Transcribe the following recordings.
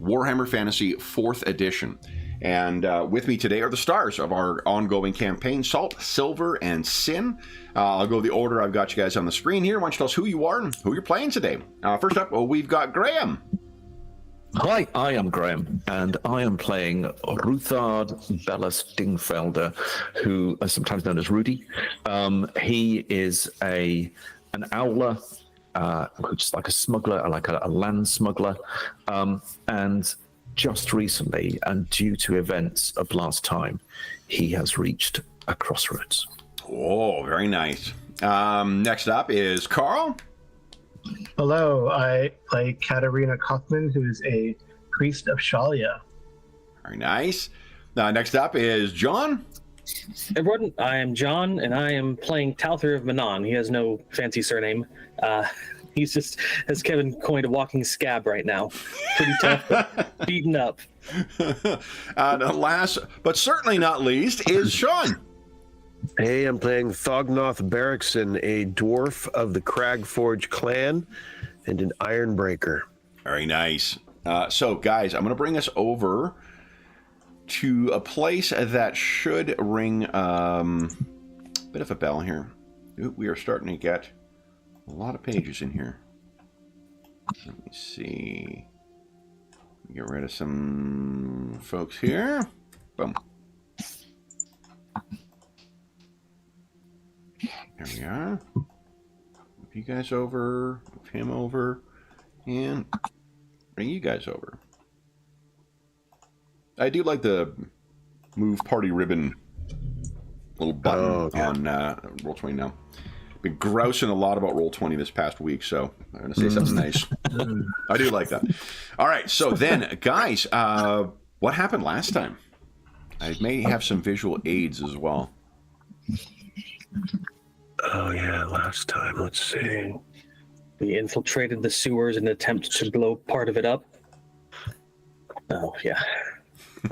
Warhammer Fantasy 4th Edition. And with me today are the stars of our ongoing campaign, Salt, Silver, and Sin. I'll go the order I've got you guys on the screen here. Why don't you tell us who you are and who you're playing today? First up, we've got Graham. Hi, I am Graham, and I am playing Ruthard Bellas Dingfelder, who is sometimes known as Rudy. He is an owler, which is like a smuggler, like a land smuggler, and just recently, and due to events of last time, he has reached a crossroads. Oh, very nice. Next up is Carl. Hello, I play Katarina Kaufman, who is a priest of Shalia. Very nice. Next up is John. Everyone, I am John, and I am playing Talther of Manon. He has no fancy surname. He's just, as Kevin coined, a walking scab right now. Pretty tough, but beaten up. The last, but certainly not least, is Sean. Hey, I'm playing Thognoth Barrickson, a dwarf of the Cragforge clan and an Ironbreaker. Very nice. So, guys, I'm going to bring us over to a place that should ring a bit of a bell here. Ooh, we are starting to get a lot of pages in here. Let me see. Get rid of some folks here. Boom. There we are. Move you guys over. Move him over. And bring you guys over. I do like the move party ribbon little button on Roll20 now. Been grousing a lot about Roll20 this past week, so I'm going to say something nice. I do like that. All right, so then, guys, what happened last time? I may have some visual aids as well. Oh, yeah, last time. Let's see. We infiltrated the sewers in an attempt to blow part of it up. Oh, yeah.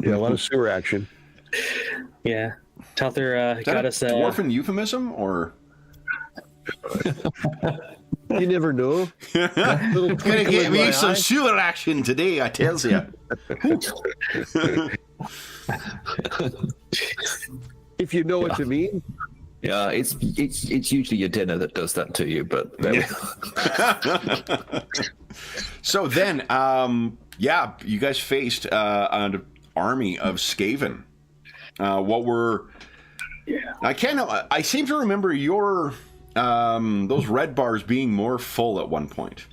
Yeah, a lot of sewer action. Yeah. Talther got us... dwarven euphemism, or...? You never know. Gonna get me some sewer action today, I tells you. If you know what to mean. Yeah, it's usually your dinner that does that to you, but So then, you guys faced an army of Skaven. I seem to remember your those red bars being more full at one point.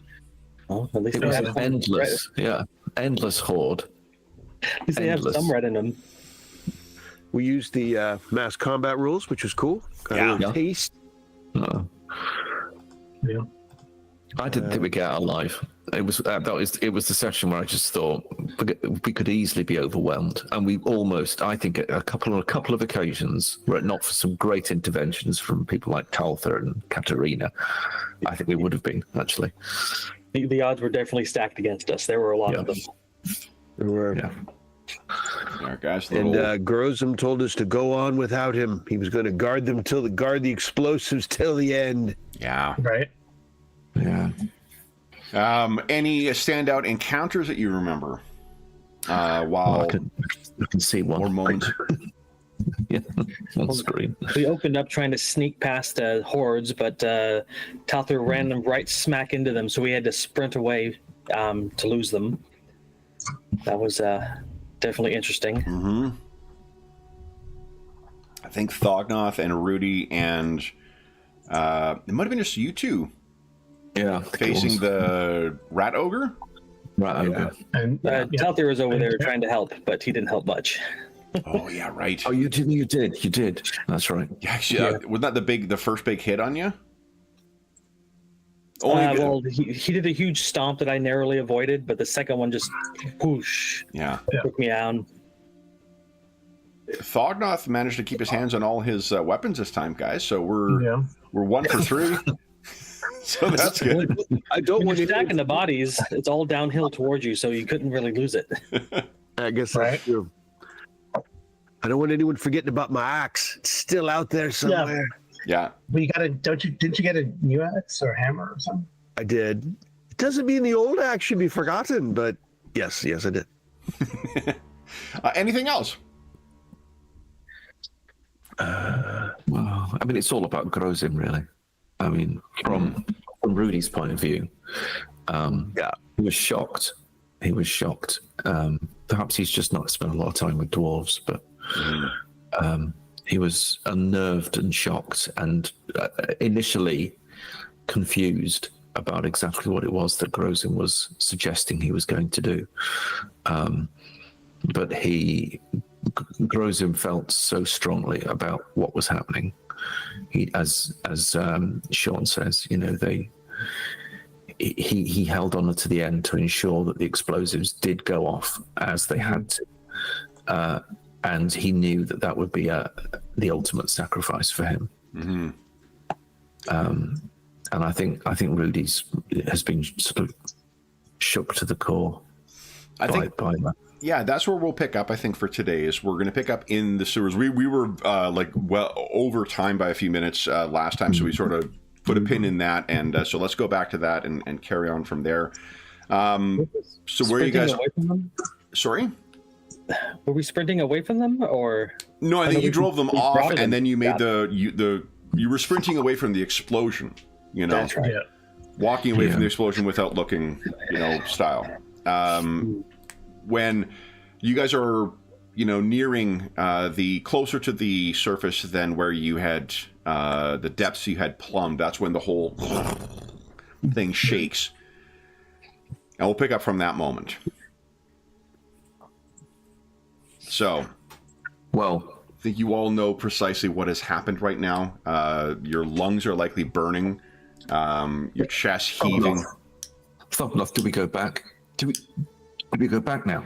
Well, at least it was an endless, endless horde. At least they have some red in them. We used the mass combat rules, which was cool. Got a little taste. Yeah. I didn't think we'd get out alive. It was the session where I just thought we could easily be overwhelmed, and we almost. I think a couple of occasions, were it not for some great interventions from people like Talther and Katarina, I think we would have been actually. The odds were definitely stacked against us. There were a lot of them. There were. Yeah. Guys, and Grozum told us to go on without him. He was going to guard the explosives till the end. Yeah. Right. Yeah. Any standout encounters that you remember? While I can see one. More moments. Yeah, on screen. We opened up trying to sneak past hordes, but Talther ran them right smack into them, so we had to sprint away to lose them. That was definitely interesting. Mm-hmm. I think Thognoth and Rudy and it might have been just you two. Yeah, facing the rat ogre. Right, ogre. And Talther was over there trying to help, but he didn't help much. Oh yeah, right. Oh, you did. That's right. Yeah, actually, wasn't that the first big hit on you? Well, he did a huge stomp that I narrowly avoided, but the second one just whoosh. Yeah. Took me down. Thognoth managed to keep his hands on all his weapons this time, guys. So we're 1 for 3. So that's good. I don't when want you're stacking the bodies, it's all downhill towards you, so you couldn't really lose it. I guess that's true. I don't want anyone forgetting about my axe. It's still out there somewhere. Yeah. Well, didn't you get a new axe or hammer or something? I did. It doesn't mean the old axe should be forgotten, but Yes, I did. Anything else? Well, I mean, it's all about Grozin, really. I mean, from Rudy's point of view, he was shocked. He was shocked. Perhaps he's just not spent a lot of time with dwarves, but he was unnerved and shocked and initially confused about exactly what it was that Grozin was suggesting he was going to do. But Grozin felt so strongly about what was happening. He, as Sean says, you know, he held on to the end to ensure that the explosives did go off as they had to, and he knew that would be the ultimate sacrifice for him. Mm-hmm. And I think Rudy's has been sort of shook to the core. By that. Yeah, that's where we'll pick up, I think, for today. Is we're going to pick up in the sewers. We were over time by a few minutes last time, so we sort of put a pin in that, and so let's go back to that and carry on from there. So where are you guys? Away from them? Sorry? Were we sprinting away from them, or No, I think you drove them off, and then you made Got you were sprinting away from the explosion. You know, That's right. Yeah. walking away from the explosion without looking, style. When you guys are, nearing the closer to the surface than where you had the depths you had plumbed, that's when the whole thing shakes. And we'll pick up from that moment. So, Well, I think you all know precisely what has happened right now. Your lungs are likely burning. Your chest heaving. Thognoth, do we go back? Do we go back now?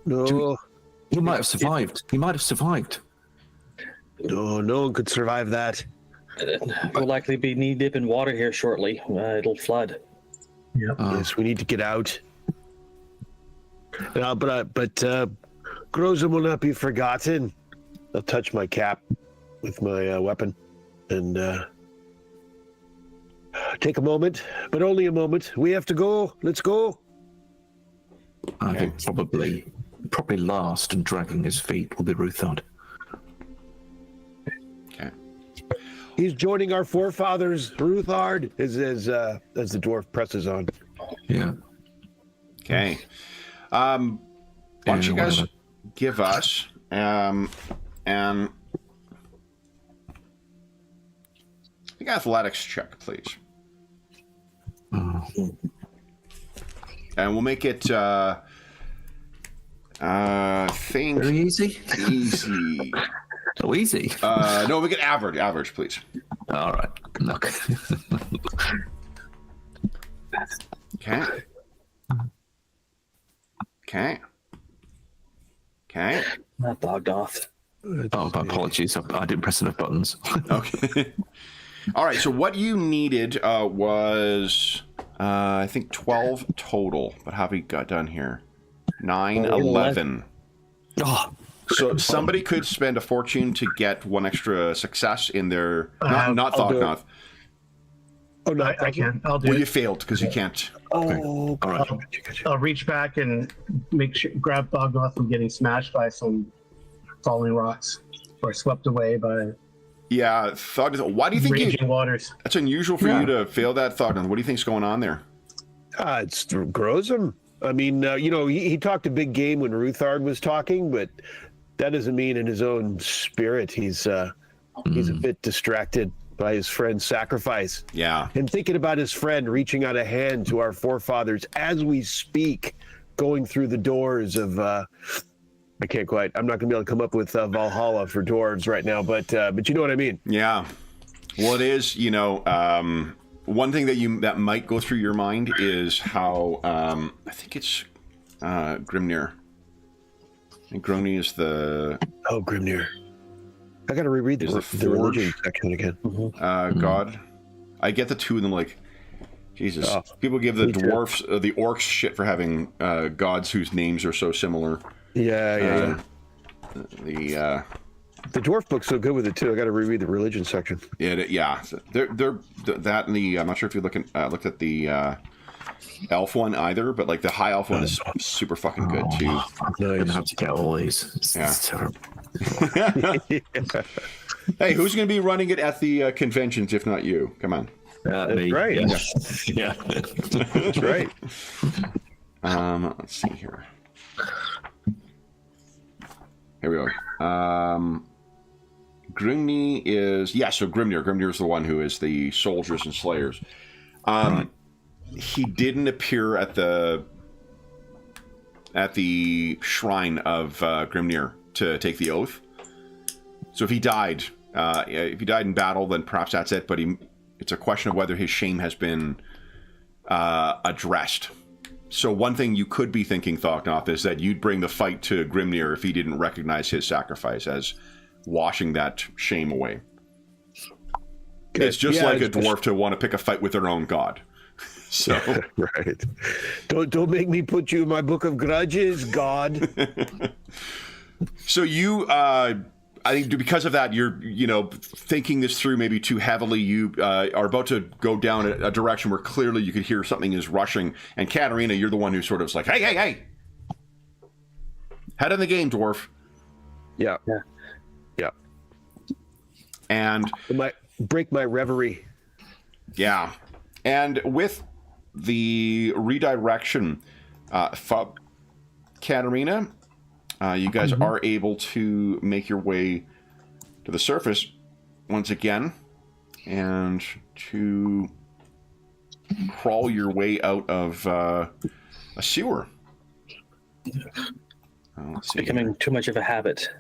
No, He might have survived. He might have survived. no one could survive that. we'll likely be knee deep in water here shortly. It'll flood. Yep. Yes, we need to get out. But Grozin will not be forgotten. I'll touch my cap with my weapon and take a moment, but only a moment. We have to go. Let's go. I think probably last and dragging his feet will be Ruthard. Okay. He's joining our forefathers, Ruthard, as the dwarf presses on. Yeah. Okay. Why don't you guys whatever. give us an athletics check, please. And we'll make it think Very easy. easy. Oh, easy. No, make it average, please. All right. Okay. Okay. Not Bogdoth. Oh, my apologies. I didn't press enough buttons. Okay. All right. So what you needed was, I think, 12 total. But how have we got done here? 9, 11. Oh, So somebody could spend a fortune to get one extra success in their... Not I'll do it. Thognoth. Oh no, I can. I'll do Well, you it. failed because you can't. Oh, all right. I'll reach back and grab Bognoth from getting smashed by some falling rocks or swept away by Yeah, Thognoth. Why do you think raging waters. that's unusual for you to fail that, Thognoth? What do you think's going on there? it's Grozin. I mean, he talked a big game when Ruthard was talking, but that doesn't mean in his own spirit he's a bit distracted by his friend's sacrifice. Yeah. And thinking about his friend reaching out a hand to our forefathers as we speak, going through the doors of I'm not going to be able to come up with Valhalla for dwarves right now, but you know what I mean. Yeah. Well, it is, one thing that might go through your mind is how, I think it's Grimnir. And Grony is the... Oh, Grimnir. I got to reread the religion section again. god. I get the two of them like, Jesus. Oh, People give the me too. dwarfs, the orcs shit for having gods whose names are so similar. Yeah. The dwarf book's so good with it too. I got to reread the religion section. yeah. They're that and the... I'm not sure if you looked at the elf one either, but like the high elf one is super fucking good too. I'm gonna have to get all these. It's terrible. Hey, who's going to be running it at the conventions if not you? Come on. That's Me. right. Yeah. That's right. Let's see here. Here we go. Grimnir is so Grimnir is the one who is the soldiers and slayers. He didn't appear at the shrine of Grimnir to take the oath. So if he died in battle, then perhaps that's it. But it's a question of whether his shame has been addressed. So one thing you could be thinking, Thognoth, is that you'd bring the fight to Grimnir if he didn't recognize his sacrifice as washing that shame away. Good. It's just like a dwarf to want to pick a fight with their own god. So right. Don't make me put you in my book of grudges, God. So you, I think because of that, you're, thinking this through maybe too heavily. You are about to go down a direction where clearly you could hear something is rushing. And Katarina, you're the one who sort of is like, hey. Head in the game, dwarf. Yeah. And break my reverie. Yeah. And with the redirection, Katarina, you guys are able to make your way to the surface once again and to crawl your way out of a sewer. It's becoming too much of a habit.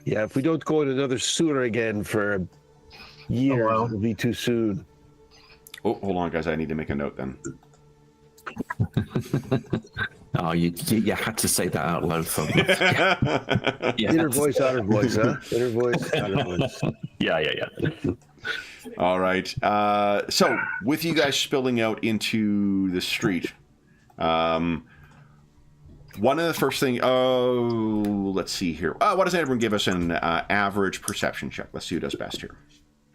Yeah, if we don't go in another sewer again for a year, it'll be too soon. Oh, hold on, guys. I need to make a note then. Oh, you had to say that out loud. Yes. Inner voice, outer voice, huh? Inner voice, outer voice. Yeah. All right. So, with you guys spilling out into the street, one of the first things... Oh, let's see here. Why doesn't everyone give us an average perception check? Let's see who does best here.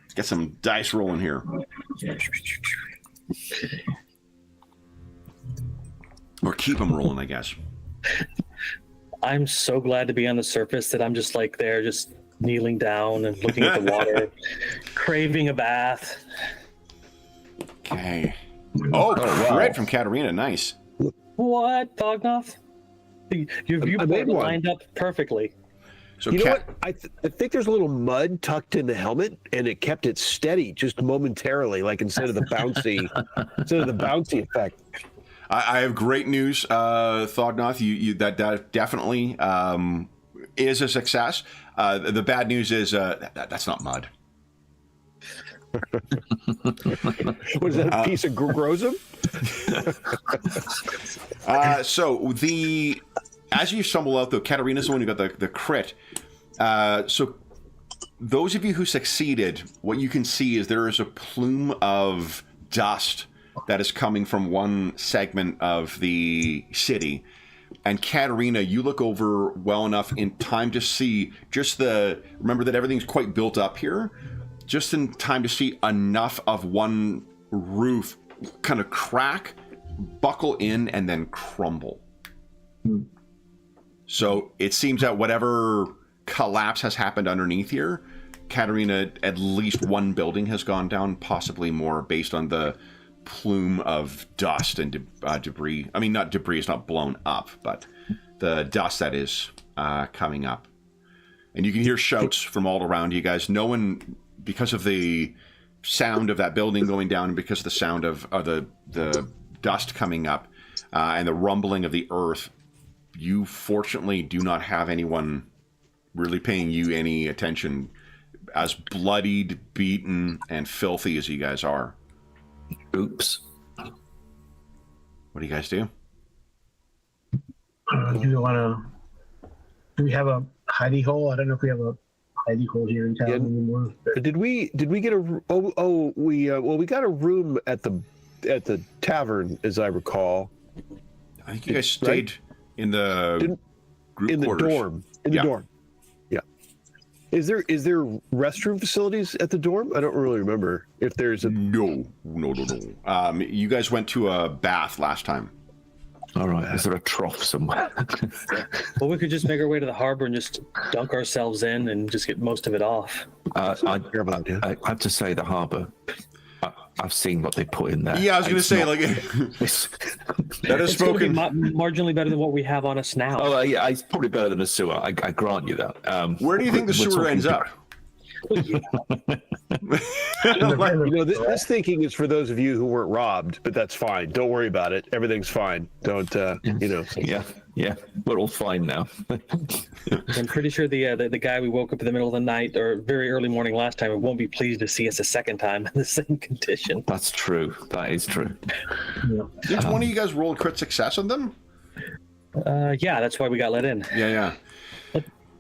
Let's get some dice rolling here. Or keep them rolling, I guess. I'm so glad to be on the surface that I'm just like there, just kneeling down and looking at the water, craving a bath. Okay. Oh, crit from Katarina. Nice. What, Thognoth? Your viewpoint lined up perfectly. So you know what? I think there's a little mud tucked in the helmet, and it kept it steady just momentarily, like instead of the bouncy effect. I have great news, Thognoth. You that definitely is a success. The bad news is that's not mud. What is that? A piece of grozum? So as you stumble out, though, Katarina's the one who got the crit. So those of you who succeeded, what you can see is there is a plume of dust that is coming from one segment of the city. And Katarina, you look over well enough in time to see remember that everything's quite built up here, just in time to see enough of one roof kind of crack, buckle in, and then crumble. So it seems that whatever collapse has happened underneath here, Katarina, at least one building has gone down, possibly more, based on the plume of dust and debris. I mean, not debris, it's not blown up, but the dust that is coming up. And you can hear shouts from all around you guys. No one, because of the sound of that building going down and because of the sound of the dust coming up and the rumbling of the earth, you fortunately do not have anyone really paying you any attention, as bloodied, beaten, and filthy as you guys are. Oops. What do you guys do? Do we have a hidey hole? I don't know if we have a hidey hole here in town anymore. Did we get we got a room at the tavern, as I recall. I think you guys stayed in the group in the quarters. dorm. In the dorm. Yeah. Is there restroom facilities at the dorm? I don't really remember if there's a. No. You guys went to a bath last time. All right. Is there a trough somewhere? Well, we could just make our way to the harbor and just dunk ourselves in and just get most of it off. I have to say the harbour. I've seen what they put in there. Yeah, I was going to say, like, that is It's going to be spoken. marginally better than what we have on us now. Oh, yeah, it's probably better than a sewer. I grant you that. Where do you think the we're sewer talking ends up? This thinking is for those of you who weren't robbed, but that's fine. Don't worry about it. Everything's fine. Don't Yeah, we're all fine now. I'm pretty sure the guy we woke up in the middle of the night or very early morning last time won't be pleased to see us a second time in the same condition. That's true. That is true. Did one of you guys roll a crit success on them? Yeah, that's why we got let in. Yeah.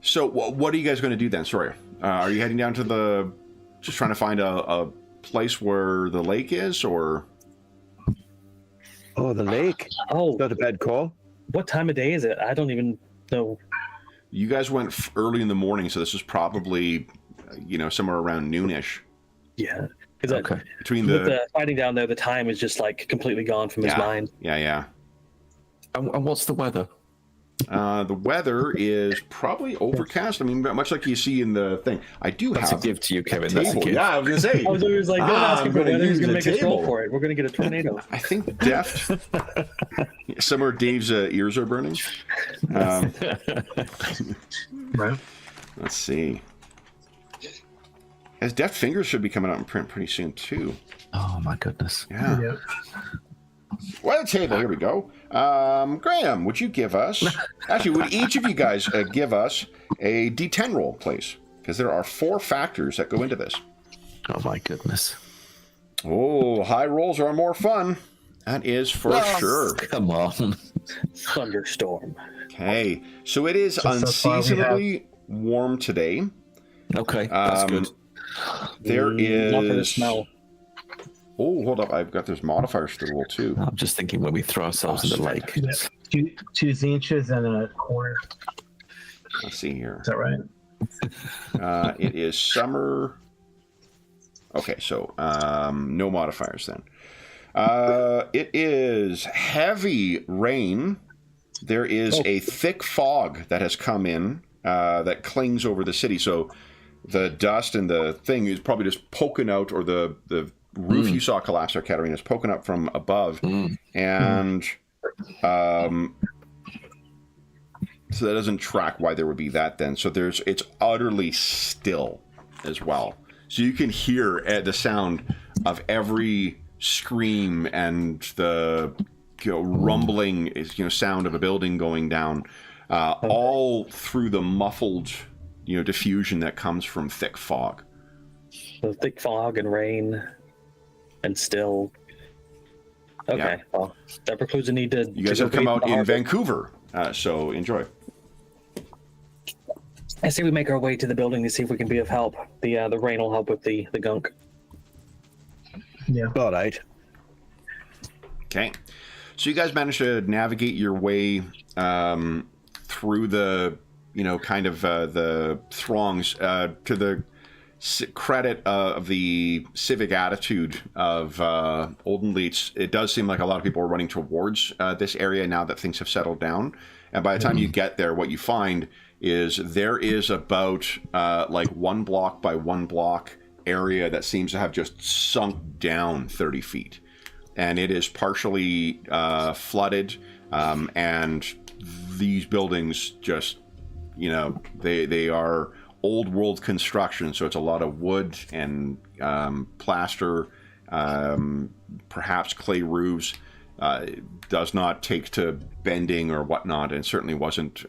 So what are you guys going to do then? Sorry. Are you heading down to just trying to find a place where the lake is, or? Oh, the lake. Oh, Not a bad call. what time of day is it? I don't even know. You guys went early in the morning, so this is probably, somewhere around noonish. Yeah. Because Okay. Between with the fighting down there, the time is just like completely gone from his mind. Yeah. And what's the weather? The weather is probably overcast. I mean, much like you see in the thing. I do That's a have gift to you, Kevin. a That's a table. gift. Yeah, I was going to say. I was like, don't ask him for weather. He's going to make us roll table. for it. We're going to get a tornado. I think Deft. Somewhere Dave's ears are burning. Right. Let's see. As Deft Fingers should be coming out in print pretty soon too. Oh my goodness. Yeah. Yeah. Well, table. Here we go. Graham, would you give us? Actually, would each of you guys give us a D10 roll, please? Because there are 4 factors that go into this. Oh my goodness. Oh, high rolls are more fun. That is for sure. Come on. Thunderstorm. Okay, so it is So far we unseasonably warm today. Okay, that's good. There Not for the is. smell. Oh, hold up! I've got those modifiers to the roll too. I'm just thinking when we throw ourselves in the lake. Yeah. 2 inches and a quarter. Let's see here. Is that right? It is summer. Okay, so no modifiers then. It is heavy rain. There is a thick fog that has come in that clings over the city. So the dust and the thing is probably just poking out, or the roof you saw collapse, Katerina, is poking up from above. And so that doesn't track why there would be that then. So it's utterly still as well. So you can hear the sound of every scream and the rumbling sound of a building going down, all through the muffled diffusion that comes from thick fog. So thick fog and rain and still. Okay, Yeah. well, that precludes the need to. You guys to have go come bathe out the in harbor. Vancouver, so enjoy. I say we make our way to the building to see if we can be of help. The rain will help with the gunk. Yeah. All right. Okay, so you guys managed to navigate your way through the the throngs to the credit of the civic attitude of Olden Leeds. It does seem like a lot of people are running towards this area now that things have settled down. And by the time you get there, what you find is there is about 1 block by 1 block area that seems to have just sunk down 30 feet. And it is partially flooded, and these buildings just, they are old world construction, so it's a lot of wood and plaster, perhaps clay roofs. Does not take to bending or whatnot, and certainly wasn't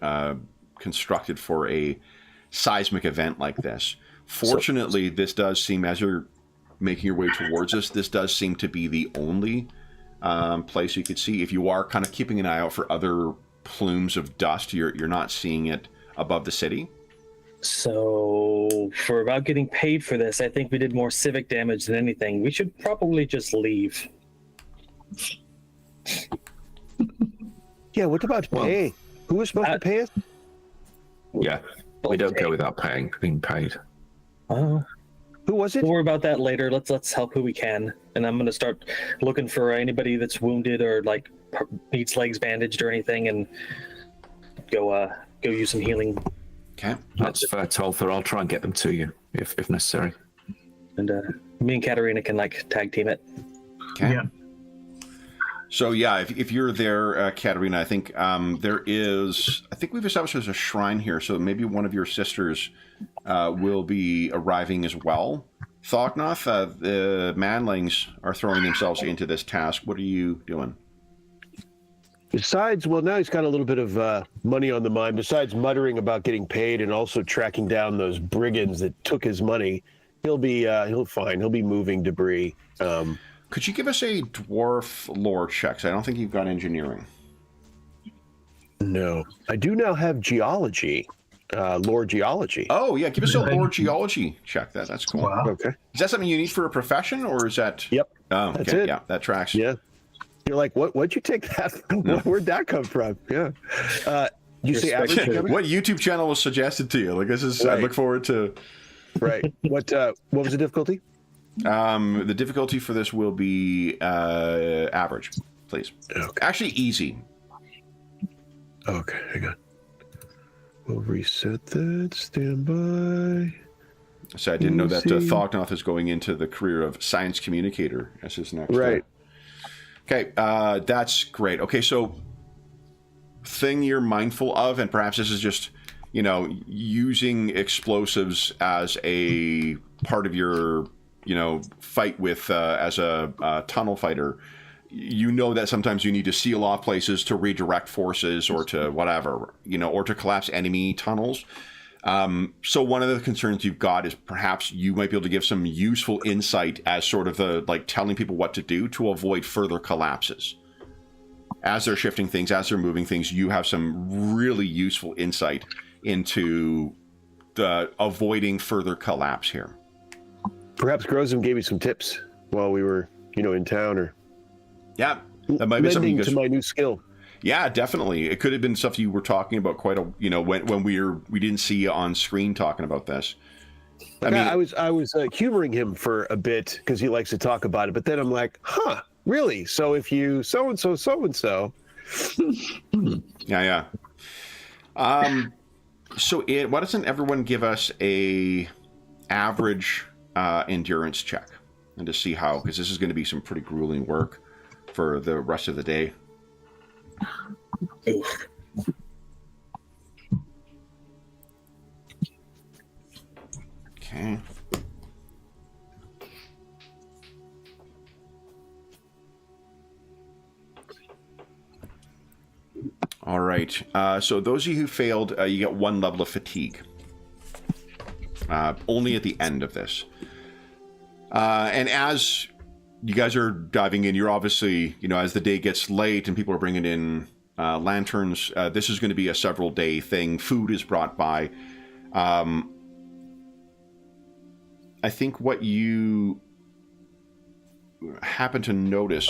constructed for a seismic event like this. Fortunately, this does seem, as you're making your way towards us, this does seem to be the only place you could see. If you are kind of keeping an eye out for other plumes of dust, you're not seeing it above the city. So, for about getting paid for this, I think we did more civic damage than anything. We should probably just leave. Yeah. What about pay? Who was supposed to pay us? Yeah. We don't Okay. go without being paid. Oh, Who was it? we'll worry about that later. Let's help who we can, and I'm gonna start looking for anybody that's wounded or like needs legs bandaged or anything, and go use some healing. Okay. That's fair, Tolther. I'll try and get them to you if necessary. And me and Katarina can like tag team it. Okay. Yeah. So yeah, if you're there, Katerina, I think there is. I think we've established there's a shrine here, so maybe one of your sisters will be arriving as well. Thognoth, the manlings are throwing themselves into this task. What are you doing? Besides, well, now he's got a little bit of money on the mind. Besides muttering about getting paid and also tracking down those brigands that took his money, he'll be moving debris. Could you give us a dwarf lore check? 'Cause I don't think you've got engineering. No, I do now have geology, lore geology. Oh yeah, give us a lore geology check. That's cool. Wow. Okay. Is that something you need for a profession, or is that? Yep. Oh, okay. That's it. Yeah, that tracks. Yeah. You're like, what? What'd you take that from? Where'd that come from? Yeah. You say Respect average? to- Kevin? What YouTube channel was suggested to you? Like this is. I Right. look forward to. Right. What was the difficulty? The difficulty for this will be average, please. Okay. Actually, easy. Okay, hang on. We'll reset that. Stand by. So I didn't know that Easy. Thognoth is going into the career of science communicator as his next. Right. Okay, that's great. Okay, so thing you're mindful of, and perhaps this is just, using explosives as a part of your, fight with as a tunnel fighter. You know that sometimes you need to seal off places to redirect forces or to whatever, or to collapse enemy tunnels. So one of the concerns you've got is perhaps you might be able to give some useful insight as sort of telling people what to do to avoid further collapses. As they're shifting things, as they're moving things, you have some really useful insight into the avoiding further collapse here. Perhaps Grozum gave you some tips while we were, in town, or Yeah, that might be something you lending to my new skill. Yeah, definitely. It could have been stuff you were talking about quite a, when we didn't see you on screen talking about this. I was humoring him for a bit because he likes to talk about it, but then I'm like, really? So if you so and so. Yeah. So why doesn't everyone give us a average endurance check and to see how, because this is going to be some pretty grueling work for the rest of the day. Oof. Okay. All right. So those of you who failed, you get 1 level of fatigue. Only at the end of this. And as you guys are diving in, you're obviously, as the day gets late and people are bringing in lanterns, this is going to be a several day thing. Food is brought by. I think what you happen to notice,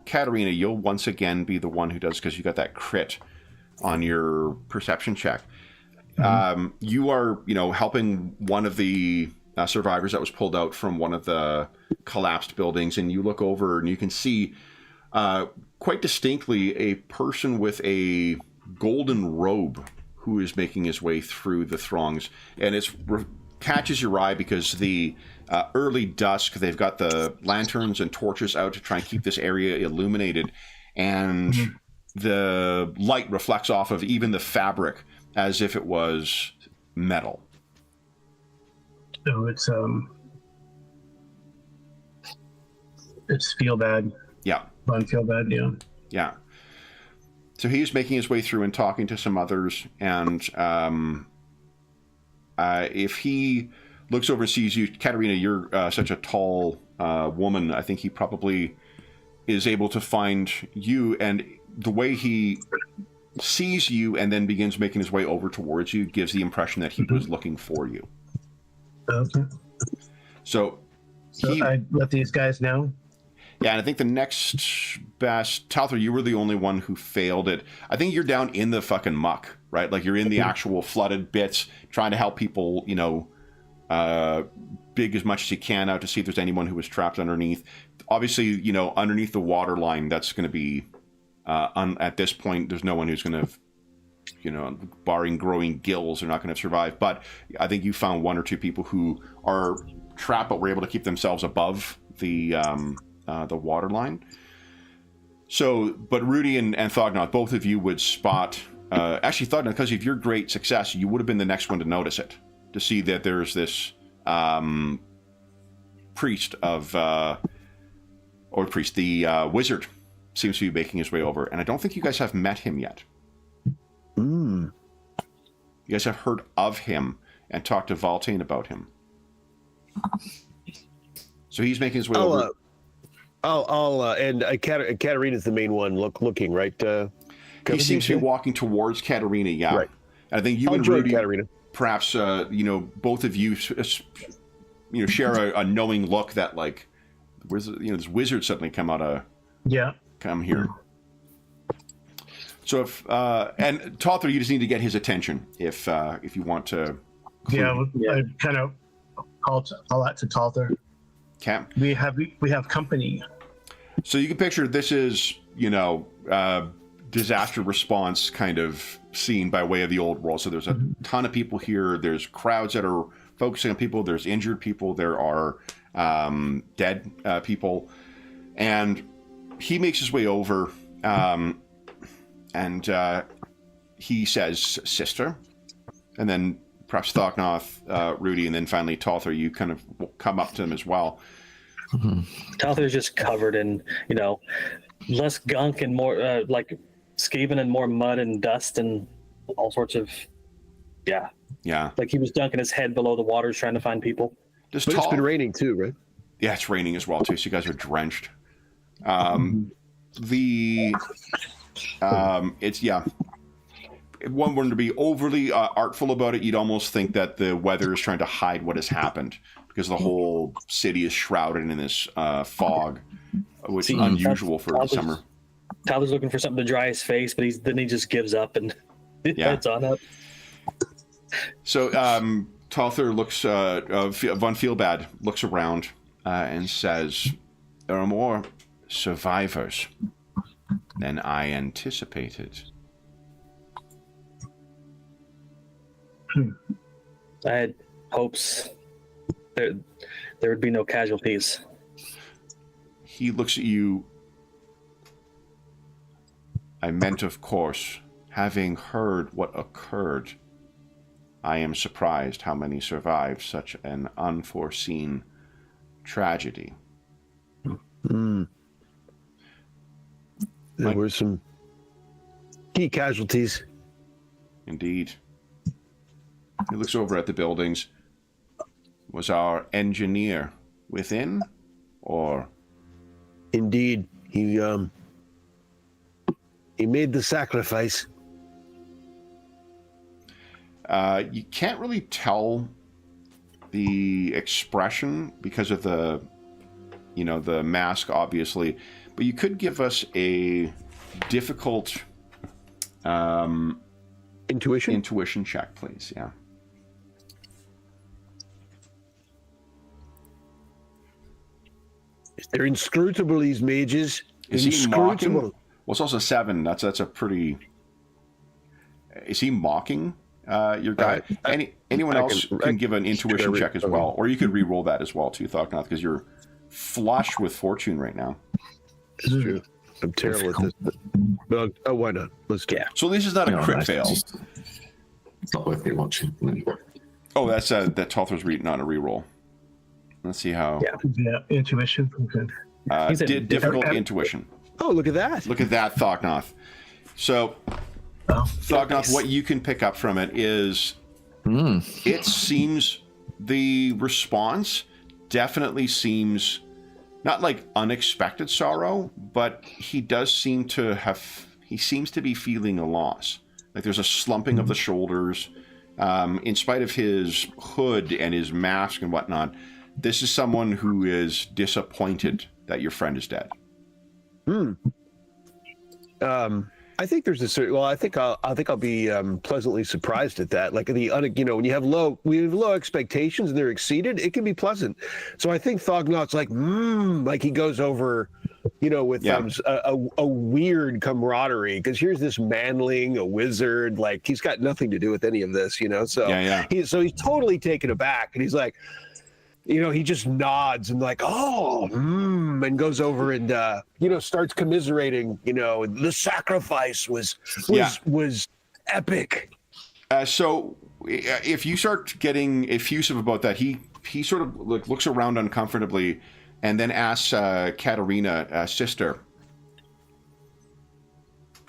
Katerina, you'll once again be the one who does, because you got that crit on your perception check. You are, helping one of the survivors that was pulled out from one of the collapsed buildings, and you look over and you can see quite distinctly a person with a golden robe who is making his way through the throngs, and it catches your eye because the early dusk, they've got the lanterns and torches out to try and keep this area illuminated, and the light reflects off of even the fabric as if it was metal. So it's feel bad. Yeah. Fun feel bad, yeah. Yeah. So he's making his way through and talking to some others, and if he looks over and sees you, Katerina, you're such a tall woman, I think he probably is able to find you, and the way he sees you and then begins making his way over towards you gives the impression that he was looking for you. Okay. So So I let these guys know. Yeah, and I think the next best, Talthor, you were the only one who failed it. I think you're down in the fucking muck, right? Like you're in the actual flooded bits, trying to help people, dig as much as you can out to see if there's anyone who was trapped underneath. Obviously, underneath the water line, that's going to be, at this point, there's no one who's going to, barring growing gills, are not going to survive. But I think you found one or two people who are trapped, but were able to keep themselves above the water line. So, but Rudy and Thognoth, both of you would spot. Actually, Thognoth, because of your great success, you would have been the next one to notice it, to see that there's this priest of, the wizard seems to be making his way over, and I don't think you guys have met him yet. You guys have heard of him and talked to Valtane about him. So he's making his way over. Katarina's the main one looking, right? He seems to be walking towards Katarina, yeah. Right. And I think you and Rudy, perhaps, both of you, share a knowing look that, like, where's this wizard suddenly come here. So if and Talthor, you just need to get his attention if you want to. I kind of call out to Talthor. Okay. We have company. So you can picture this is disaster response kind of scene by way of the old world. So there's a ton of people here. There's crowds that are focusing on people. There's injured people. There are dead people, and he makes his way over. And he says, "Sister," and then perhaps Thognoth, Rudy, and then finally Talthor, you kind of come up to him as well. Talthor's just covered in, less gunk and more like Skaven and more mud and dust and all sorts of, yeah. Like he was dunking his head below the waters trying to find people. But it's been raining too, right? Yeah, it's raining as well too. So you guys are drenched. If one were to be overly artful about it, you'd almost think that the weather is trying to hide what has happened, because the whole city is shrouded in this fog, which is unusual for the summer. Tyler's looking for something to dry his face, but then he just gives up and heads on up. So Talthor looks, Von Feelbad looks around and says, "There are more survivors than I anticipated." I had hopes there would be no casualties. He looks at you. "I meant, of course, having heard what occurred, I am surprised how many survived such an unforeseen tragedy." There were some key casualties. Indeed. He looks over at the buildings. "Was our engineer within, or?" Indeed, he made the sacrifice. You can't really tell the expression because of the mask, obviously, but you could give us a difficult intuition check, please. Yeah. They're inscrutable, these mages. Is he mocking? Well, it's also 7. That's a pretty. Is he mocking your guy? Anyone else can give an intuition check as well, or you could re-roll that as well too, Thognoth, because you're flush with fortune right now. It's true. I'm terrible at this. But, why not? Let's do it. So this is not a crit fail. It's not worth me watching. Oh, that's that Talthor's not a re-roll. Let's see how. Yeah, intuition. Okay. Difficult intuition. Oh, look at that. Look at that, Thognoth. So, Thognoth, what you can pick up from it is it seems the response definitely seems not like unexpected sorrow, but he seems to be feeling a loss. Like there's a slumping of the shoulders. In spite of his hood and his mask and whatnot, this is someone who is disappointed that your friend is dead. I think there's a certain. Well, I think I'll be pleasantly surprised at that. Like when you have low expectations and they're exceeded, it can be pleasant. So I think Thognaut's like he goes over, with a weird camaraderie, because here's this manling, a wizard, like he's got nothing to do with any of this, So he's totally taken aback, and he's like, he just nods and like, and goes over and starts commiserating. The sacrifice was epic. So if you start getting effusive about that, he sort of looks around uncomfortably, and then asks Katerina, sister,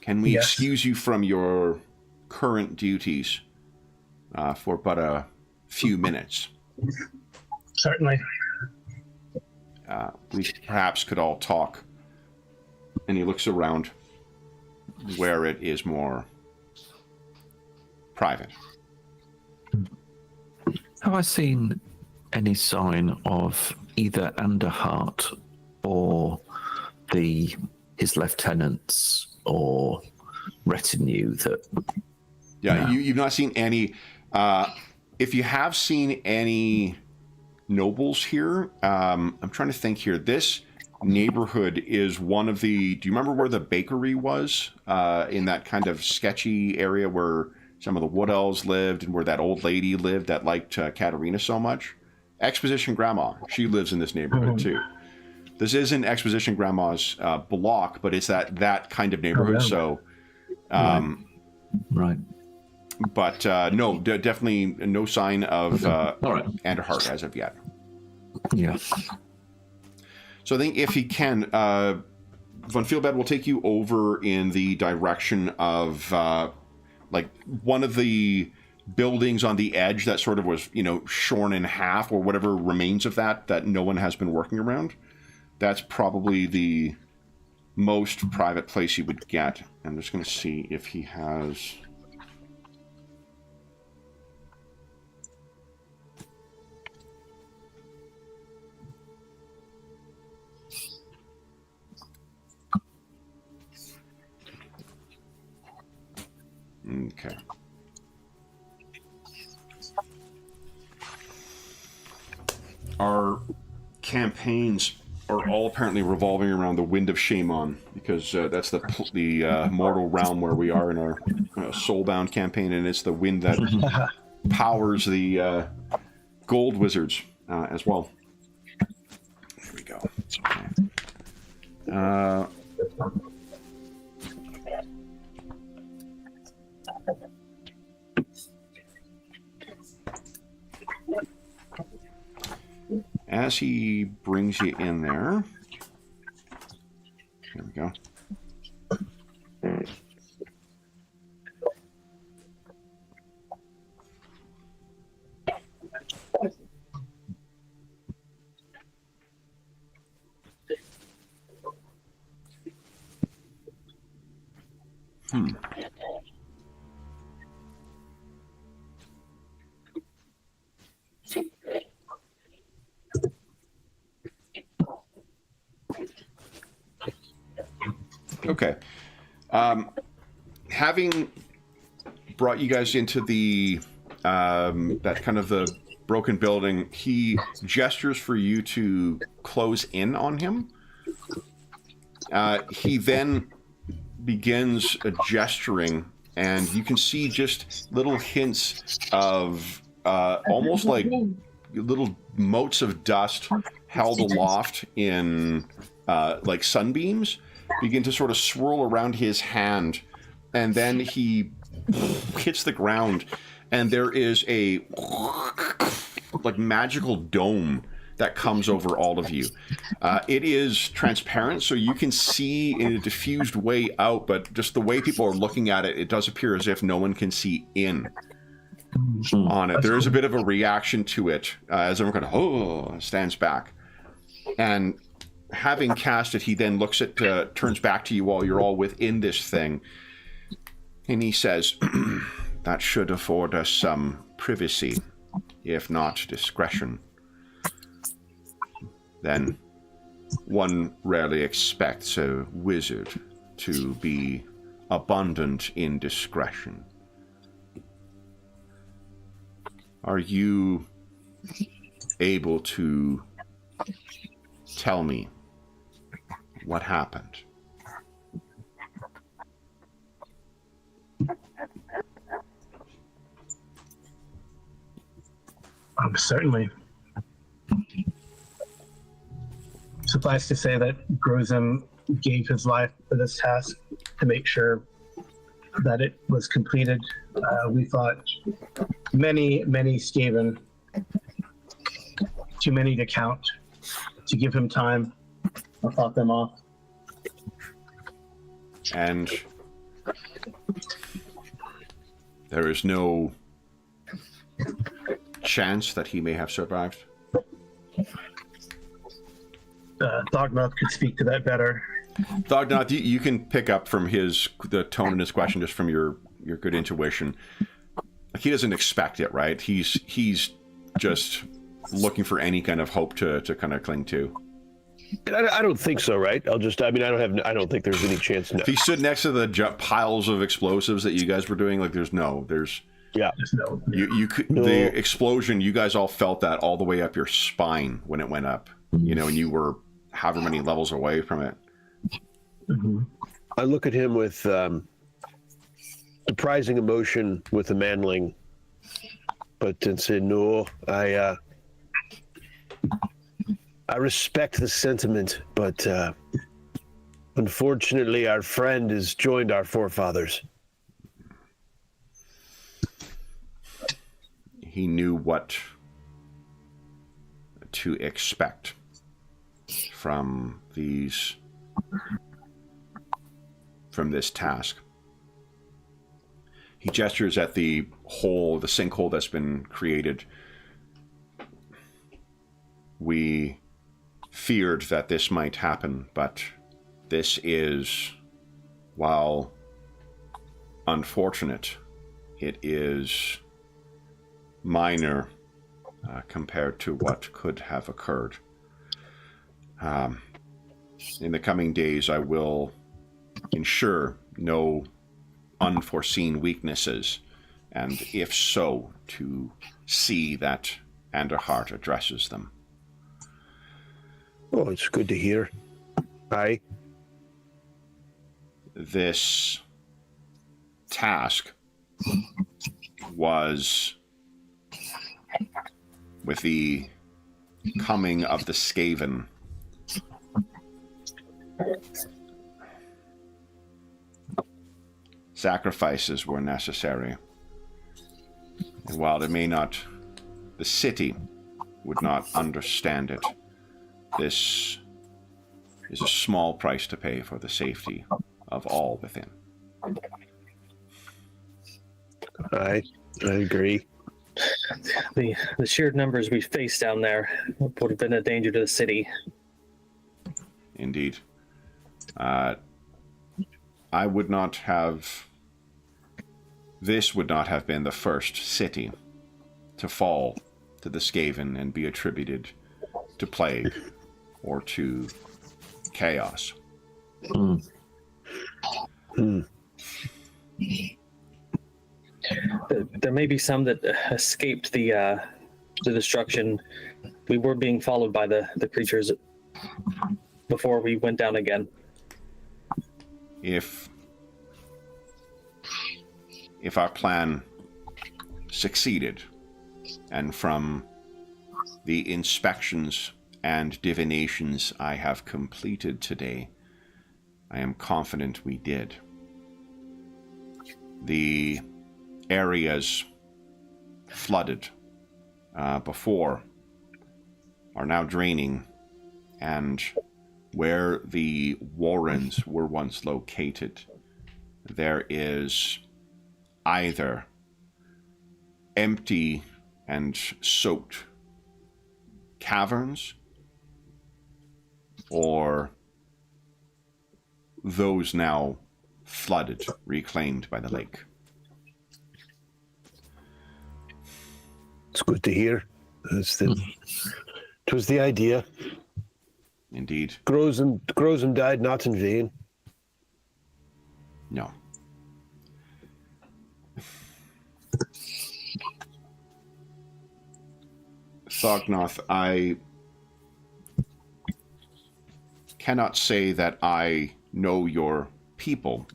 can we excuse you from your current duties for but a few minutes? Certainly. We perhaps could all talk. And he looks around where it is more private. Have I seen any sign of either Anderhart or his lieutenants or retinue that? Yeah, you've not seen any. If you have seen any nobles here, I'm trying to think here. This neighborhood is one of the. Do you remember where the bakery was? In that kind of sketchy area where some of the Wood Elves lived, and where that old lady lived that liked Katerina so much. Exposition Grandma, she lives in this neighborhood too. This isn't Exposition Grandma's block, but it's that kind of neighborhood. So, right. But no, definitely no sign of Anderhart as of yet. Yeah. So I think if he can, Von Fieldbad will take you over in the direction of like one of the buildings on the edge that sort of was, shorn in half, or whatever remains of that no one has been working around. That's probably the most private place he would get. I'm just going to see if he has... Okay. Our campaigns are all apparently revolving around the Wind of Shaman, because that's the mortal realm where we are in our Soulbound campaign, and it's the wind that powers the Gold Wizards as well. There we go. As he brings you in there, there we go. Okay. Having brought you guys into the that kind of the broken building, he gestures for you to close in on him. He then begins gesturing, and you can see just little hints of almost like little motes of dust held aloft in like sunbeams begin to sort of swirl around his hand, and then he hits the ground, and there is a like magical dome that comes over all of you. It is transparent, so you can see in a diffused way out, but just the way people are looking at it, it does appear as if no one can see in on it. There is a bit of a reaction to it as everyone kind of stands back. And having cast it, he then looks at, turns back to you while you're all within this thing, and he says, "That should afford us some privacy, if not discretion. Then one rarely expects a wizard to be abundant in discretion. Are you able to tell me what happened? Certainly. Suffice to say that Grozem gave his life for this task to make sure that it was completed. We thought many Skaven, too many to count, to give him time. I fought them off. And there is no chance that he may have survived? Dogmouth could speak to that better. Dogmouth, you can pick up from the tone in his question just from your good intuition. Like, he doesn't expect it, right? He's just looking for any kind of hope to kind of cling to. I don't think so, right? I don't think there's any chance. No. If he stood next to the piles of explosives that you guys were doing, like, there's no. You could, no. The explosion, you guys all felt that all the way up your spine when it went up, you know, and you were however many levels away from it. Mm-hmm. I look at him with surprising emotion with a manling, but and say, no, I respect the sentiment, but unfortunately our friend has joined our forefathers. He knew what to expect from this task. He gestures at the sinkhole that's been created. We feared that this might happen, but this is, while unfortunate, it is minor compared to what could have occurred. In the coming days, I will ensure no unforeseen weaknesses, and if so, to see that Anderhart addresses them. Oh, it's good to hear. Aye. This task was, with the coming of the Skaven, sacrifices were necessary. And while the city would not understand it, this is a small price to pay for the safety of all within. I agree. The sheer numbers we faced down there would have been a danger to the city. Indeed. This would not have been the first city to fall to the Skaven and be attributed to plague or to chaos. There may be some that escaped the destruction. We were being followed by the creatures before we went down again. If our plan succeeded, and from the inspections and divinations I have completed today, I am confident we did. The areas flooded before are now draining, and where the warrens were once located, there is either empty and soaked caverns, or those now flooded, reclaimed by the lake. It's good to hear. It was the idea. Indeed. Grozum died not in vain. No. Thognoth, I cannot say that I know your people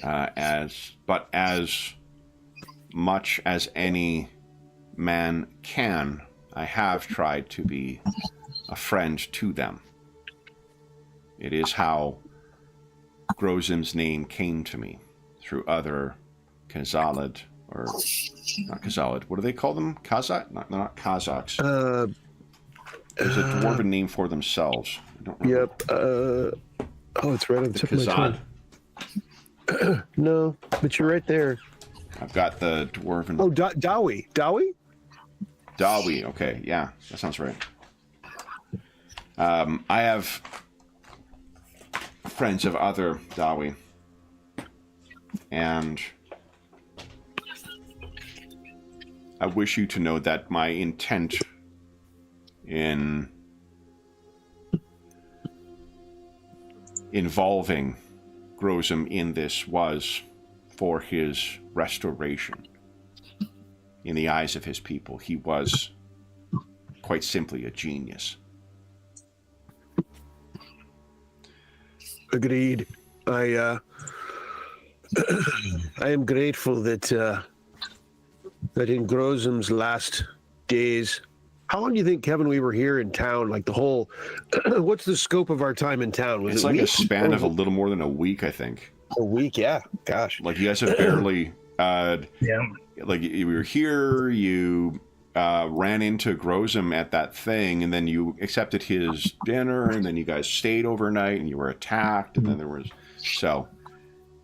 as much as any man can. I have tried to be a friend to them. It is how Grozim's name came to me, through other Khazalid, or not Khazalid. What do they call them? Kazakh? Not Kazakhs. There's a dwarven name for themselves. I don't remember. Yep. Oh, it's right on the tip of my Khazad. tongue. No, but you're right there. I've got the dwarven. Oh, Dawi. Dawi? Dawi. Okay, yeah, that sounds right. I have friends of other Dawi, and I wish you to know that my intent in involving Grozum in this was for his restoration in the eyes of his people. He was quite simply a genius. Agreed. I am grateful that that in Grozum's last days. How long do you think, Kevin, we were here in town? Like the whole, what's the scope of our time in town? Was it's it like week? a span of a little more than a week, I think. A week, yeah. Gosh. Like you guys have barely, Yeah. like you were here, you ran into Grozum at that thing, and then you accepted his dinner, and then you guys stayed overnight, and you were attacked, and then there was, so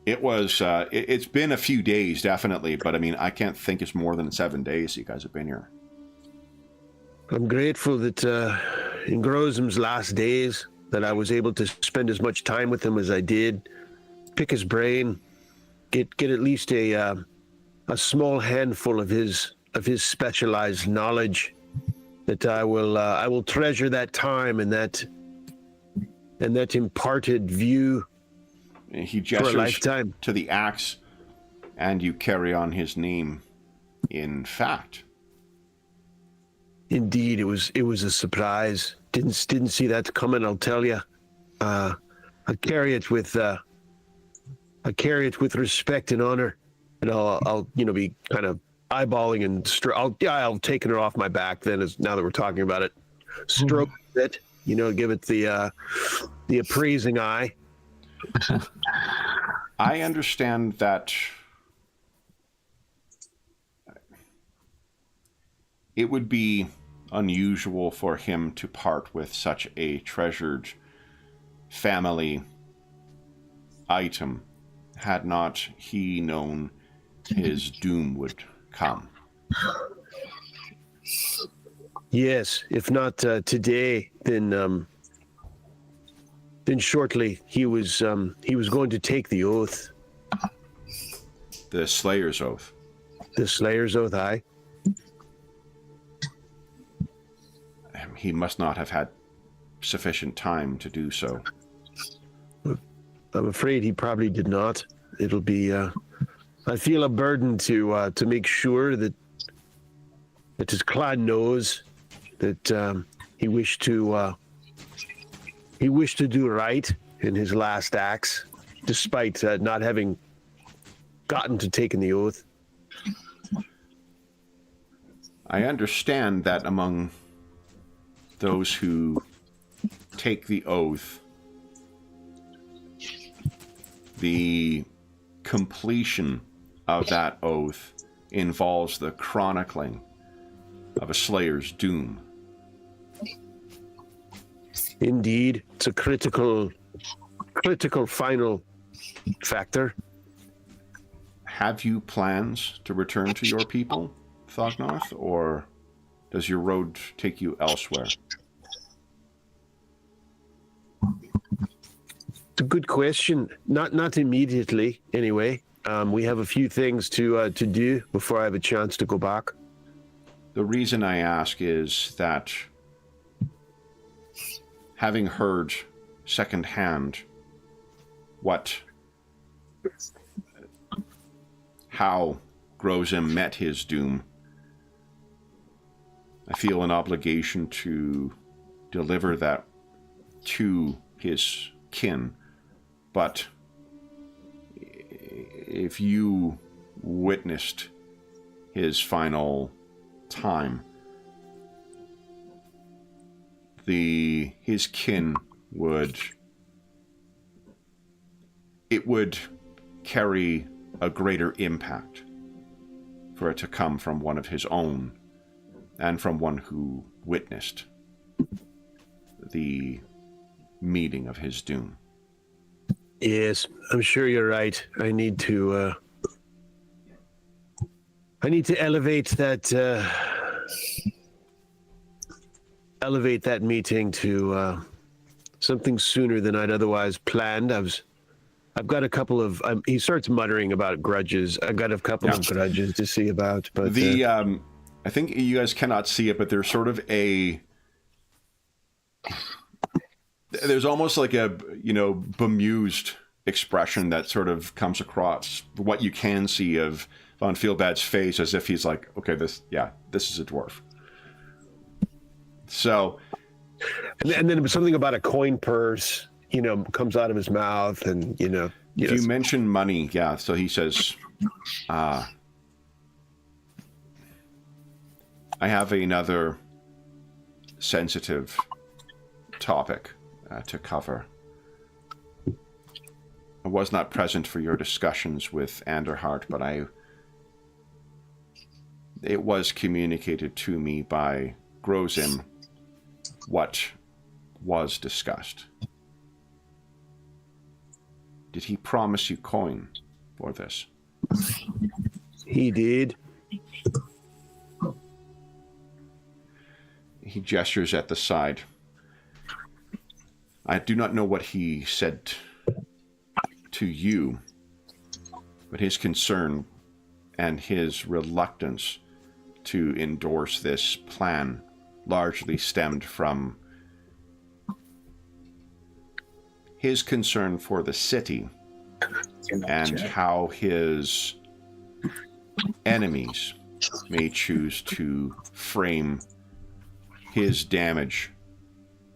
it was, it's been a few days, definitely, but I mean, I can't think it's more than 7 days you guys have been here. I'm grateful that in Grozum's last days that I was able to spend as much time with him as I did, pick his brain, get at least a small handful of his specialized knowledge. That I will treasure that time and that imparted view He for a gestures lifetime. to the axe, and you carry on his name. In fact, Indeed, it was a surprise. Didn't see that coming. I'll tell you. I carry it with respect and honor, and I'll be kind of eyeballing and I'll take it off my back. Then, now that we're talking about it, stroke it. Give it the appraising eye. I understand that it would be unusual for him to part with such a treasured family item had not he known his doom would come. Yes, if not today, then shortly he was going to take the oath, The Slayer's Oath. the Slayer's oath. Aye. He must not have had sufficient time to do so. I'm afraid he probably did not. It'll be. I feel a burden to make sure that his clan knows that he wished to do right in his last acts, despite not having gotten to taking the oath. I understand that among those who take the oath, the completion of that oath involves the chronicling of a slayer's doom. Indeed, it's a critical final factor. Have you plans to return to your people, Thognoth, or does your road take you elsewhere? It's a good question. Not immediately, anyway. We have a few things to do before I have a chance to go back. The reason I ask is that having heard secondhand how Grozim met his doom, I feel an obligation to deliver that to his kin. But if you witnessed his final time, his kin would carry a greater impact for it to come from one of his own and from one who witnessed the meeting of his doom. Yes, I'm sure you're right. I need to elevate that meeting to something sooner than I'd otherwise planned. I've got a couple of. He starts muttering about grudges. I've got a couple of grudges to see about. But I think you guys cannot see it, but there's sort of there's almost like a bemused expression that sort of comes across what you can see of Von Feelbad's face, as if he's like, okay, this is a dwarf. So, and then something about a coin purse, comes out of his mouth, and You mentioned money, yeah. So he says, I have another sensitive topic to cover. I was not present for your discussions with Anderhart, but it was communicated to me by Grozim what was discussed. Did he promise you coin for this? He did. He gestures at the side. I do not know what he said to you, but his concern and his reluctance to endorse this plan largely stemmed from his concern for the city and how his enemies may choose to frame his damage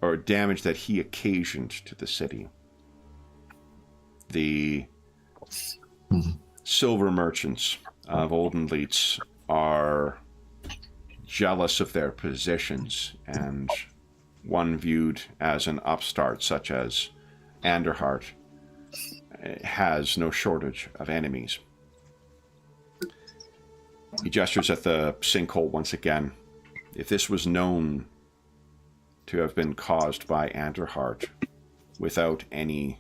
or damage that he occasioned to the city. The silver merchants of Oldenleitz are jealous of their positions, and one viewed as an upstart such as Anderhart has no shortage of enemies. He gestures at the sinkhole once again. If this was known to have been caused by Anderhart without any,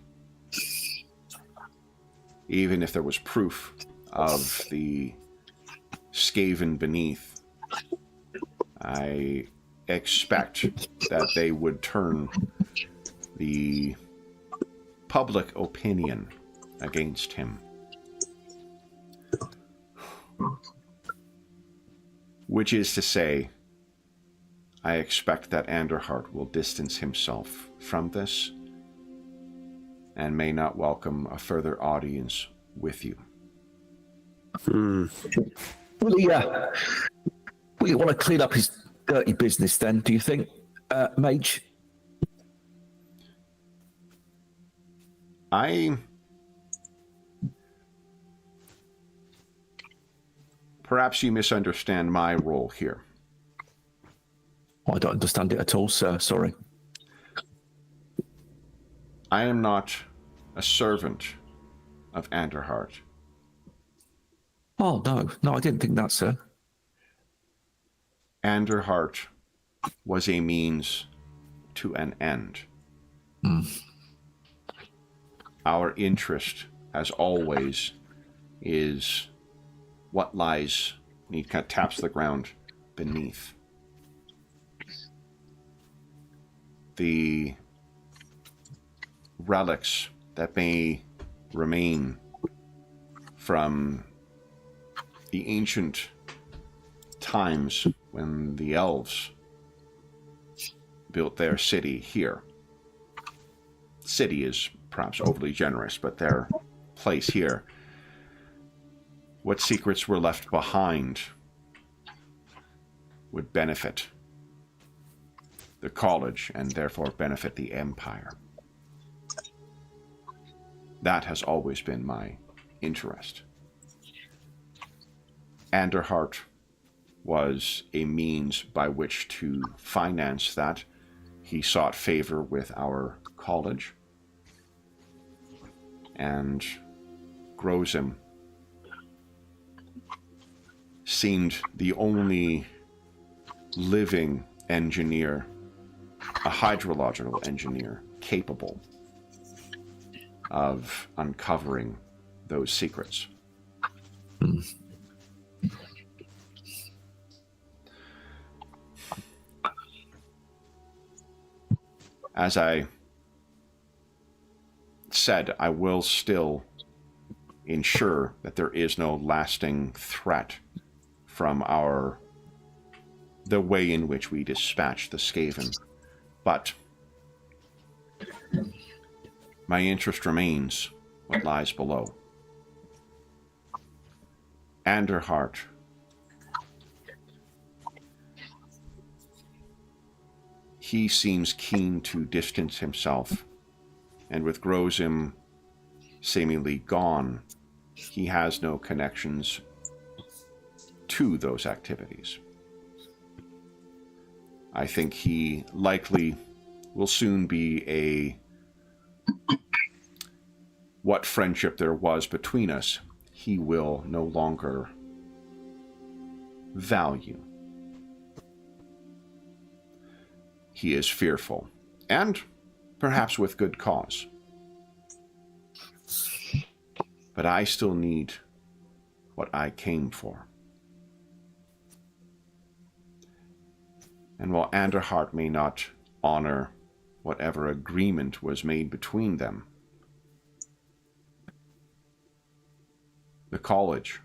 even if there was proof of the skaven beneath, I expect that they would turn the public opinion against him. Which is to say, I expect that Anderhart will distance himself from this and may not welcome a further audience with you. Will he want to clean up his dirty business then, do you think, Mage? Perhaps you misunderstand my role here. I don't understand it at all, sir. Sorry. I am not a servant of Anderhart. Oh, no, I didn't think that, sir. Anderhart was a means to an end. Our interest, as always, is what lies, and he kind of taps the ground beneath. The relics that may remain from the ancient times when the elves built their city here. city is perhaps overly generous, but their place here. What secrets were left behind would benefit the college and therefore benefit the Empire. That has always been my interest. Anderhart was a means by which to finance that. He sought favor with our college. And Grozim seemed the only living engineer, a hydrological engineer, capable of uncovering those secrets. As I said, I will still ensure that there is no lasting threat from the way in which we dispatch the Skaven. But my interest remains what lies below. Anderhart he seems keen to distance himself, and with Grozim seemingly gone, he has no connections to those activities. I think he likely will soon be what friendship there was between us, he will no longer value. He is fearful, and perhaps with good cause. But I still need what I came for. And while Anderhart may not honor whatever agreement was made between them, the college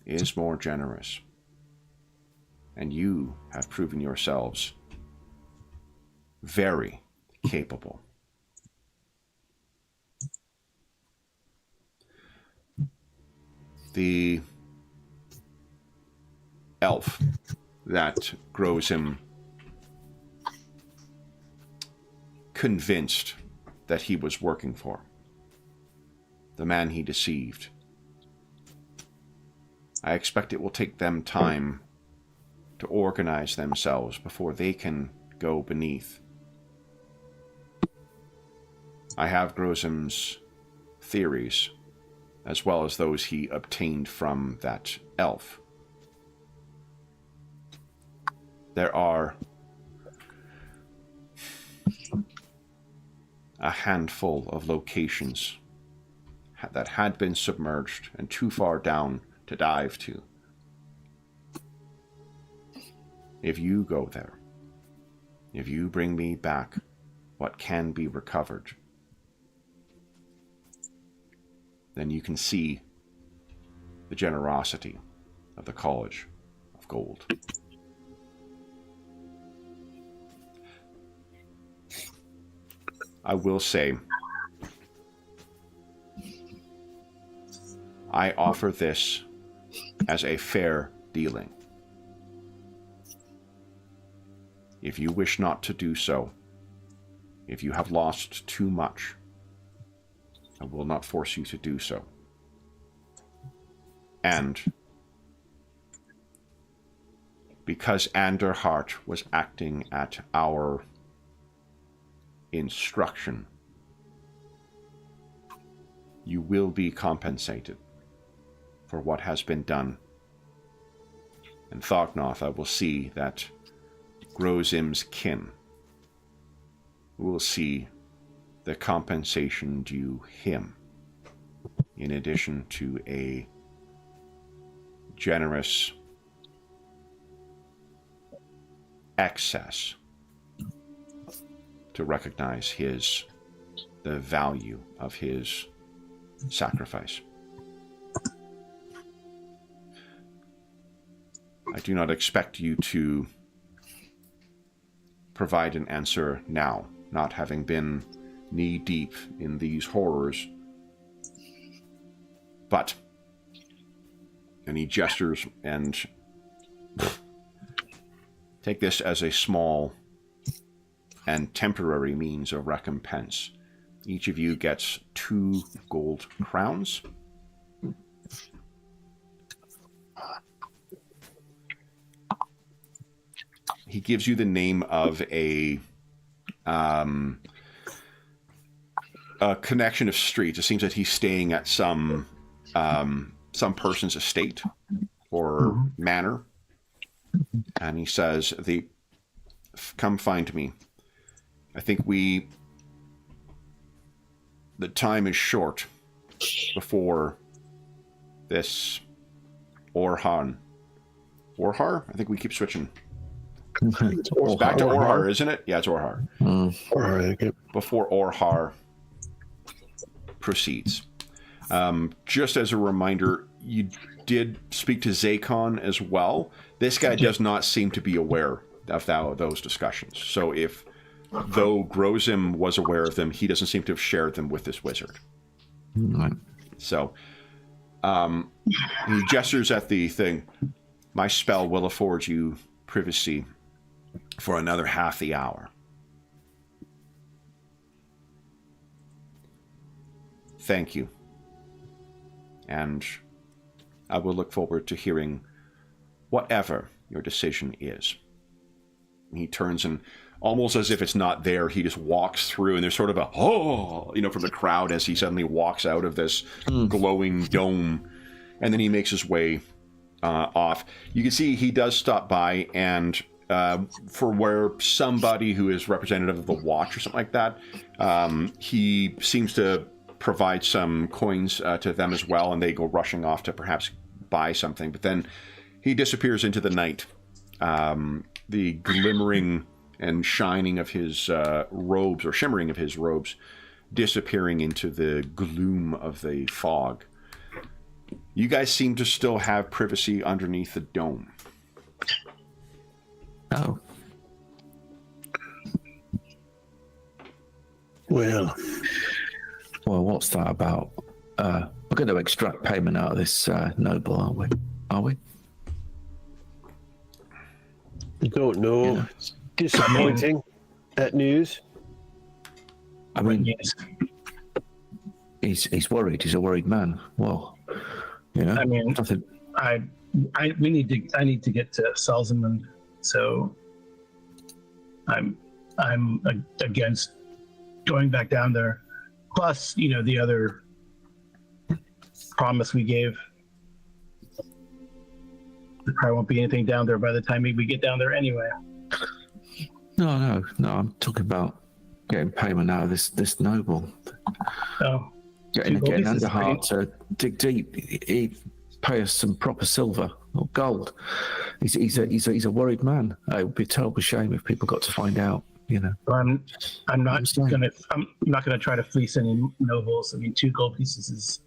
is more generous, and you have proven yourselves very capable. The elf that Grozim convinced that he was working for, the man he deceived, I expect it will take them time to organize themselves before they can go beneath. I have Grozim's theories, as well as those he obtained from that elf. There are a handful of locations that had been submerged and too far down to dive to. If you go there, if you bring me back what can be recovered, then you can see the generosity of the College of Gold. I will say, I offer this as a fair dealing. If you wish not to do so, if you have lost too much, I will not force you to do so. And because Anderhart was acting at our instruction, you will be compensated for what has been done. And Thognoth, I will see that Grozim's kin will see the compensation due him, in addition to a generous excess to recognize the value of his sacrifice. I do not expect you to provide an answer now, not having been knee-deep in these horrors. But, and he gestures, and take this as a small and temporary means of recompense. Each of you gets 2 gold crowns. He gives you the name of a connection of streets. It seems that he's staying at some person's estate or manor, and he says, "Come find me. I think the time is short before this Orhar. I think we keep switching. It's back to Orhar, isn't it? Yeah, it's Orhar. Orhar. Before Orhar proceeds. Just as a reminder, you did speak to Zakon as well. This guy does not seem to be aware of those discussions. So though Grozim was aware of them, he doesn't seem to have shared them with this wizard. Right. So he gestures at the thing. My spell will afford you privacy for another half the hour. Thank you. And I will look forward to hearing whatever your decision is. And he turns, and almost as if it's not there, he just walks through, and there's sort of a, from the crowd as he suddenly walks out of this glowing dome, and then he makes his way off. You can see he does stop by, and for where somebody who is representative of the watch or something like that, he seems to provide some coins to them as well, and they go rushing off to perhaps buy something. But then he disappears into the night. The glimmering and shining of his robes, or shimmering of his robes, disappearing into the gloom of the fog. You guys seem to still have privacy underneath the dome. Oh. Well, what's that about? We're going to extract payment out of this noble, aren't we? Are we? I don't know. Yeah. Disappointing, that news. I mean, Yes. he's worried. He's a worried man. Well, I mean, nothing. I need to get to Salzman, so I'm against going back down there. Plus, the other promise we gave. There probably won't be anything down there by the time we get down there anyway. No. I'm talking about getting payment out of this noble. So, Getting Underheart to dig deep. He pay us some proper silver or gold. He's a worried man. It would be a terrible shame if people got to find out. So I'm not gonna try to fleece any nobles. I mean, 2 gold pieces is.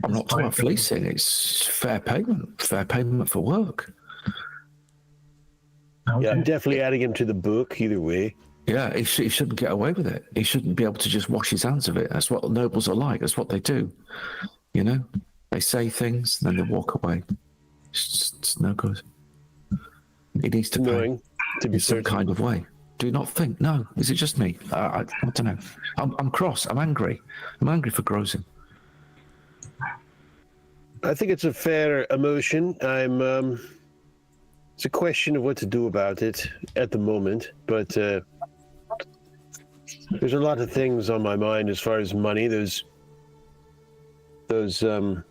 I'm not talking about fleecing. It's fair payment. Fair payment for work. Okay. Yeah, I'm definitely adding him to the book either way. Yeah, he shouldn't get away with it. He shouldn't be able to just wash his hands of it. That's what nobles are like. That's what they do. They say things, then they walk away. It's no good. He needs to pay to be in some certain. kind of way. Do you not think? No. Is it just me? I don't know. I'm cross. I'm angry. I'm angry for Grozim. I think it's a fair emotion. It's a question of what to do about it at the moment, but there's a lot of things on my mind as far as money. There's those ones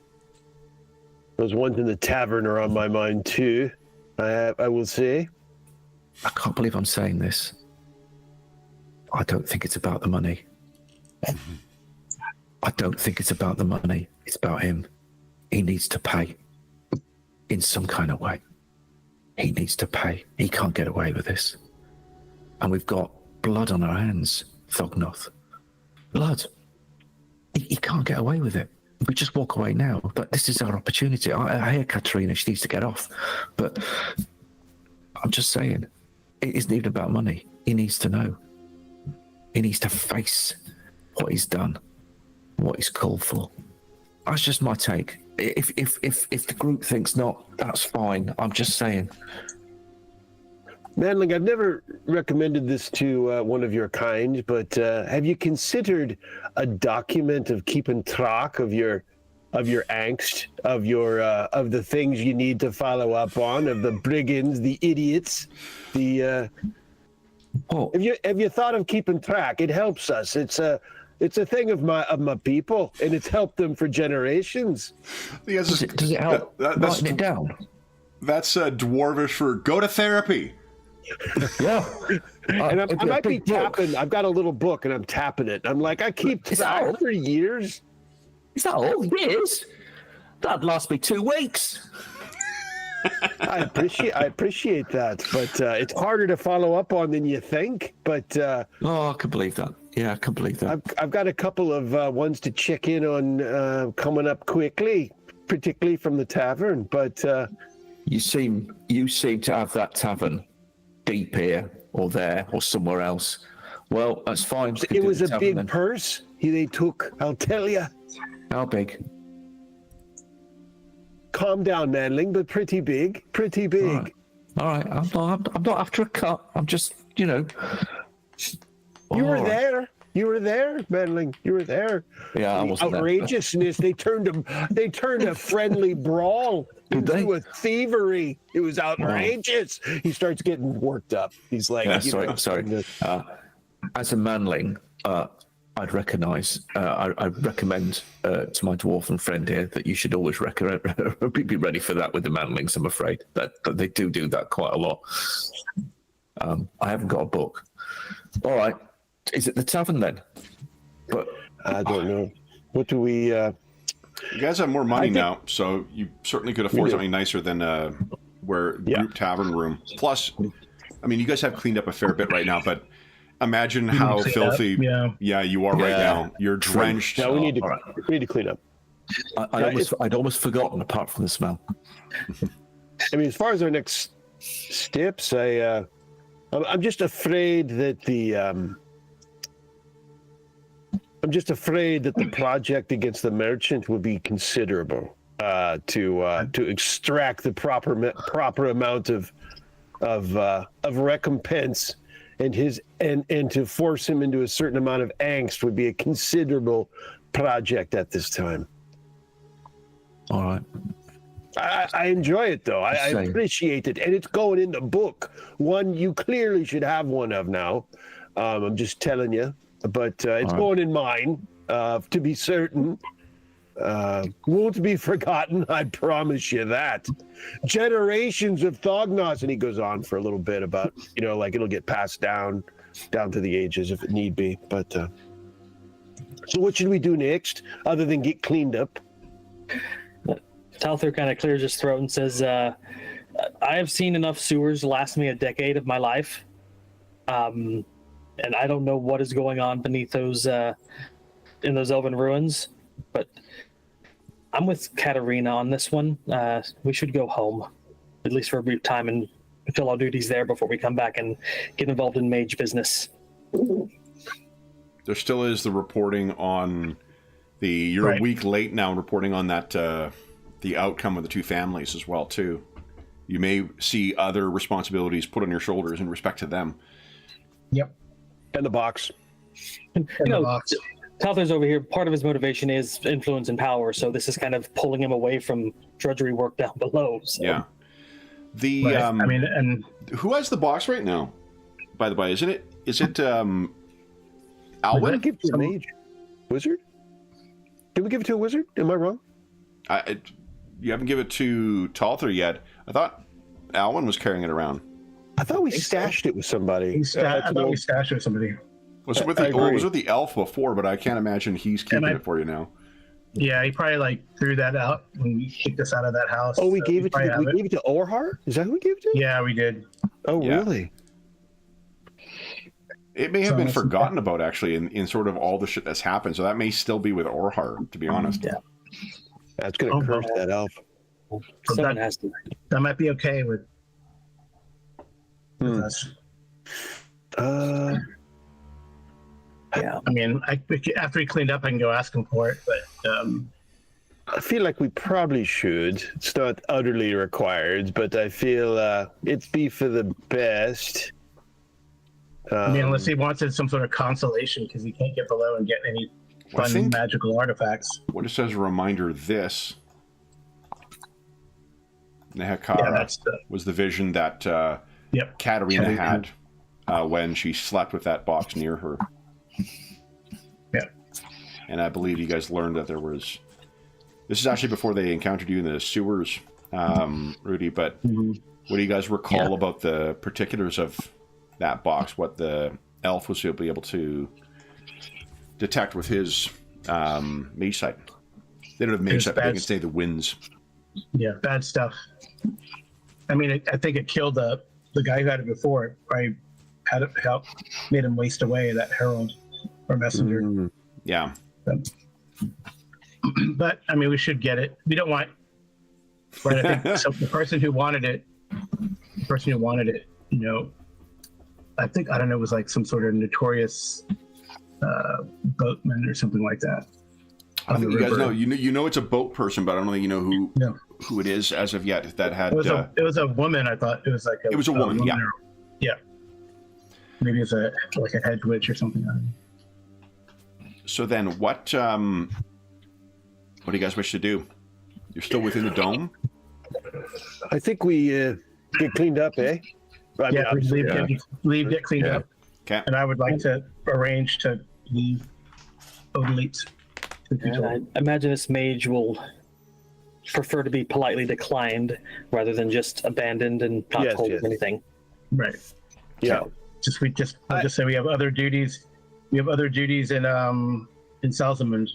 in the tavern are on my mind too. I will say. I can't believe I'm saying this. I don't think it's about the money. I don't think it's about the money. It's about him. He needs to pay in some kind of way. He needs to pay. He can't get away with this. And we've got blood on our hands, Thognoth. Blood. He can't get away with it. If we just walk away now, but this is our opportunity. I hear Katerina, she needs to get off. But I'm just saying, it isn't even about money. He needs to know. He needs to face what he's done, what he's called for. That's just my take. If the group thinks not, that's fine. I'm just saying. Manling, I've never recommended this to one of your kind, but have you considered a document of keeping track of your angst, of the things you need to follow up on, of the brigands, the idiots, the. Have you thought of keeping track? It helps us. It's a thing of my people, and it's helped them for generations. Does it help writing it down? That's Dwarvish for go to therapy. Yeah. And I might be tapping. I've got a little book, and I'm tapping it. I'm like, I keep track for years. Is that all? Years? That'd last me 2 weeks. I appreciate that, but it's harder to follow up on than you think. But I can believe that. Yeah, I can believe that. I've got a couple of ones to check in on coming up quickly, particularly from the tavern. But you seem to have that tavern deep here or there or somewhere else. Well, that's fine. It was a big purse they took. I'll tell you. How big? Calm down, Manling, but pretty big. Pretty big. All right. I'm not after a cut. I'm just, You were there. You were there, Manling. You were there. Yeah, I wasn't outrageousness. They turned a friendly brawl into a thievery. It was outrageous. He starts getting worked up. He's like, sorry. As a Manling, I'd recommend to my dwarven friend here that you should always be ready for that with the Manlings. I'm afraid that they do that quite a lot. I haven't got a book. All right, is it the tavern then? But I don't know. What do we? You guys have more money now, so you certainly could afford something nicer than group tavern room. Plus, I mean, you guys have cleaned up a fair bit right now, but. Imagine how filthy you are right now. You're drenched. No, we need to clean up. I'd almost forgotten, apart from the smell. I mean, as far as our next steps, I'm just afraid that the project against the merchant would be considerable to extract the proper amount of recompense. And to force him into a certain amount of angst would be a considerable project at this time. All right. I enjoy it though. I appreciate it, and it's going in the book. One you clearly should have one of now. I'm just telling you, but it's going in mine to be certain. Won't be forgotten, I promise you that. Generations of Thognos, and he goes on for a little bit about, like it'll get passed down to the ages if it need be. But so what should we do next other than get cleaned up? Talther kind of clears his throat and says, I have seen enough sewers last me a decade of my life. And I don't know what is going on beneath those in those elven ruins, but I'm with Katarina on this one. We should go home, at least for a brief time, and fill our duties there before we come back and get involved in mage business. There still is the reporting on you're a week late now reporting on that, the outcome of the two families as well, too. You may see other responsibilities put on your shoulders in respect to them. Yep. And the box. The box. Talther's over here. Part of his motivation is influence and power, so this is kind of pulling him away from drudgery work down below. So. Yeah. And who has the box right now? By the way, is it Alwyn? Give it to a mage, wizard. Did we give it to a wizard? Am I wrong? You haven't given it to Talther yet. I thought Alwyn was carrying it around. I thought we stashed it with somebody. I thought we stashed it with somebody. Was it with the elf before, but I can't imagine he's keeping it for you now. Yeah, he probably threw that out and kicked us out of that house. Oh, we gave it to Orhar? Is that who we gave it to? Yeah, we did. Oh, really? It may have been forgotten about, actually, in sort of all the shit that's happened. So that may still be with Orhar, to be honest. Yeah. That's going to curse that elf. Someone has to. That might be okay with us. Yeah. I mean, after he cleaned up, I can go ask him for it. But I feel like we probably should. It's not utterly required, but I feel it'd be for the best. I mean, unless he wanted some sort of consolation because he can't get below and get any Well, I fun think- magical artifacts. What it says as a reminder, this Nehekara Yeah, that's the. was the vision that Yep. Katarina Katarina. had when she slept with that box near her. Yeah. And I believe you guys learned that there was... This is actually before they encountered you in the sewers, Rudy, but what do you guys recall about the particulars of that box? What the elf was able to detect with his mage sight? They don't have mage His sight, but they bad- can say the winds. Yeah, bad stuff. I mean, I think it killed the guy who had it before. It probably had it help, made him waste away that herald or messenger. Yeah. But I mean, we should get it. We don't want. Right, I think so. The person who wanted it, you know, I don't know, was like some sort of notorious boatman or something like that. I don't on think the you guys river. know. You know it's a boat person, but I don't think you know No. who it is as of yet. That had It was a woman. I thought it was like It was a woman, yeah. Yeah. Maybe it's a hedge witch or something. So then, what do you guys wish to do? You're still within the dome. I think we get cleaned up, eh? I mean, Yeah, obviously, get cleaned up. Okay. And I would like to arrange to leave Odalite. And I imagine this mage will prefer to be politely declined rather than just abandoned and not Yes, told yes. Right. anything. Yeah. I'll just say we have other duties. We have other duties in Salzamund.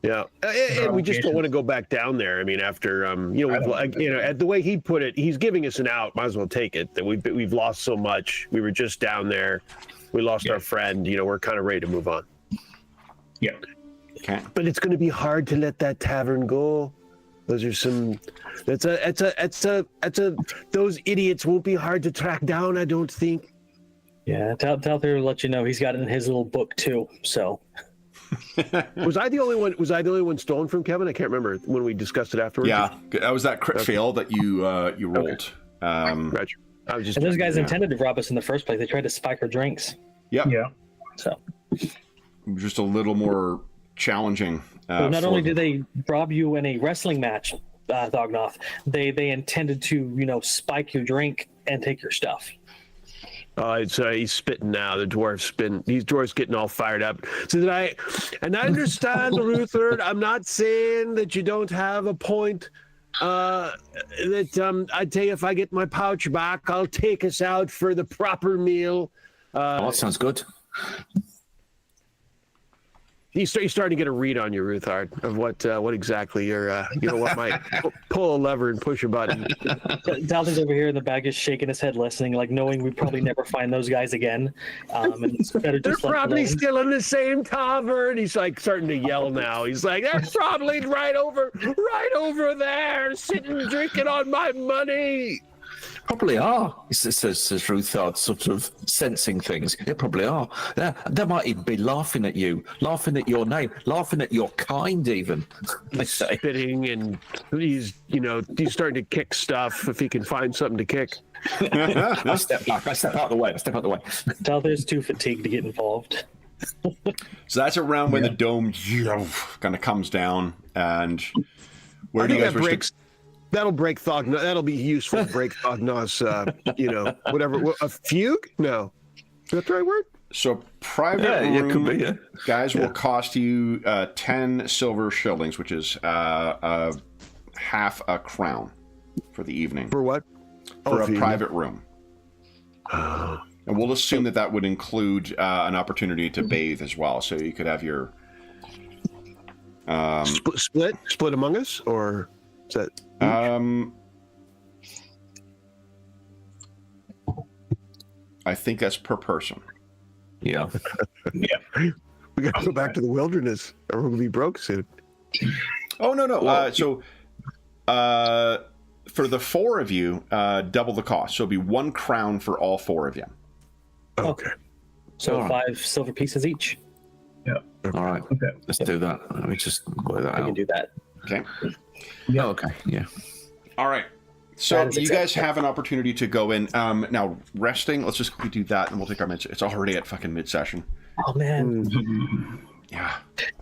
Yeah, and we just don't want to go back down there. I mean, after at the way he put it, he's giving us an out. Might as well take it. That we've lost so much. We were just down there. We lost our friend. You know, we're kind of ready to move on. Yeah. Okay. But it's going to be hard to let that tavern go. Those are some. That's a. Those idiots won't be hard to track down. I don't think. Yeah, Talther will let you know he's got it in his little book too. So Was I the only one? Was I the only one stolen from Kevin? I can't remember when we discussed it afterwards. Yeah, that was that crit fail that you rolled. Gotcha. I was just. and those guys Yeah. intended to rob us in the first place. They tried to spike our drinks. Yep. Yeah. So Just a little more challenging. not for only them. did they rob you in a wrestling match, Thognoth, they intended to spike your drink and take your stuff. He's spitting now. The dwarf's spitting. These dwarfs getting all fired up. So that I understand, Ruthard. I'm not saying that you don't have a point. I tell you, if I get my pouch back, I'll take us out for the proper meal. Oh, that sounds good. He's starting to get a read on you, Ruthard, of what exactly you're. What might pull a lever and push a button. Talton's over here in the bag, just shaking his head, listening, like knowing we probably never find those guys again. And it's better They're just let probably alone. still in the same tavern. He's like starting to yell now. He's like, they're probably right over there, sitting drinking on my money. Probably are, says Ruthard, sort of sensing things. They probably are. They might even be laughing at you, laughing at your name, laughing at your kind even. They say. Spitting, and he's starting to kick stuff if he can find something to kick. I step back. I step out the way. Talton's too fatigued to get involved. So that's around when the dome kind of comes down, and where I do you think guys that wish breaks. That'll break Thognos. That'll be useful to break Thognos. Whatever. A fugue? No, is that the right word? So private Yeah, room, it could be. Yeah. guys, will cost you 10 silver shillings, which is half a crown for the evening For what? for a for you. private room. And we'll assume that would include an opportunity to bathe as well. So you could have your Split among us, or is that? I think that's per person. Yeah. We got to go back to the wilderness, or we'll be broke soon. Oh no. So for the four of you, double the cost. So it'll be 1 crown for all four of you. Okay. So All right. 5 silver pieces each. All right. Okay. Let's do that. Let me just work that I can out. do that. Okay. Yeah. Oh, okay. Yeah. All right. So That is you guys acceptable. have an opportunity to go in. Now, resting, let's just quickly do that, and we'll take our mid. It's already at fucking mid-session. Oh man, Yeah.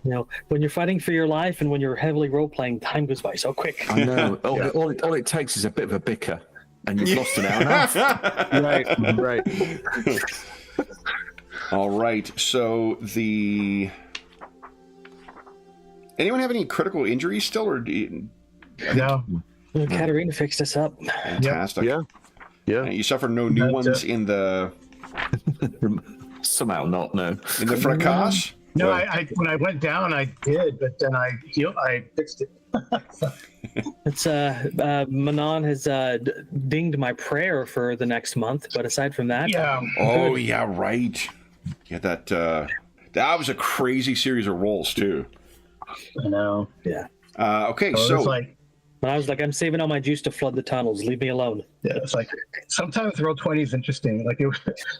you know, when you're fighting for your life and when you're heavily role playing, time goes by so quick. I know. All it takes is a bit of a bicker, and you've lost an hour and a half. Right. All right. So anyone have any critical injuries still, or No. Katarina fixed us up. fantastic? Yeah. You suffer no new That's ones in the Somehow not, no. fracas. No, Well, I when I went down, I did, but then I fixed it. It's Manon has dinged my prayer for the next month, but aside from that, Yeah. Oh yeah, right. Yeah, that was a crazy series of rolls too. I know. yeah. Okay, So so it's like, I was like, I'm saving all my juice to flood the tunnels. Leave me alone. yeah, it's like sometimes roll 20 is interesting.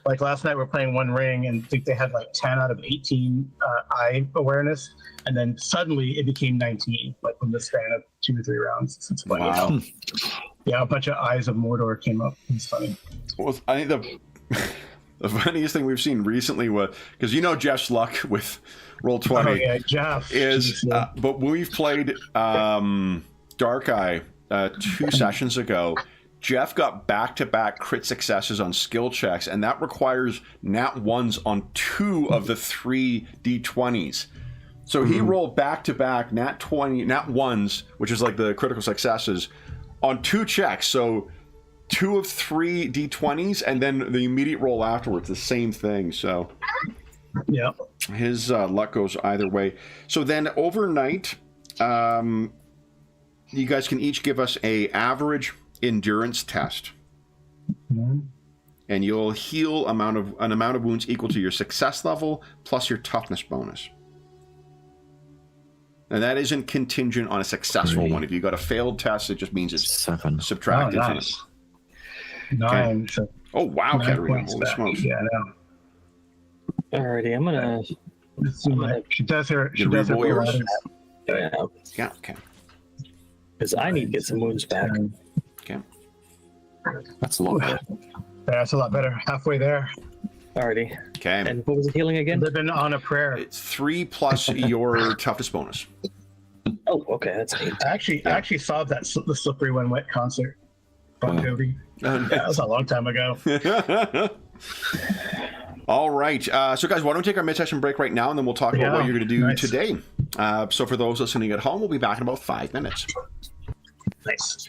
Like last night we're playing One Ring, and I think they had like 10 out of 18 eye awareness, and then suddenly it became 19, like in the span of 2 or 3 rounds. It's funny. wow. Yeah, a bunch of Eyes of Mordor came up. It's funny. Well, I think the funniest thing we've seen recently was because Jeff's luck with Roll20 Oh yeah, Jeff is, but we've played Dark Eye 2 sessions ago. Jeff got back-to-back crit successes on skill checks, and that requires nat 1s on 2 of the 3 d20s. So he rolled back-to-back nat 1s, which is like the critical successes, on 2 checks. So 2 of 3 d20s, and then the immediate roll afterwards, the same thing. So Yeah. his luck goes either way. So then overnight, you guys can each give us a average endurance test, and you'll heal an amount of wounds equal to your success level plus your toughness bonus. And that isn't contingent on a successful 3. one. If you got a failed test, it just means it's 7. subtracted Oh, from it. nice. 9. So Oh wow, 9 Katarina! points Holy back. smokes! Yeah, I know. Alrighty, I'm gonna. Let's see what she does her. She You does her re-roll yours? Pilates. Yeah, okay. Because I need to get some wounds back. Okay. That's a lot better. That's a lot better. Halfway there. Alrighty. Okay. And what was the healing again? Living on a prayer. It's 3 plus your toughness bonus. Oh, okay, that's 8. I actually saw the Slippery When Wet concert. Bon Jovi. That was a long time ago. All right. So, guys, why don't we take our mid-session break right now, and then we'll talk about what you're going to do nice. today. So for those listening at home, we'll be back in about 5 minutes. Nice.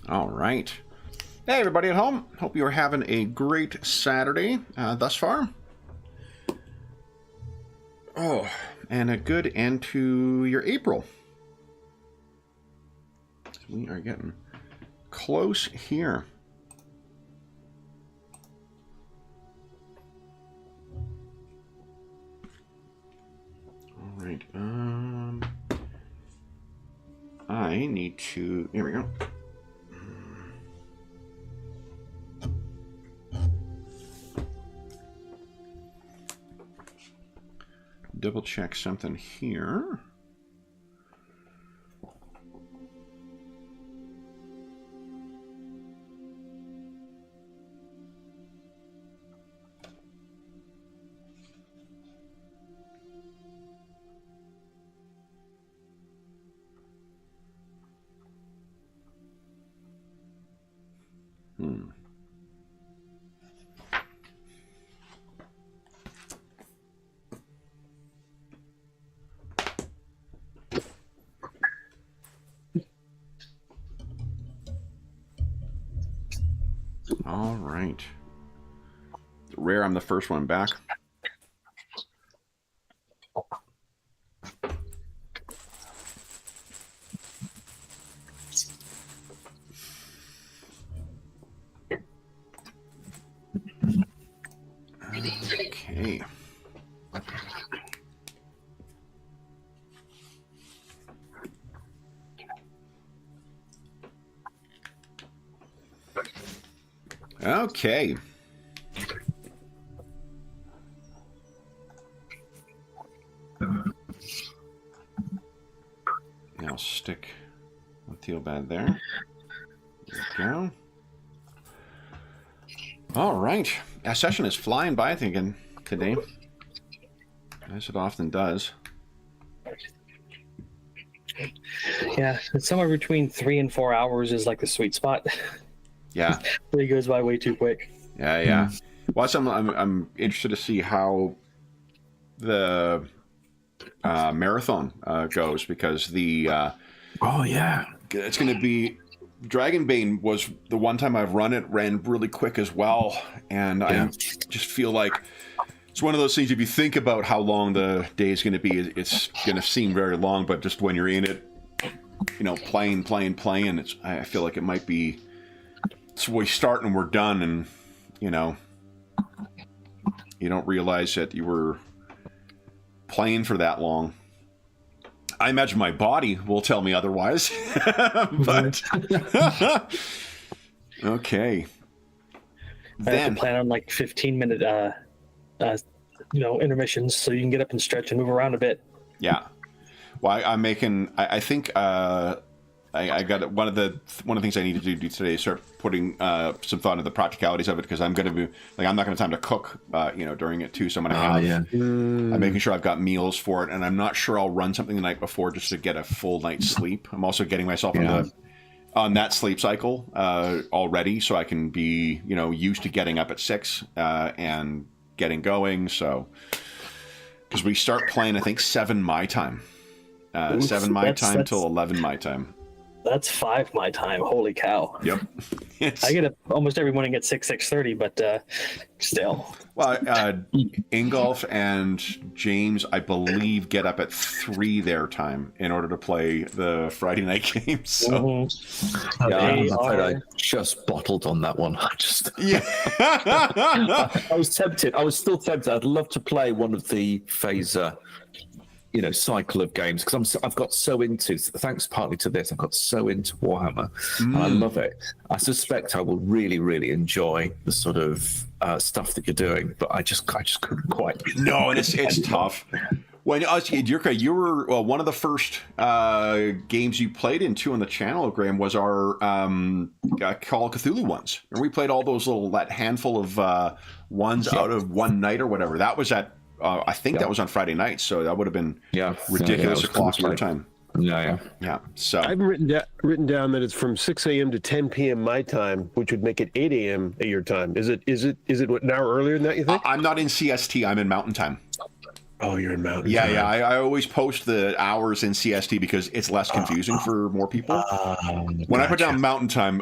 All right. Hey, everybody at home. Hope you are having a great Saturday thus far. Oh, and a good end to your April. We are getting close here. All right. I need to. Here we go. Double check something here. All right. Rare, I'm the first one back. Okay. Okay. I'll stick a Theobad there. There we go. All right. Our session is flying by, I think, today. As it often does. Yeah, it's somewhere between 3 and 4 hours is like the sweet spot. Yeah. It goes by way too quick. Yeah. Well, I'm interested to see how the marathon goes, because the it's going to be Dragonbane was the one time I've run it, ran really quick as well, and I just feel like it's one of those things. If you think about how long the day is going to be, it's going to seem very long, but just when you're in it, playing, I feel like it might be. So we start and we're done, and you don't realize that you were playing for that long. I imagine my body will tell me otherwise. But okay. I have to plan on like 15-minute intermissions so you can get up and stretch and move around a bit. Yeah. Well, I'm making. I think I got one of the things I need to do today is start putting some thought into the practicalities of it, because I'm going to be I'm not going to have time to cook during it too, so I'm going to have I'm making sure I've got meals for it, and I'm not sure I'll run something the night before just to get a full night's sleep. I'm also getting myself on that sleep cycle already, so I can be used to getting up at 6 and getting going. So because we start playing I think 7 my time, 7 my time till 11 my time. That's 5 my time. Holy cow. Yep. I get up almost every morning at 6:30, but still. Well, Ingolf and James, I believe, get up at 3 their time in order to play the Friday night games. So. I'm afraid I just bottled on that one. I was tempted. I was still tempted. I'd love to play one of the phaser cycle of games, because I've got so into, thanks partly to this, I've got so into Warhammer and I love it. I suspect I will really, really enjoy the sort of stuff that you're doing, but I just couldn't quite. No, and it's tough. When Yurka, you were one of the first games you played in too on the channel, Graham, was our Call of Cthulhu ones, and we played all those that handful of ones out of one night or whatever. That was at. I think that was on Friday night, so that would have been ridiculous o'clock your time. Yeah. So I've written down that it's from 6 a.m. to 10 p.m. my time, which would make it 8 a.m. at your time. Is it what, an hour earlier than that, you think? I'm not in CST. I'm in Mountain Time. Oh, you're in Mountain Yeah, Time. yeah. I always post the hours in CST because it's less confusing for more people. When I put down Mountain Time,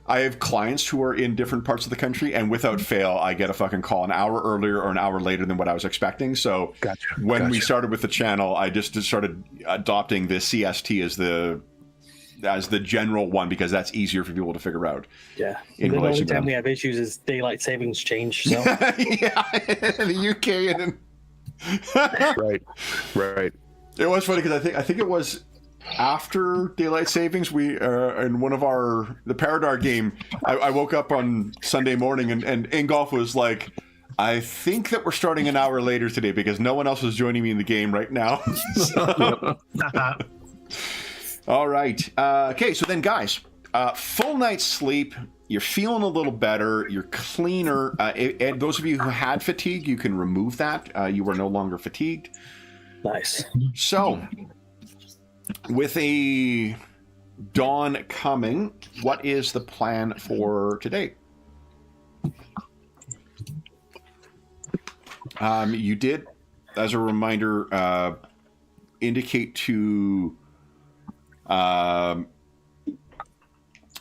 I have clients who are in different parts of the country, and without fail, I get a fucking call an hour earlier or an hour later than what I was expecting. So when we started with the channel, I just started adopting the CST as the general one because that's easier for people to figure out. Yeah. In the only relation to time them. we have issues is daylight savings change. So Yeah, in the UK and Right. it was funny because I think it was after daylight savings we in one of the Paradar game I woke up on Sunday morning and Ingolf was like, I think that we're starting an hour later today because no one else is joining me in the game right now. All right, okay, so then guys, full night's sleep, you're feeling a little better, you're cleaner, and those of you who had fatigue, you can remove that. You are no longer fatigued. nice. So, with a dawn coming, what is the plan for today? You did, as a reminder, indicate to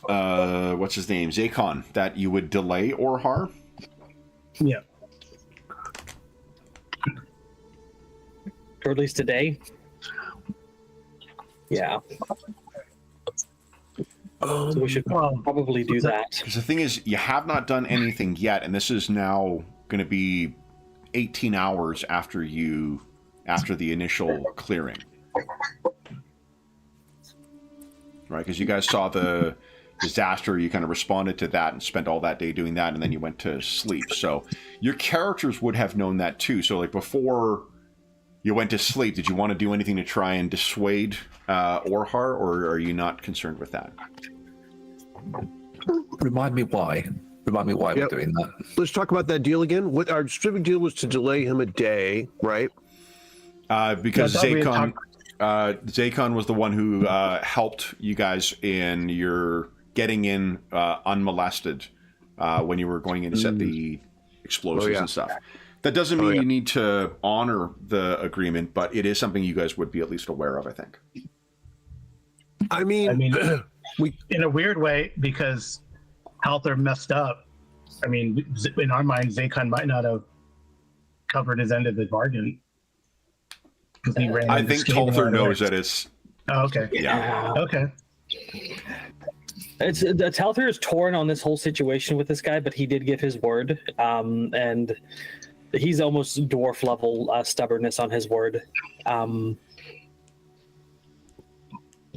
what's his name, Zakon, that you would delay Orhar. Yeah. Or at least today. Yeah. So we should probably do that. Because the thing is, you have not done anything yet, and this is now going to be 18 hours after the initial clearing. Right, because you guys saw the disaster, you kind of responded to that and spent all that day doing that, and then you went to sleep. So your characters would have known that too. So like before you went to sleep, did you want to do anything to try and dissuade Orhar, or are you not concerned with that? Remind me why we're doing that. Let's talk about that deal again. What our specific deal was to delay him a day, right? Because Zakon was the one who helped you guys in your getting in unmolested when you were going in to set the explosives and stuff. That doesn't mean you need to honor the agreement, but it is something you guys would be at least aware of, I think. I mean, we in a weird way, because Halther messed up. I mean, in our mind, Zakon might not have covered his end of the bargain. He ran I think Halther knows that it's... Oh, okay. Yeah. Okay. Halther is torn on this whole situation with this guy, but he did give his word, and he's almost dwarf level stubbornness on his word.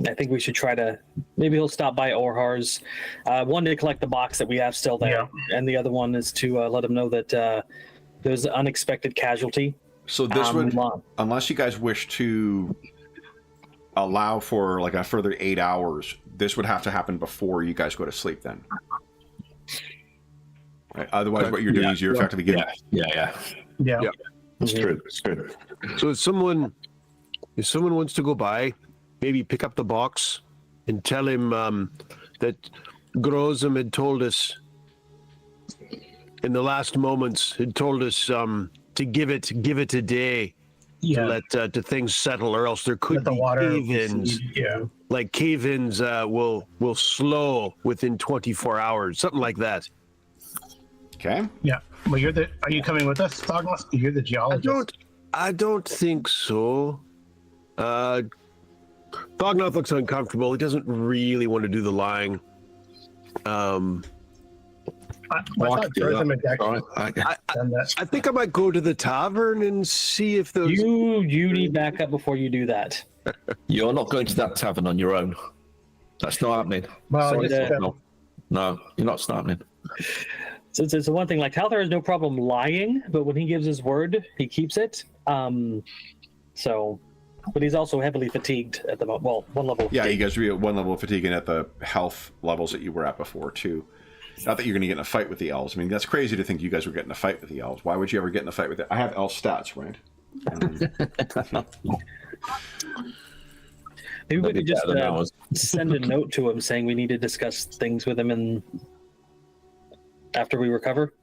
I think we should try to, maybe he'll stop by Orhar's. One, to collect the box that we have still there, and the other one is to let him know that there's an unexpected casualty. So this would, unless you guys wish to allow for like a further 8 hours, this would have to happen before you guys go to sleep then. Right? Otherwise, what you're doing is you're effectively getting... Yeah. It's true. So if someone wants to go by, maybe pick up the box and tell him that Grozem had told us in the last moments, had told us to give it a day to let to things settle, or else there could be cave-ins. Like cave-ins will slow within 24 hours, something like that. Okay. Yeah. Well, are you coming with us, Douglas? You're the geologist. I don't think so. Thognoth looks uncomfortable. He doesn't really want to do the lying. I thought Grozem had actually done that. I think I might go to the tavern and see if those... You need backup before you do that. You're not going to that tavern on your own. That's not happening. Well, No, you're not starting. So it's the one thing, like Halther has no problem lying, but when he gives his word, he keeps it. But he's also heavily fatigued at the moment. Well, one level. Yeah, you guys are at one level of fatigue and at the health levels that you were at before, too. Not that you're going to get in a fight with the elves. I mean, that's crazy to think you guys were getting in a fight with the elves. Why would you ever get in a fight with it? I have elf stats, right? Maybe we could just send a note to him saying we need to discuss things with him after we recover.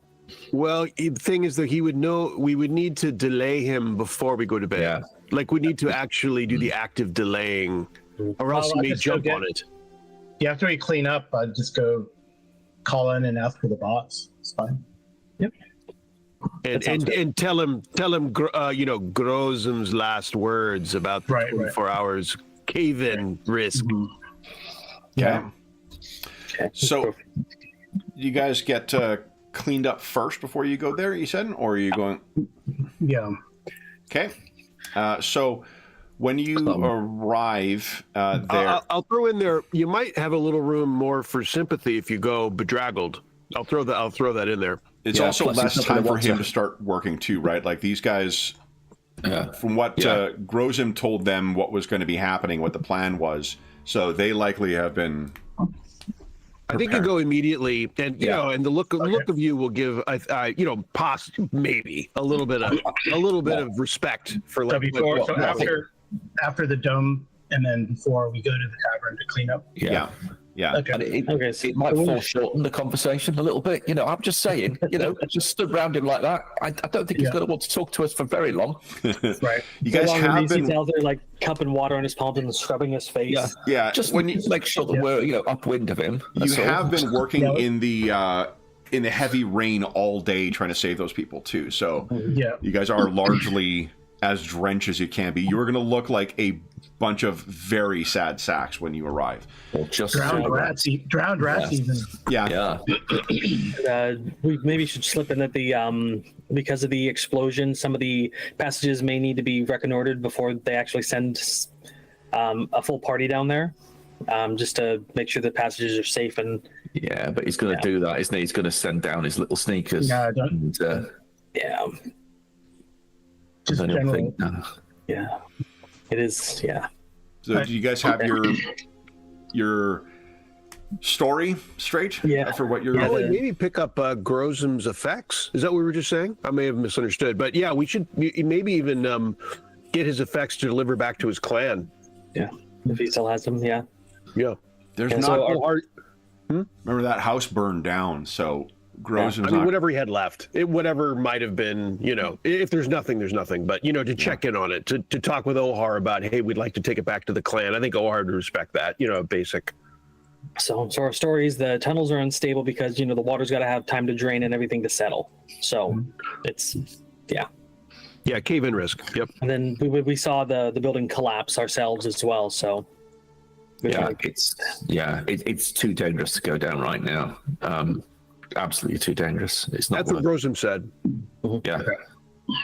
Well, the thing is that he would know. We would need to delay him before we go to bed. Yeah. Like we need to actually do the active delaying, or else Well, he I may just jump go on it. Yeah, after we clean up, I'd just go call in and ask for the boss. It's fine. And tell him, Grozum's last words about the Right, 24 hours cave-in risk. Okay. Okay. So, you guys get cleaned up first before you go there, you said? Or are you going... Yeah. Okay. So, when you arrive there... I'll throw in there. You might have a little room more for sympathy if you go bedraggled. I'll throw that in there. It's Yeah, also plus less he's not gonna time for want him to- to start working too, right? Like these guys, Yeah. from what Grozum told them what was going to be happening, what the plan was, so they likely have been... I think you go immediately, and you Yeah. know, and the look of you will give, maybe a little bit of respect for So like. before, what- so what- after the dome, and then before we go to the tavern to clean up. Yeah. Yeah. Okay. And Okay, so it might foreshorten the conversation a little bit. You know, I'm just saying, just stood around him like that. I don't think he's going to want to talk to us for very long. Right. You guys How long have he's been... out there like cupping water in his palms and scrubbing his face. Yeah. Yeah. Just when you make sure that we're, upwind of him. you That's all. have been working Yeah. in the heavy rain all day trying to save those people too. So Yeah. you guys are largely as drenched as you can be. You're going to look like a bunch of very sad sacks when you arrive. Or just Drowned rats. Drowned rats. Even. Yeah. Yeah. We maybe should slip in that the because of the explosion, some of the passages may need to be reconnoitered before they actually send a full party down there, just to make sure the passages are safe. And Yeah, but he's going to do that, isn't he? He's going to send down his little sneakers. No, I don't. And, yeah, Just then he'll general. think, no. yeah, it is. Yeah, So do you guys have your story straight? Yeah. For what you're... Probably maybe pick up Grozum's effects. Is that what we were just saying? I may have misunderstood, but yeah, we should maybe even get his effects to deliver back to his clan. yeah. If he still has them, yeah. Yeah. There's And not... so Remember that house burned down, so Grozum's I mean, not... whatever he had left, whatever might have been, if there's nothing, there's nothing. But, to check in on it, to talk with Ohar about, hey, we'd like to take it back to the clan. I think Ohar would respect that, basic. So our story is the tunnels are unstable because the water's got to have time to drain and everything to settle. So it's Yeah, cave-in risk. Yep. and then we saw the building collapse ourselves as well. So Yeah, it's too dangerous to go down right now. Absolutely too dangerous. It's not That's what worth Grozum said. Yeah.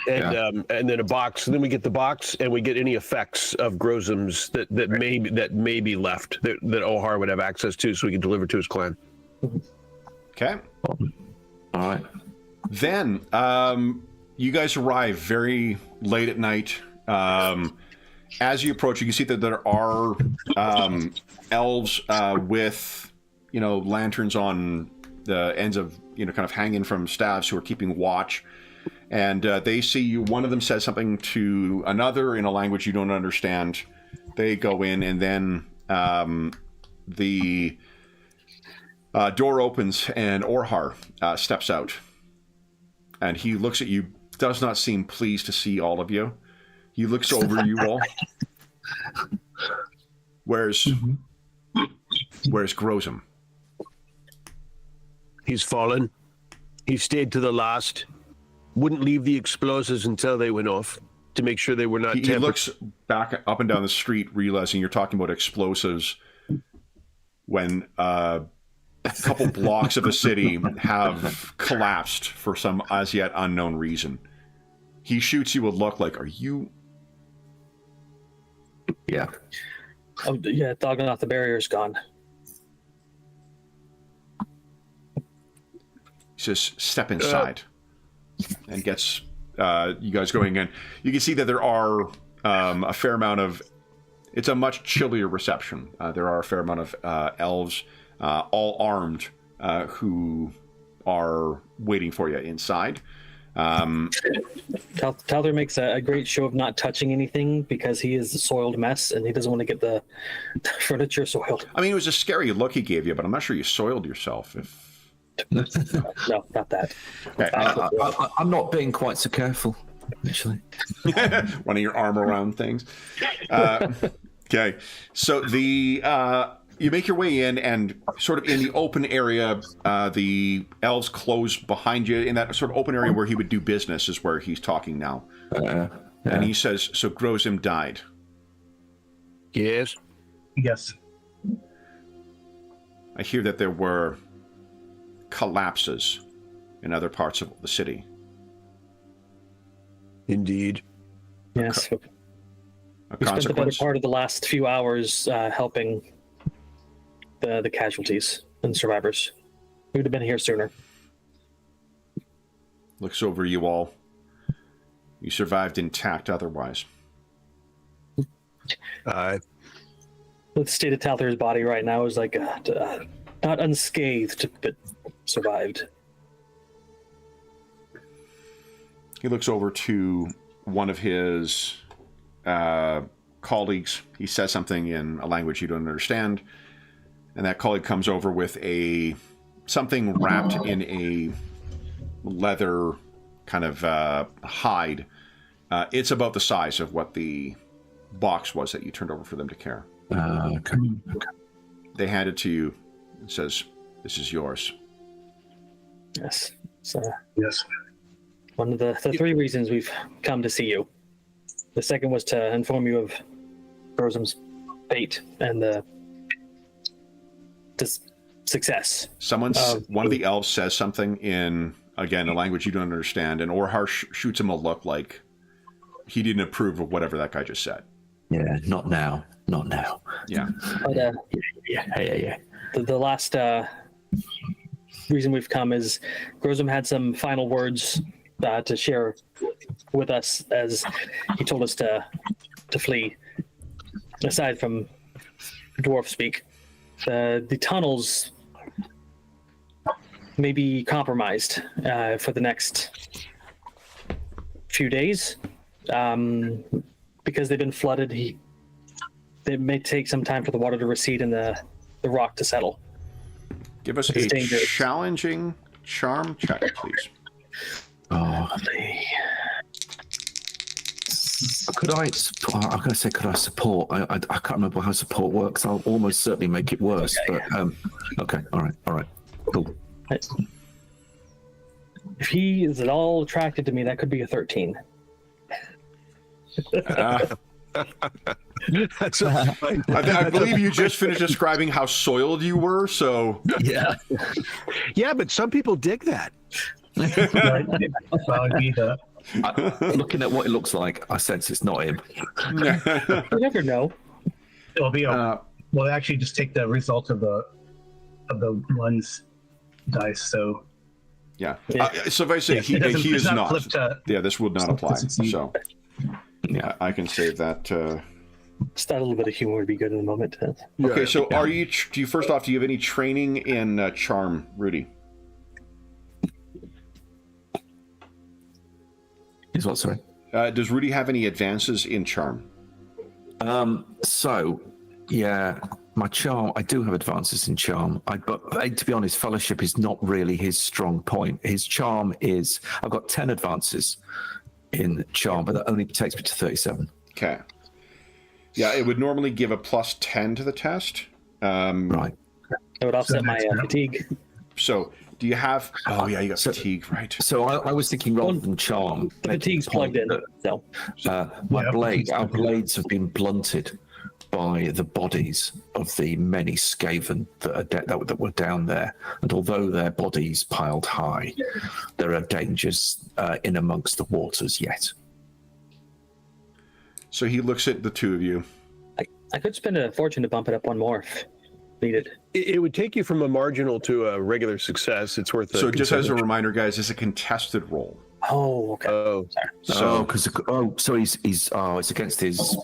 And then a box. Then we get the box, and we get any effects of Grozum's that may be left that Ohar would have access to, so we can deliver to his clan. Okay. All right. Then you guys arrive very late at night. As you approach, you can see that there are elves with lanterns on the ends of kind of hanging from staffs who are keeping watch, and they see you. One of them says something to another in a language you don't understand. They go in, and then the door opens, and Orhar steps out, and he looks at you. Does not seem pleased to see all of you. He looks over you all. Where's Grozum? He's fallen. He stayed to the last. Wouldn't leave the explosives until they went off to make sure they were not He tampered. looks back up and down the street, realizing you're talking about explosives when a couple blocks of the city have collapsed for some as yet unknown reason. He shoots you a look like, are you... Yeah. oh yeah, dogging off the barrier's gone. He says, step inside. And gets you guys going in. You can see that there are a fair amount of... It's a much chillier reception. There are a fair amount of elves, all armed, who are waiting for you inside. Talther makes a great show of not touching anything because he is a soiled mess and he doesn't want to get the furniture soiled. I mean, it was a scary look he gave you, but I'm not sure you soiled yourself. No, not that. Okay. I'm not being quite so careful, actually. Running your arm around things. Okay, so you make your way in, and sort of in the open area, the elves close behind you. In that sort of open area where he would do business is where he's talking now. And he says, so Grozim died. Yes. Yes. I hear that there were collapses in other parts of the city. Indeed. Yes. A We spent the better consequence? part of the last few hours helping the casualties and survivors. We would have been here sooner. Looks over you all. You survived intact otherwise. The state of Talther's body right now is like not unscathed, but survived. He looks over to one of his colleagues. He says something in a language you don't understand, and that colleague comes over with something wrapped in a leather kind of hide. It's about the size of what the box was that you turned over for them to carry. Okay. They hand it to you. It says, "This is yours." Yes. So Yes. one of the three reasons we've come to see you. The second was to inform you of Grozim's fate and the success. One of the elves says something in, again, a language you don't understand, and Orhar shoots him a look like he didn't approve of whatever that guy just said. Yeah, not now. Not now. Yeah. But Yeah. the last reason we've come is Grozim had some final words to share with us as he told us to flee. Aside from dwarf speak, the tunnels may be compromised for the next few days because they've been flooded. It may take some time for the water to recede and the rock to settle. Give us It's a dangerous. challenging charm check, please. Oh. Could I? I'm going to say, could I support? I can't remember how support works. I'll almost certainly make it worse. But okay, all right, cool. If he is at all attracted to me, that could be a 13. That's I believe you just finished describing how soiled you were, so... Yeah. yeah, but some people dig that. Well, it'd be the Looking at what it looks like, I sense it's not him. You never know. it'll be we'll actually just take the result of the one's dice. So Yeah. So if I say he is not. flipped to, Yeah, this would not apply. succeed. So yeah, I can save that. Just a little bit of humor would be good in the moment. Okay, so do you first off, do you have any training in charm, Rudy? Is what, sorry? Does Rudy have any advances in charm? So, yeah, my charm, I do have advances in charm. But to be honest, fellowship is not really his strong point. His charm is, I've got 10 advances in charm, but that only takes me to 37. Okay. Yeah, it would normally give a plus 10 to the test. Right. That would offset my fatigue. So, do you have... Oh, yeah, you got fatigue, right. So I was thinking rather than charm... The fatigue's plugged in. So. Our blades have been blunted by the bodies of the many Skaven that were down there. And although their bodies piled high, there are dangers in amongst the waters yet. So he looks at the two of you. I could spend a fortune to bump it up one more if needed. It would take you from a marginal to a regular success. It's worth. So just as a reminder, guys, it's a contested roll. Oh, okay. Oh, So, So he's it's against his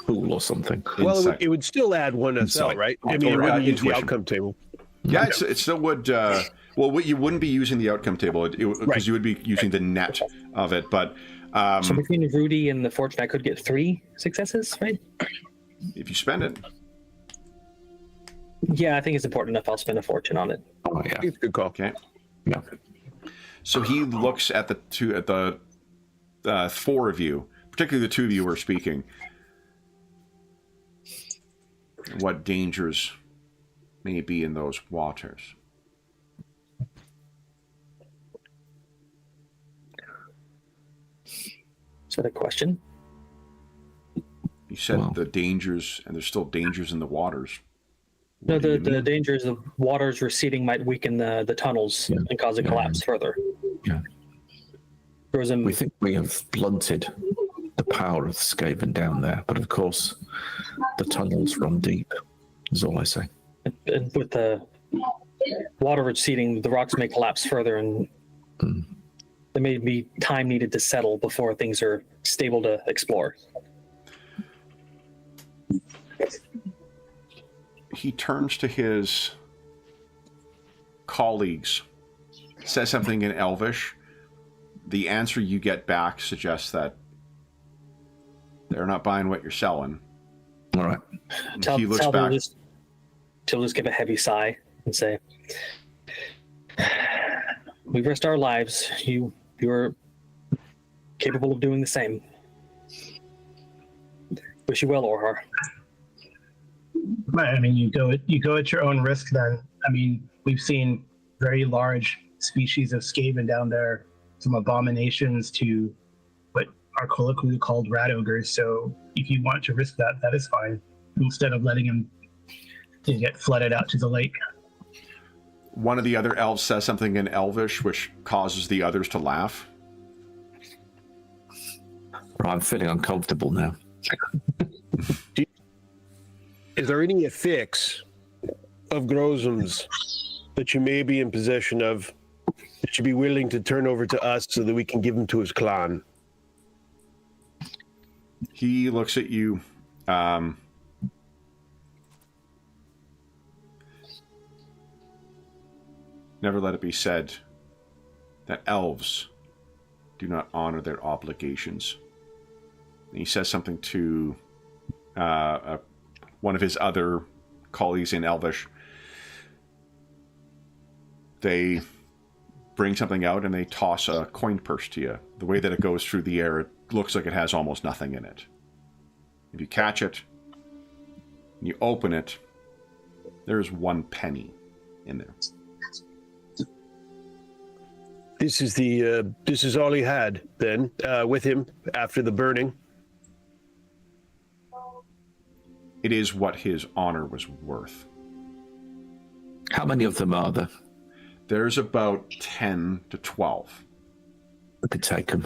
pool or something. well, Insight. it would still add one SL, Insight. right? I mean, it Or, wouldn't use the intuition. outcome table. yeah, it still would. Well, you wouldn't be using the outcome table because Right. you would be using the net of it. But So between Rudy and the fortune, I could get 3 successes, right? if you spend it, Yeah, I think it's important enough. I'll spend a fortune on it. Oh, yeah. It's a good call. okay. Yeah. So he looks at the four of you, particularly the two of you who are speaking. What dangers may be in those waters? Is that a question? You said Well, the dangers, and there's still dangers in the waters. No, What do you the mean? dangers of waters receding might weaken the tunnels and cause a collapse further. Yeah. Grozum, We think we have blunted the power of Skaven down there, but of course, the tunnels run deep, is all I say. and with the water receding, the rocks may collapse further, and there may be time needed to settle before things are stable to explore. He turns to his colleagues, says something in Elvish. The answer you get back suggests that they're not buying what you're selling. All right. He looks back. He'll just give a heavy sigh and say, "We've risked our lives. You're capable of doing the same. Wish you well, Orhar." I mean, you go at your own risk. Then, I mean, we've seen very large species of Skaven down there, from abominations to what are colloquially called rat ogres. So, if you want to risk that, that is fine. Instead of letting him get flooded out to the lake. One of the other elves says something in Elvish, which causes the others to laugh. Right, I'm feeling uncomfortable now. Is there any affix of Grozum's that you may be in possession of that you'd be willing to turn over to us so that we can give him to his clan? He looks at you. Never let it be said that elves do not honor their obligations. And he says something to one of his other colleagues in Elvish. They bring something out and they toss a coin purse to you. The way that it goes through the air, it looks like it has almost nothing in it. If you catch it, and you open it, there's 1 penny in there. This is all he had then with him after the burning. It is what his honor was worth. How many of them are there? There's about 10 to 12. We could take them.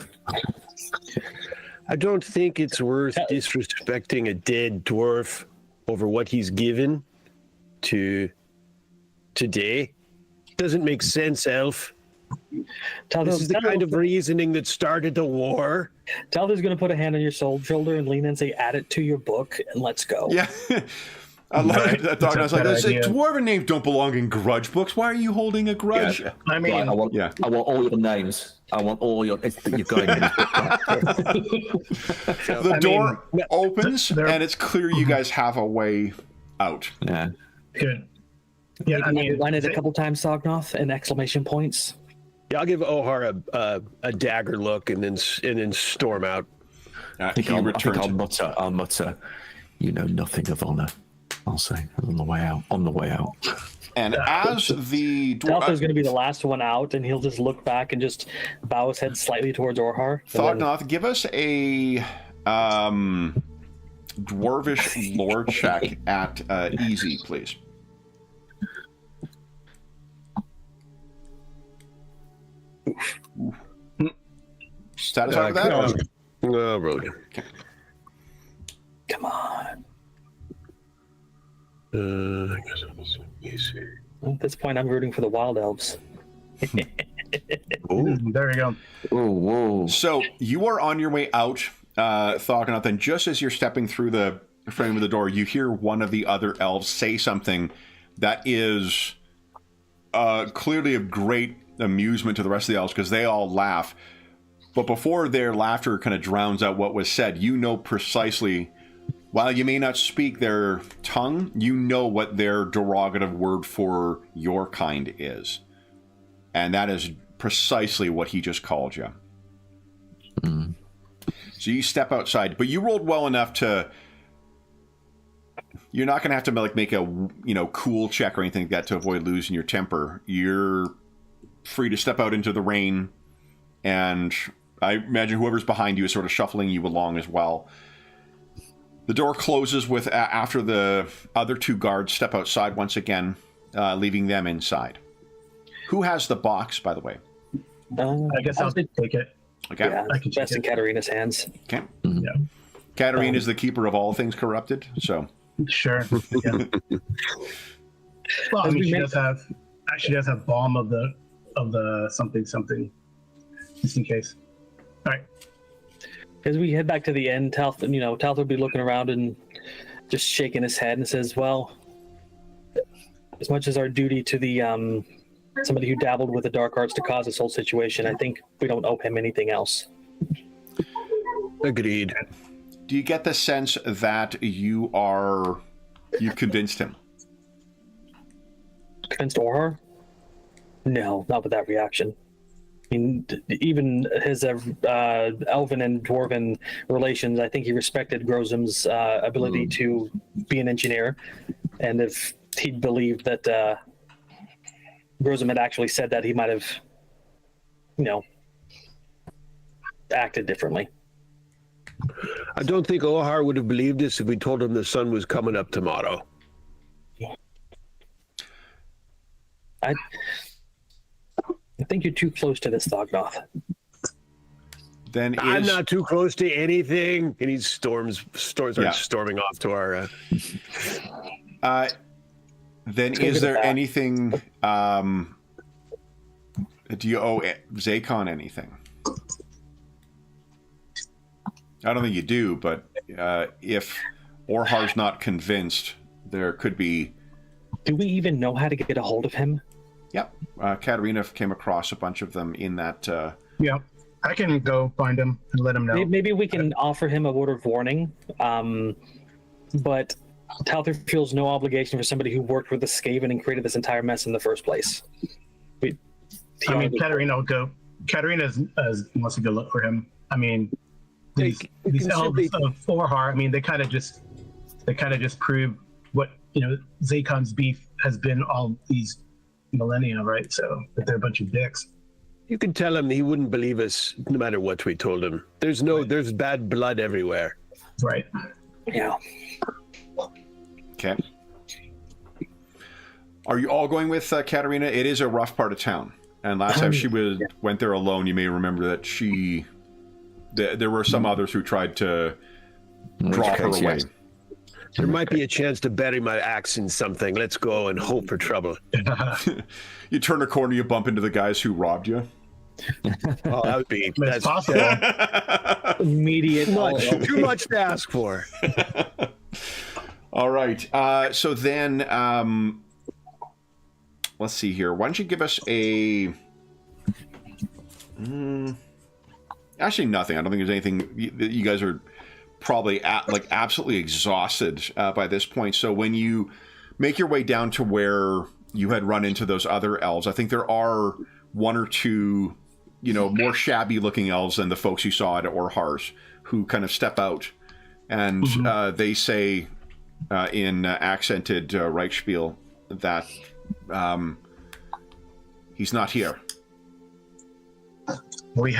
I don't think it's worth disrespecting a dead dwarf over what he's given to today. Doesn't make sense, Elf. This is the kind of reasoning that started the war. Talbot's going to put a hand on your shoulder and lean in and say, "Add it to your book and let's go." Yeah. I love Right. it. I thought, I was like, That's a good idea. dwarven names don't belong in grudge books. Why are you holding a grudge? Yeah. I mean, Right, I want all your names. I want all your. You're going in. The door opens, and it's clear you guys have a way out. Yeah. good. Yeah, I mean, Line it a couple times, Sognoth, and exclamation points. Yeah, I'll give Ohar a dagger look and then storm out. I think I'll mutter, "You know nothing of honor." I'll say on the way out. And as the Talbot's going to be the last one out, and he'll just look back and just bow his head slightly towards Orhar. Thognoth, give us a dwarvish lore check at easy, please. Satisfied with that? Oh, really? Come on. I guess it was easy. At this point, I'm rooting for the wild elves. there we go. Oh, whoa! So you are on your way out, Thognoth, and just as you're stepping through the frame of the door, you hear one of the other elves say something that is clearly of great amusement to the rest of the elves because they all laugh. But before their laughter kind of drowns out what was said, you know precisely, while you may not speak their tongue, you know what their derogative word for your kind is. And that is precisely what he just called you. So you step outside, but you rolled well enough to... You're not going to have to like make a cool check or anything like that to avoid losing your temper. You're free to step out into the rain, and I imagine whoever's behind you is sort of shuffling you along as well. The door closes with after the other two guards step outside once again, leaving them inside. Who has the box, by the way? I guess I'll take it. Okay. Yeah, that's in Katarina's hands. Okay. Yeah. Katarina is the keeper of all things corrupted, so... Sure. Yeah. Well, I mean, she does have bomb of the something, just in case. All right. As we head back to the end, Talth will be looking around and just shaking his head and says, "Well, as much as our duty to the somebody who dabbled with the dark arts to cause this whole situation, I think we don't owe him anything else." Agreed. Do you get the sense that you convinced him? Convinced Orhar? No, not with that reaction. I mean, even his elven and dwarven relations, I think he respected Grozum's ability to be an engineer. And if he'd believed that Grozum had actually said that, he might have, acted differently. I don't think Ohar would have believed us if we told him the sun was coming up tomorrow. I think you're too close to this, Thognoth. Then I'm not too close to anything. And he starts storming off to our... Then is there anything... do you owe Zakon anything? I don't think you do, but if Orhar's not convinced, there could be... Do we even know how to get a hold of him? Yep. Katarina came across a bunch of them in that... Yeah. I can go find him and let him know. Maybe we can offer him a word of warning, but Talther feels no obligation for somebody who worked with the Skaven and created this entire mess in the first place. Katarina will go. Katarina wants to go look for him. I mean... These elves of Orhar, I mean, they kind of just prove what Zakon's beef has been all these millennia, right? So that they're a bunch of dicks. You can tell him he wouldn't believe us no matter what we told him. There's bad blood everywhere. Right. Yeah. Okay. Are you all going with Katarina? It is a rough part of town, and last time she went there alone, you may remember that she. There were some others who tried to draw her away. Yes. There might be a chance to bury my axe in something. Let's go and hope for trouble. You turn a corner, you bump into the guys who robbed you. Oh, that would be... That's possible. Immediate. Too much to ask for. All right. So then, let's see here. Why don't you give us a... Actually, nothing. I don't think there's anything. You guys are probably absolutely exhausted by this point. So when you make your way down to where you had run into those other elves, I think there are one or two, more shabby-looking elves than the folks you saw at Orhar's who kind of step out, and they say in accented Reichspiel that he's not here. We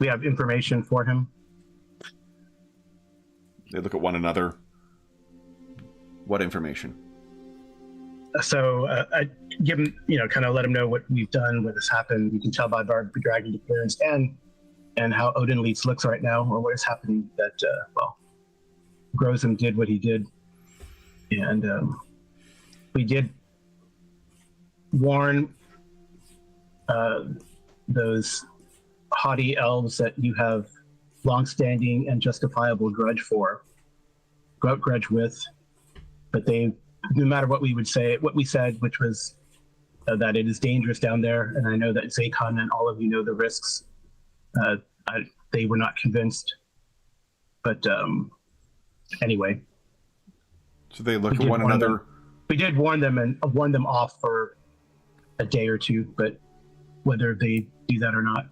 have information for him. They look at one another. What information? So I give him, kind of let him know what we've done, what has happened. You can tell by our dragon appearance and how Odin Leeds looks right now, or what is happening. That Grozum did what he did, and we did warn those haughty elves that you have long-standing and justifiable grudge with, but they, no matter what we said, which was that it is dangerous down there, and I know that Zakon and all of you know the risks. They were not convinced, but anyway. So they look at one another. We did warn them and warn them off for a day or two, but whether they do that or not.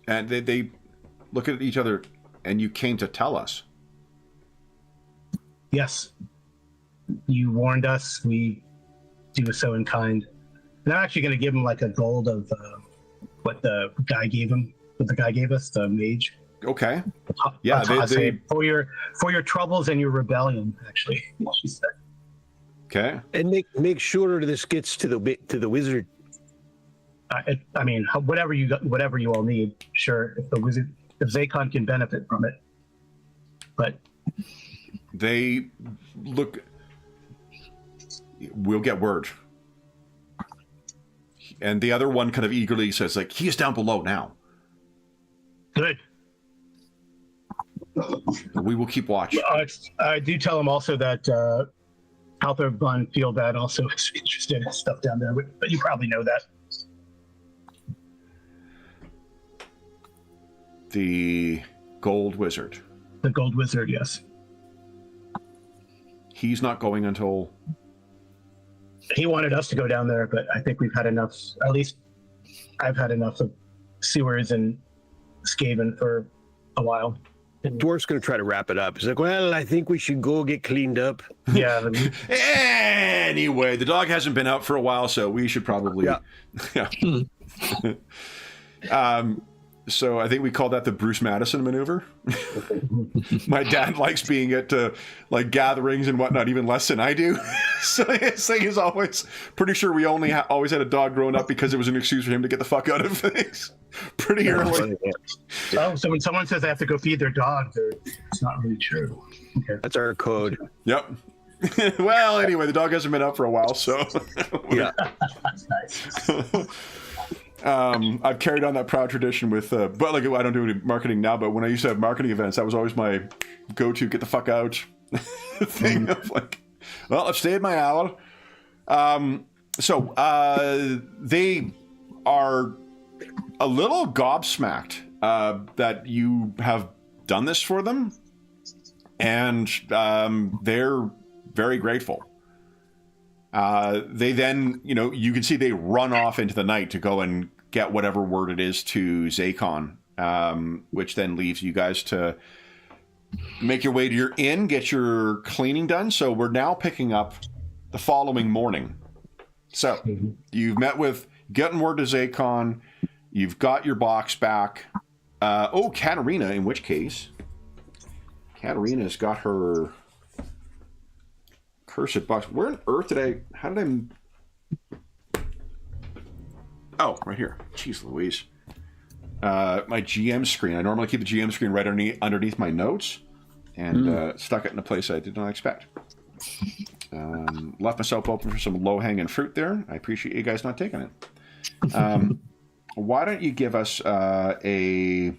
And they look at each other, and you came to tell us. Yes, you warned us. We do so in kind. And I'm actually going to give him like a gold of what the guy gave him. What the guy gave us, the mage. Okay. Yeah, for your troubles and your rebellion. Actually, she said. Okay. And make sure this gets to the wizard. I mean, whatever you all need. Sure, if Zakon can benefit from it, but they look. We'll get word. And the other one kind of eagerly says, like, he is down below now. Good. We will keep watch. I do tell him also that Althor von Feelbad also is interested in stuff down there, but you probably know that. The Gold Wizard. The Gold Wizard, yes. He's not going until... He wanted us to go down there, but I think we've had enough. At least I've had enough of sewers and Skaven for a while. The dwarf's going to try to wrap it up. He's like, well, I think we should go get cleaned up. Yeah. Anyway, the dog hasn't been out for a while, so we should probably... Yeah. So I think we call that the Bruce Madison maneuver. My dad likes being at like gatherings and whatnot even less than I do. So his thing is always pretty sure we only always had a dog growing up because it was an excuse for him to get the fuck out of things pretty early. Oh, so when someone says they have to go feed their dog, it's not really true. Okay. That's our code. Yep. Well, anyway, the dog hasn't been up for a while, so yeah. That's nice. I've carried on that proud tradition with, but like I don't do any marketing now, but when I used to have marketing events, that was always my go-to get the fuck out thing of like, well, I've stayed my hour. So they are a little gobsmacked that you have done this for them, and they're very grateful. They then, you can see they run off into the night to go and get whatever word it is to Zakon, which then leaves you guys to make your way to your inn, get your cleaning done. So we're now picking up the following morning. So you've getting word to Zakon, you've got your box back. Katarina, in which case, Katarina's got her... cursed box. Where on earth how did I... Oh, right here. Jeez Louise. My GM screen. I normally keep the GM screen right underneath my notes, and stuck it in a place I did not expect. Left myself open for some low-hanging fruit there. I appreciate you guys not taking it. Why don't you give us a...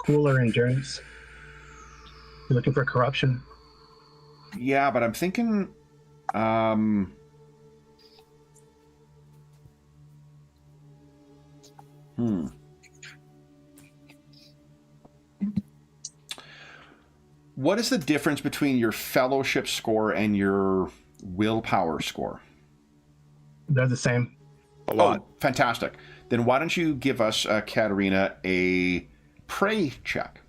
Cooler endurance. You're looking for corruption? Yeah, but I'm thinking... What is the difference between your fellowship score and your willpower score? They're the same. A lot. Oh, fantastic. Then why don't you give us, Katarina, a pray check?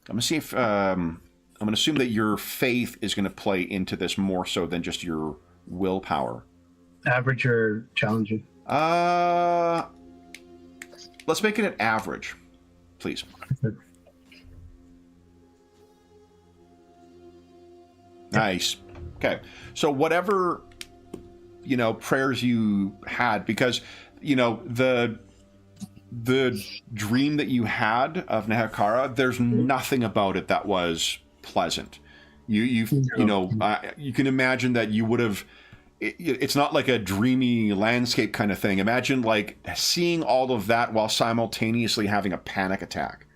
I'm gonna see if I'm gonna assume that your faith is gonna play into this more so than just your willpower. Average or challenging? Let's make it an average, please. Nice. Okay. So whatever prayers you had, because the dream that you had of Nehekara, there's nothing about it that was pleasant. You can imagine that you would have. It's not like a dreamy landscape kind of thing. Imagine like seeing all of that while simultaneously having a panic attack.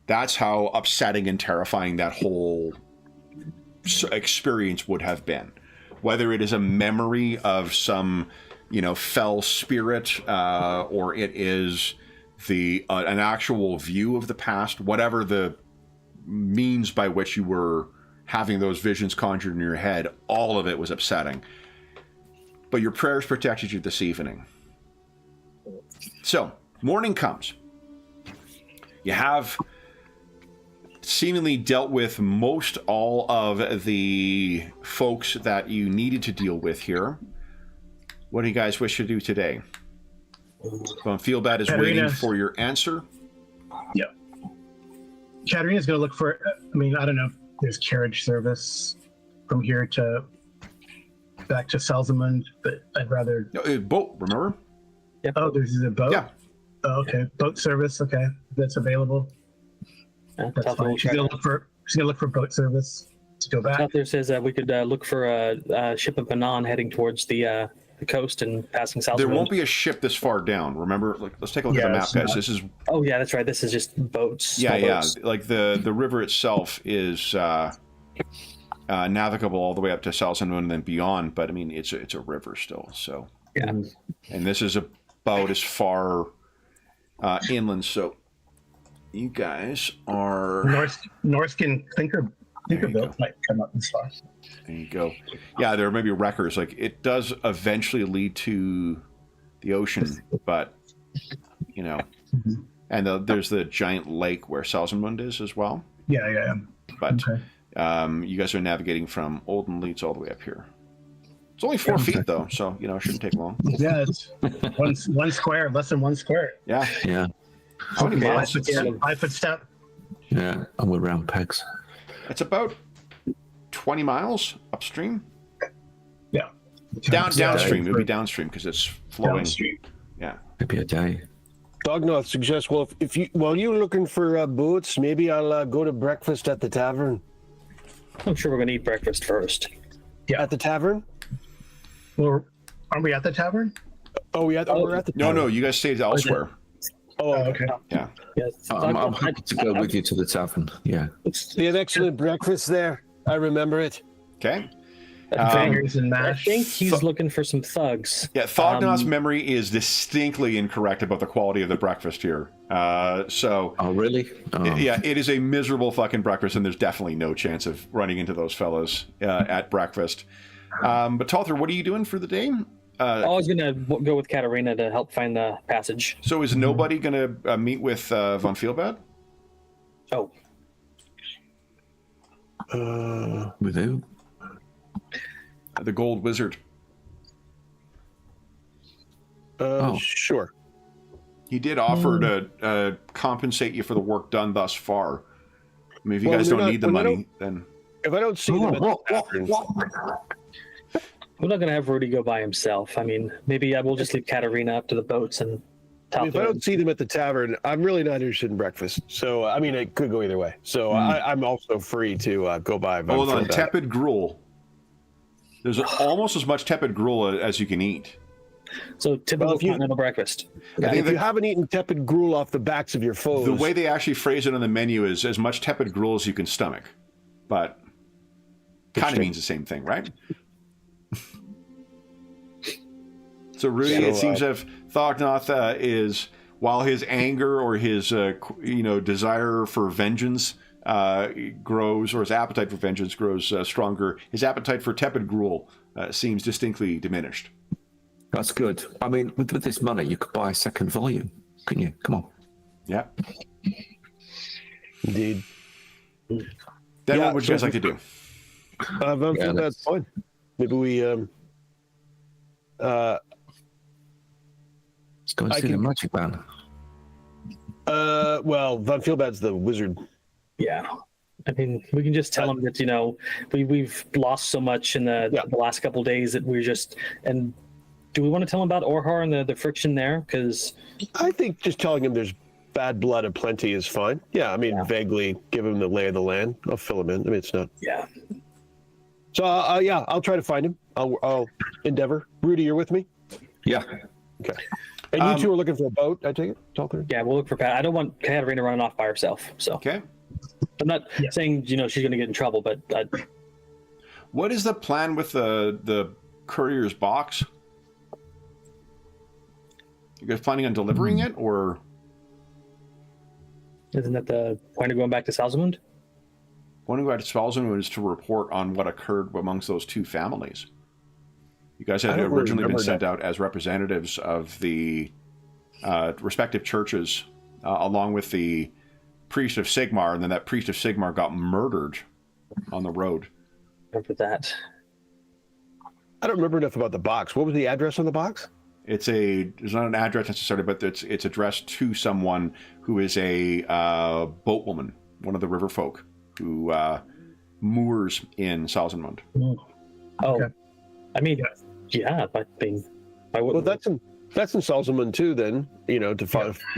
That's how upsetting and terrifying that whole experience would have been. Whether it is a memory of some fell spirit, or it is an actual view of the past, whatever the means by which you were having those visions conjured in your head, all of it was upsetting. But your prayers protected you this evening. So, morning comes. You have seemingly dealt with most all of the folks that you needed to deal with here. What do you guys wish to do today? Von Feelbad is waiting for your answer. Yep. Katarina's going to look for, I mean, I don't know if there's carriage service from here to back to Salzamund, but I'd rather... No, boat, remember? Yep. Oh, there's a boat? Yeah. Oh, okay. Boat service, okay. That's available. That's fine. She's going to look for boat service to go back. Out there says that we could look for a ship of Banan heading towards the coast and passing south. There won't be a ship this far down. Remember, like, let's take a look at the map, guys. This is... Oh, yeah, that's right. This is just boats. Yeah, yeah. Boats. Like, the river itself is navigable all the way up to Salzamund and then beyond, but, I mean, it's a river still, so... Yeah. And this is about as far inland, so you guys are... Norskin Tinkerbilt might come up this far. There you go. Yeah, there may be wreckers. Like, it does eventually lead to the ocean, but, you know... And there's the giant lake where Salzamund is as well. Yeah. But okay. you guys are navigating from Olden Leeds all the way up here. It's only 4 feet, though, so, you know, it shouldn't take long. Yeah, it's one square, less than 1 square. Yeah. Yeah. How many miles? 5 foot step. Yeah, and we're round pegs. It's about 20 miles upstream. Yeah. Downstream. It would be downstream because it's flowing. Downstream. Yeah. Maybe a day. Dognoth suggests, well, if you while you're looking for boats, maybe I'll go to breakfast at the tavern. I'm sure we're going to eat breakfast first. Yeah, at the tavern. Well, aren't we at the tavern? Oh, we're at the tavern. No, you guys stayed elsewhere. Oh, okay. Yeah. Yes. I'm happy to go with you to the tavern. Yeah. They had excellent breakfast there. I remember it. Okay. Fingers and I mash. think he's looking for some thugs. Yeah, Thognoth's memory is distinctly incorrect about the quality of the breakfast here. So... Oh, really? Oh. Yeah, it is a miserable fucking breakfast, and there's definitely no chance of running into those fellas at breakfast. But Talther, what are you doing for the day? I was going to go with Katarina to help find the passage. So is nobody going to meet with Von Feelbad? Oh. With who? The Gold Wizard. Sure. He did offer to compensate you for the work done thus far. I mean, if you guys don't need the money, then... If I don't see them at the tavern... We're not going to have Rudy go by himself. I mean, maybe we'll just leave Katarina up to the boats and... if I don't see them at the tavern, I'm really not interested in breakfast. So, I mean, it could go either way. So I'm also free to go by. Hold on, tepid gruel. There's almost as much tepid gruel as you can eat. So typical continental breakfast. Yeah, if you haven't eaten tepid gruel off the backs of your foes... The way they actually phrase it on the menu is as much tepid gruel as you can stomach. But kind of means the same thing, right? So Rudy, it seems as if Thognoth is, while his anger or his desire for vengeance grows, or his appetite for vengeance grows stronger, his appetite for tepid gruel seems distinctly diminished. That's good. I mean, with this money, you could buy a second volume, couldn't you? Come on. Yeah. Indeed. Then what would you guys like to do? That's fine. Maybe we... Let's go and see the magic man. Well, Von Feelbad's the wizard. Yeah. I mean, we can just tell him that, we've lost so much in the last couple of days that we're just... And do we want to tell him about Orhar and the friction there? Because... I think just telling him there's bad blood aplenty is fine. Yeah, I mean, vaguely give him the lay of the land. I'll fill him in. I mean, it's not... Yeah. So, I'll try to find him. I'll endeavor. Rudy, you're with me? Yeah. Okay. And you two are looking for a boat, I take it? Talker? Yeah, we'll look for Pat. I don't want Katarina running off by herself. So Okay. I'm not saying, she's going to get in trouble, but... What is the plan with the courier's box? You guys planning on delivering it, or... Isn't that the point of going back to Salzamund? going to go to Svalbard is to report on what occurred amongst those two families. You guys had originally been sent out as representatives of the respective churches, along with the priest of Sigmar, and then that priest of Sigmar got murdered on the road. Remember that? I don't remember enough about the box. What was the address on the box? It's not an address necessarily, but it's addressed to someone who is a boatwoman, one of the river folk who moors in Salzenmund. Oh, Okay. I mean, yeah, but I wouldn't. Well, that's in Salzman too. Then to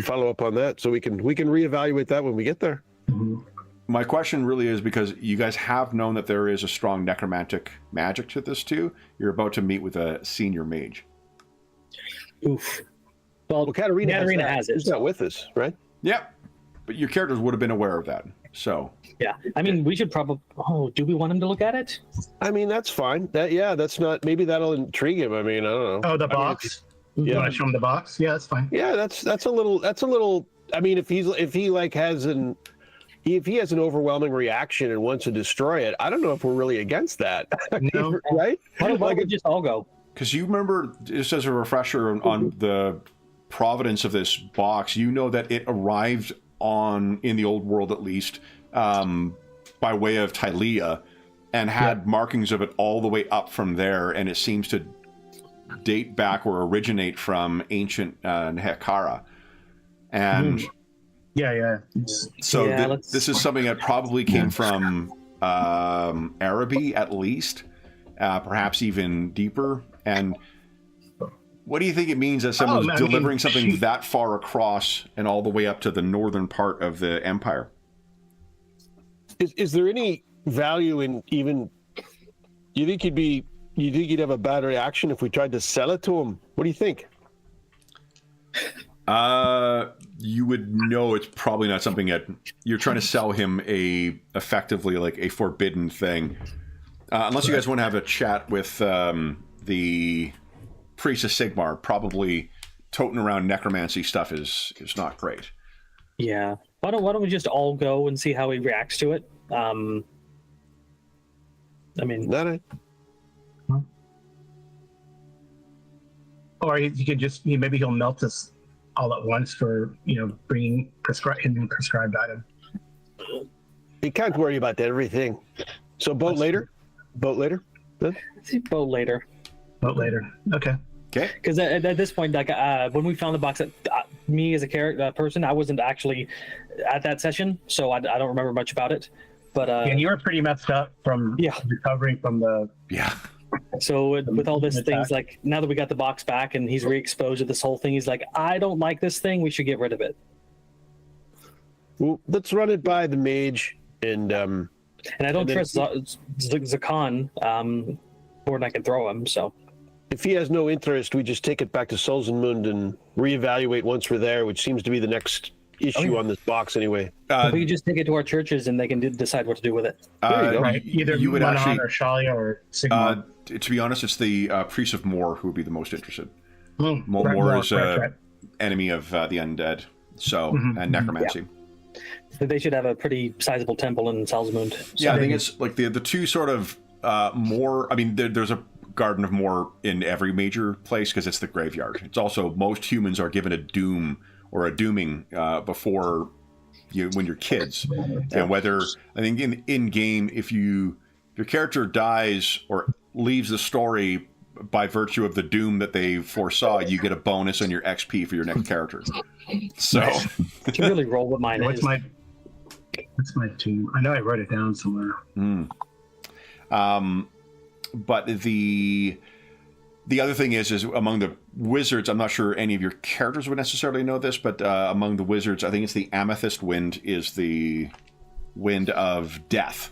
follow up on that, so we can reevaluate that when we get there. My question really is because you guys have known that there is a strong necromantic magic to this too. You're about to meet with a senior mage. Oof. Well, Katarina has it. She's not with us, right? Yep, but your characters would have been aware of that. So yeah, I mean, we should probably. Oh, do we want him to look at it? I mean, that's fine. That's not. Maybe that'll intrigue him. I mean, I don't know. Oh, the box. Yeah. You want to show him the box? Yeah, that's fine. Yeah, that's a little. I mean, if he has an overwhelming reaction and wants to destroy it, I don't know if we're really against that. No. Right? Why don't we just all go? because you remember, just as a refresher on the provenance of this box, you know that it arrived in the old world at least, by way of Tylea, and had markings of it all the way up from there, and it seems to date back or originate from ancient Nehekara. And so this is something that probably came from Araby at least, perhaps even deeper. And what do you think it means that someone's delivering something that far across and all the way up to the northern part of the empire? Is there any value in even? You think you'd have a bad reaction if we tried to sell it to him? What do you think? You would know it's probably not something that you're trying to sell him effectively like a forbidden thing. Unless you guys want to have a chat with the priest of Sigmar. Probably toting around necromancy stuff is not great. Yeah. Why don't we just all go and see how he reacts to it? I mean, or he could just maybe he'll melt us all at once for bringing prescribed item. You can't worry about everything. So boat later. See boat later. Boat later. Okay. Because at this point, like when we found the box, me as a character person, I wasn't actually at that session, so I don't remember much about it. But and you were pretty messed up from recovering from the So with all this things, like now that we got the box back and he's re-exposed to this whole thing, he's like, I don't like this thing. We should get rid of it. Well, let's run it by the mage and I don't trust Zakan more than I can throw him. So if he has no interest, we just take it back to Solzenmund and reevaluate once we're there, which seems to be the next issue on this box anyway. We can just take it to our churches and they can decide what to do with it. There you go. Right. Either you would Manon or Shalia or Sigma. To be honest, it's the priest of Moor who would be the most interested. Moor is enemy of the undead, and necromancy. They should have a pretty sizable temple in Salzmund. So I think it's like the two sort of more. I mean, there's a Garden of Moor in every major place because it's the graveyard. It's also most humans are given a doom or a dooming before when you're kids, and whether I think in game if your character dies or leaves the story by virtue of the doom that they foresaw, you get a bonus on your XP for your next character. So to really roll what mine is. What's my doom? I know I wrote it down somewhere. But the other thing is among the wizards, I'm not sure any of your characters would necessarily know this, but among the wizards, I think it's the Amethyst Wind is the wind of death.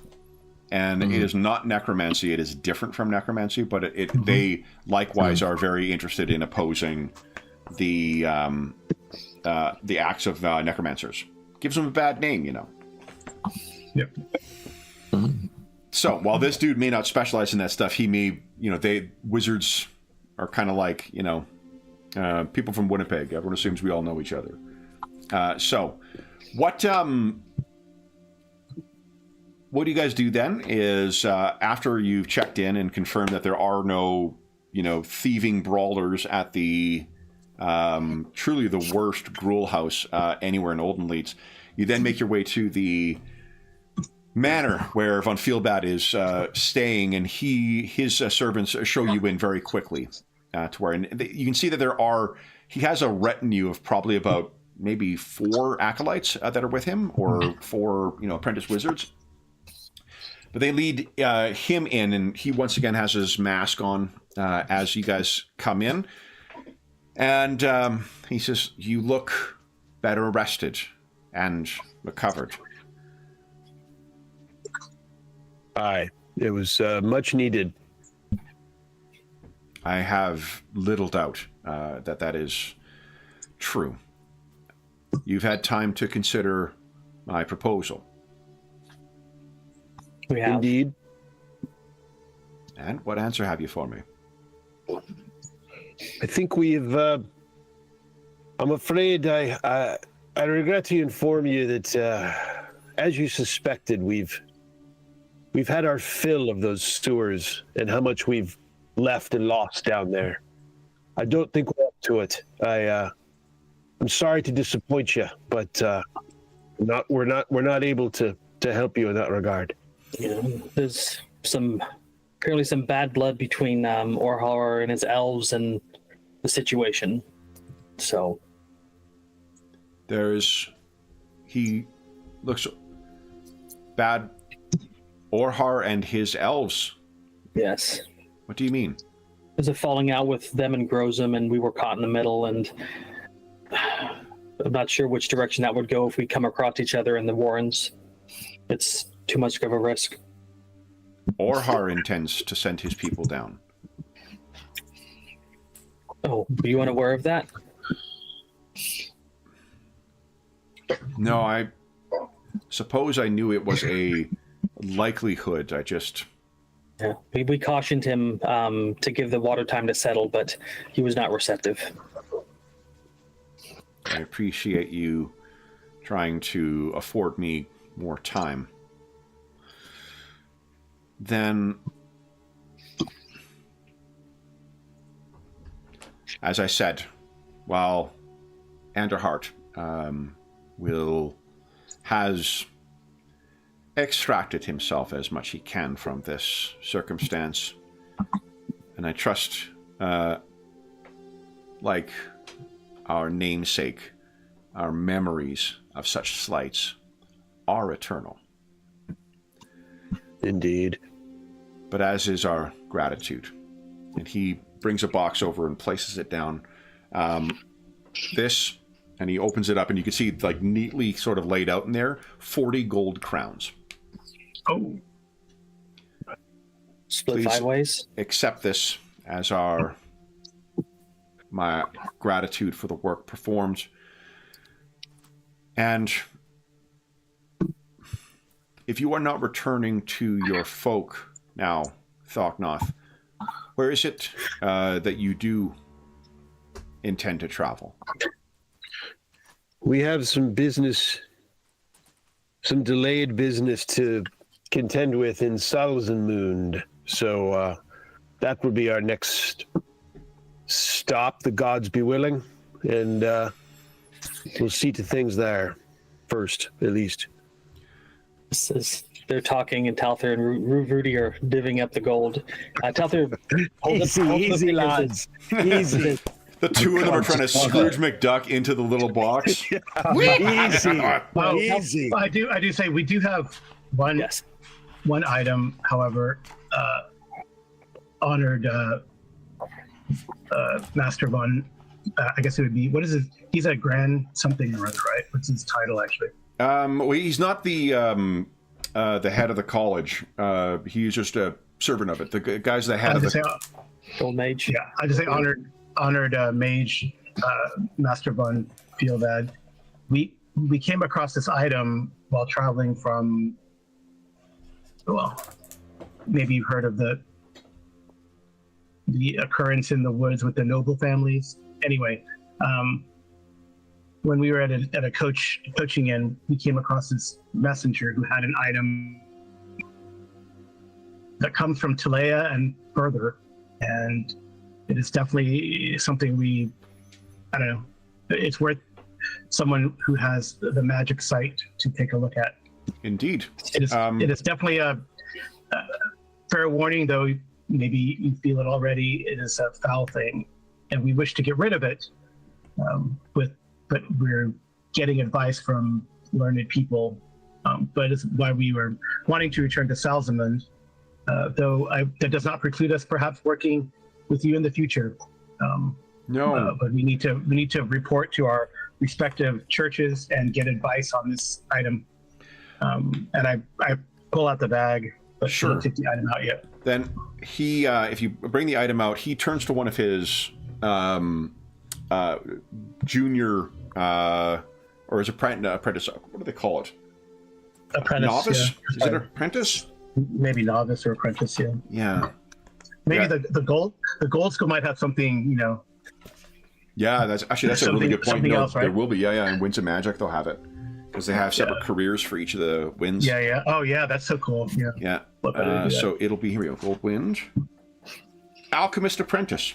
And it is not necromancy, it is different from necromancy, but they likewise are very interested in opposing the acts of necromancers. Gives them a bad name, Yep. So while this dude may not specialize in that stuff, he may, wizards are kind of like, people from Winnipeg. Everyone assumes we all know each other. what you guys do then is after you've checked in and confirmed that there are no, thieving brawlers at the truly the worst gruel house anywhere in Oldenleeds, you then make your way to the manor where von Feelbad is staying, and his servants show you in very quickly to where, and you can see that he has a retinue of probably about maybe 4 acolytes that are with him, or 4 apprentice wizards. But they lead him in, and he once again has his mask on as you guys come in. And he says, "You look better rested and recovered." Aye, it was much needed. I have little doubt that is true. You've had time to consider my proposal. We have. Indeed. And what answer have you for me? I think we've. I'm afraid I regret to inform you that, as you suspected, we've had our fill of those sewers and how much we've left and lost down there. I don't think we're up to it. I'm sorry to disappoint you, but we're not able to help you in that regard. Yeah, there's apparently some bad blood between Orhar and his elves and the situation. So he looks bad. Orhar and his elves. yes, What do you mean? there's a falling out with them and Grozum, and we were caught in the middle, and I'm not sure which direction that would go if we come across each other in the Warrens. It's too much of a risk. Orhar intends to send his people down. Oh, were you unaware of that? No, I suppose I knew it was a likelihood. I just... Yeah, we cautioned him to give the water time to settle, but he was not receptive. I appreciate you trying to afford me more time. Then, as I said, while Anderhart has extracted himself as much he can from this circumstance, and I trust, like our namesake, our memories of such slights are eternal. Indeed. But as is our gratitude. And he brings a box over and places it down. This, and he opens it up, and you can see, like, neatly sort of laid out in there, 40 gold crowns. Oh, Split Please 5 ways. accept this as my gratitude for the work performed. And if you are not returning to your folk now, Thoknoth, where is it that you do intend to travel? We have some delayed business to contend with in Salzenmund, so that will be our next stop, the gods be willing, and we'll see to things there first, at least. They're talking, and Talther and Rudy are divvying up the gold. Talther, Easy, lads. Easy. The two of them are trying to Scrooge McDuck into the little box. Easy. well, Easy. I do say we do have one item, however, honored Master Von. I guess it would be, what is it? He's a grand something or other, right? What's his title actually? Well, he's not the head of the college. He's just a servant of it. The guy's the head of the Gold Mage. Yeah, I just say honored mage, Master Von Feelbad. We came across this item while traveling from. Well, maybe you've heard of the occurrence in the woods with the noble families. Anyway, when we were at a coaching inn, we came across this messenger who had an item that comes from Talea and further, and it is definitely something I don't know, it's worth someone who has the magic sight to take a look at. Indeed. It is definitely a fair warning, though maybe you feel it already. It is a foul thing, and we wish to get rid of it. But we're getting advice from learned people. But it's why we were wanting to return to Salzamund, though that does not preclude us perhaps working with you in the future. No. But we need to report to our respective churches and get advice on this item. And I pull out the bag, but Sure. don't take the item out yet. Then he, if you bring the item out, he turns to one of his junior or his apprentice. What do they call it? Apprentice. Novice? Yeah. Is it apprentice? Maybe novice or apprentice. Yeah. Yeah. Maybe Yeah. the gold school might have something. Yeah, that's a really good point. Something No, else, right? there will be. Yeah. In Winds of Magic, they'll have it because they have separate careers for each of the winds. Yeah. Oh yeah, that's so cool. Yeah. Yeah. What better to do that? So it'll be, here we go, Gold Wind. Alchemist Apprentice.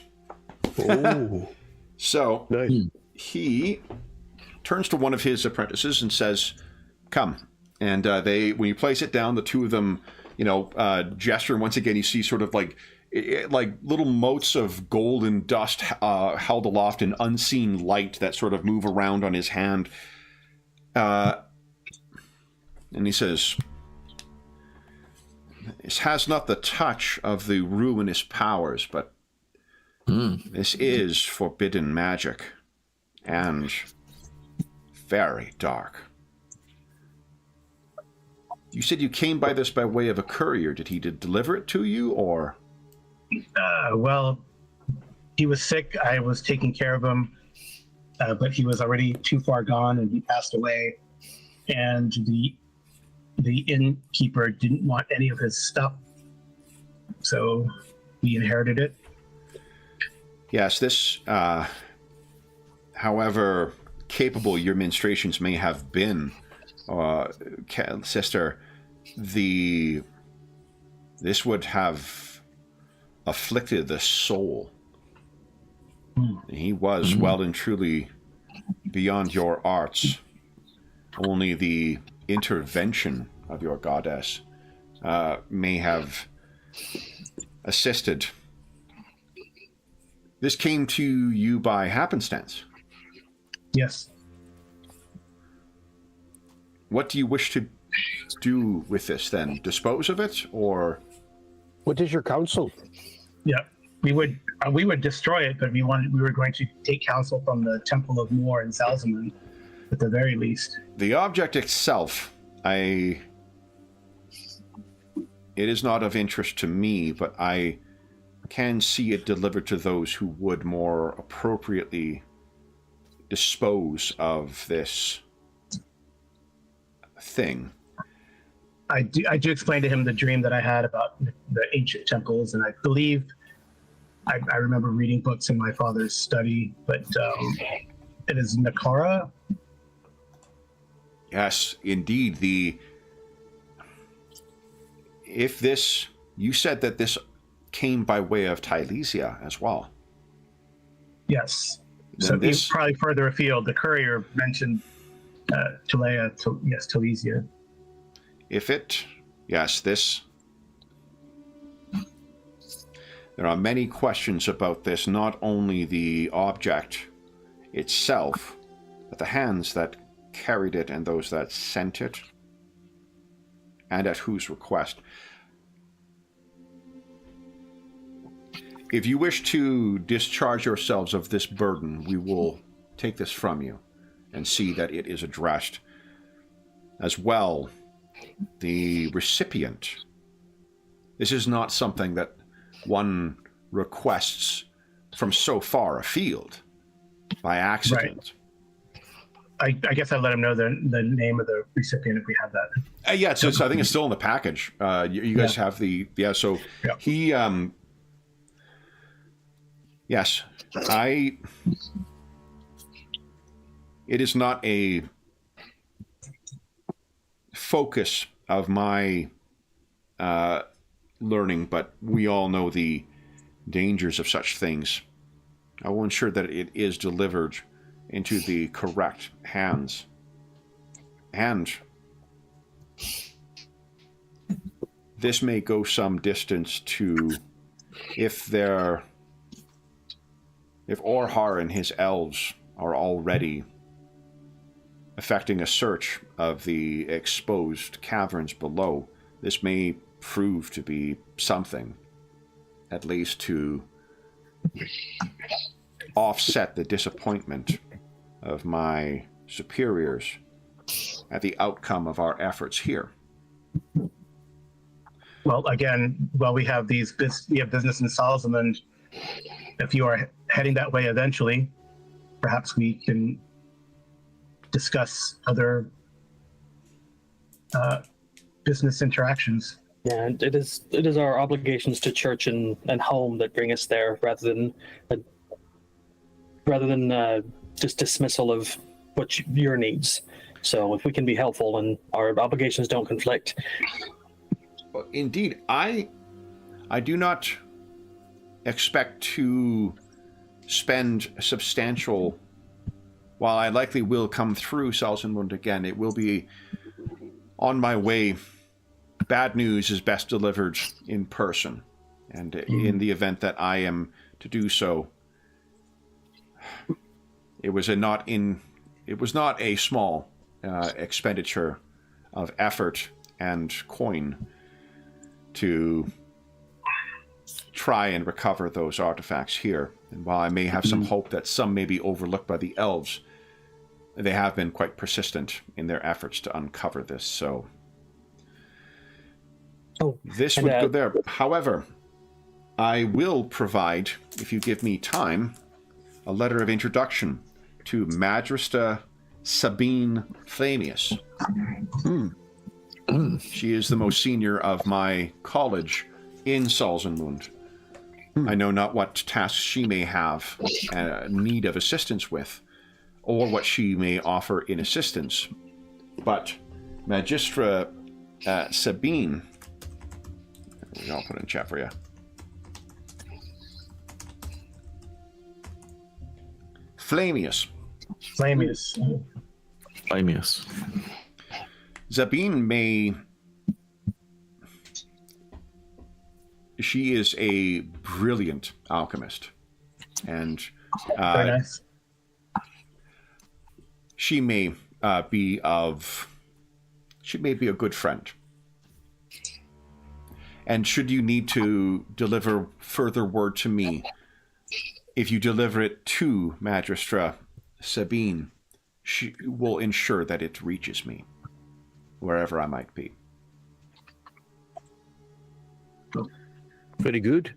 Oh, So nice. he turns to one of his apprentices and says, "Come." And when you place it down, the two of them, gesture. And once again, you see sort of like little motes of golden dust held aloft in unseen light that sort of move around on his hand. And he says, "This has not the touch of the ruinous powers, but this is forbidden magic and very dark. You said you came by this by way of a courier. Did he deliver it to you, or?" Well, he was sick. I was taking care of him, but he was already too far gone, and he passed away. And the innkeeper didn't want any of his stuff, so we inherited it. Yes, this, however capable your ministrations may have been, sister, this would have afflicted the soul. He was well and truly beyond your arts. Only the intervention of your goddess may have assisted. This came to you by happenstance. Yes. What do you wish to do with this then? Dispose of it, or? What is your counsel? Yeah. We would destroy it, but we were going to take counsel from the Temple of Moor in Salzamund, at the very least. The object itself, it is not of interest to me, but I can see it delivered to those who would more appropriately dispose of this thing. I do explain to him the dream that I had about the ancient temples, and I believe I remember reading books in my father's study, but it is Nakara. Yes, indeed. You said that this came by way of Tylesia as well. Yes. Then So this- he's probably further afield. The courier mentioned Telesia. There are many questions about this, not only the object itself, but the hands that carried it and those that sent it, and at whose request. If you wish to discharge yourselves of this burden, we will take this from you and see that it is addressed. As well, the recipient. This is not something that one requests from so far afield by accident. Right. I guess I let him know the name of the recipient if we have that. Yeah, so I think it's still in the package. You guys have the... Yeah, so Yeah. he... yes, it is not a focus of my learning, but we all know the dangers of such things. I will ensure that it is delivered into the correct hands. And this may go some distance to if Orhar and his elves are already effecting a search of the exposed caverns below. This may prove to be something, at least to offset the disappointment of my superiors at the outcome of our efforts here. Well, again, while we have we have business in Salzamund, if you are heading that way eventually, perhaps we can discuss other business interactions. Yeah, and it is our obligations to church and home that bring us there, rather than just dismissal of your needs. So if we can be helpful and our obligations don't conflict. Well, indeed, I do not expect to spend substantial. While I likely will come through Salzamund again, it will be on my way. Bad news is best delivered in person, and in the event that I am to do so, it was not a small expenditure of effort and coin to try and recover those artifacts here. And while I may have some hope that some may be overlooked by the elves, they have been quite persistent in their efforts to uncover this, so this would go there. However, I will provide, if you give me time, a letter of introduction to Magister Sabine Flamius. She is the most senior of my college in Salzamund. I know not what tasks she may have need of assistance with, or what she may offer in assistance. But Magistra Sabine, I'll put it in chat for you. Flamius. Sabine she is a brilliant alchemist, and Very nice. she may be a good friend. And should you need to deliver further word to me, if you deliver it to Magistra Sabine, she will ensure that it reaches me, wherever I might be. Pretty good.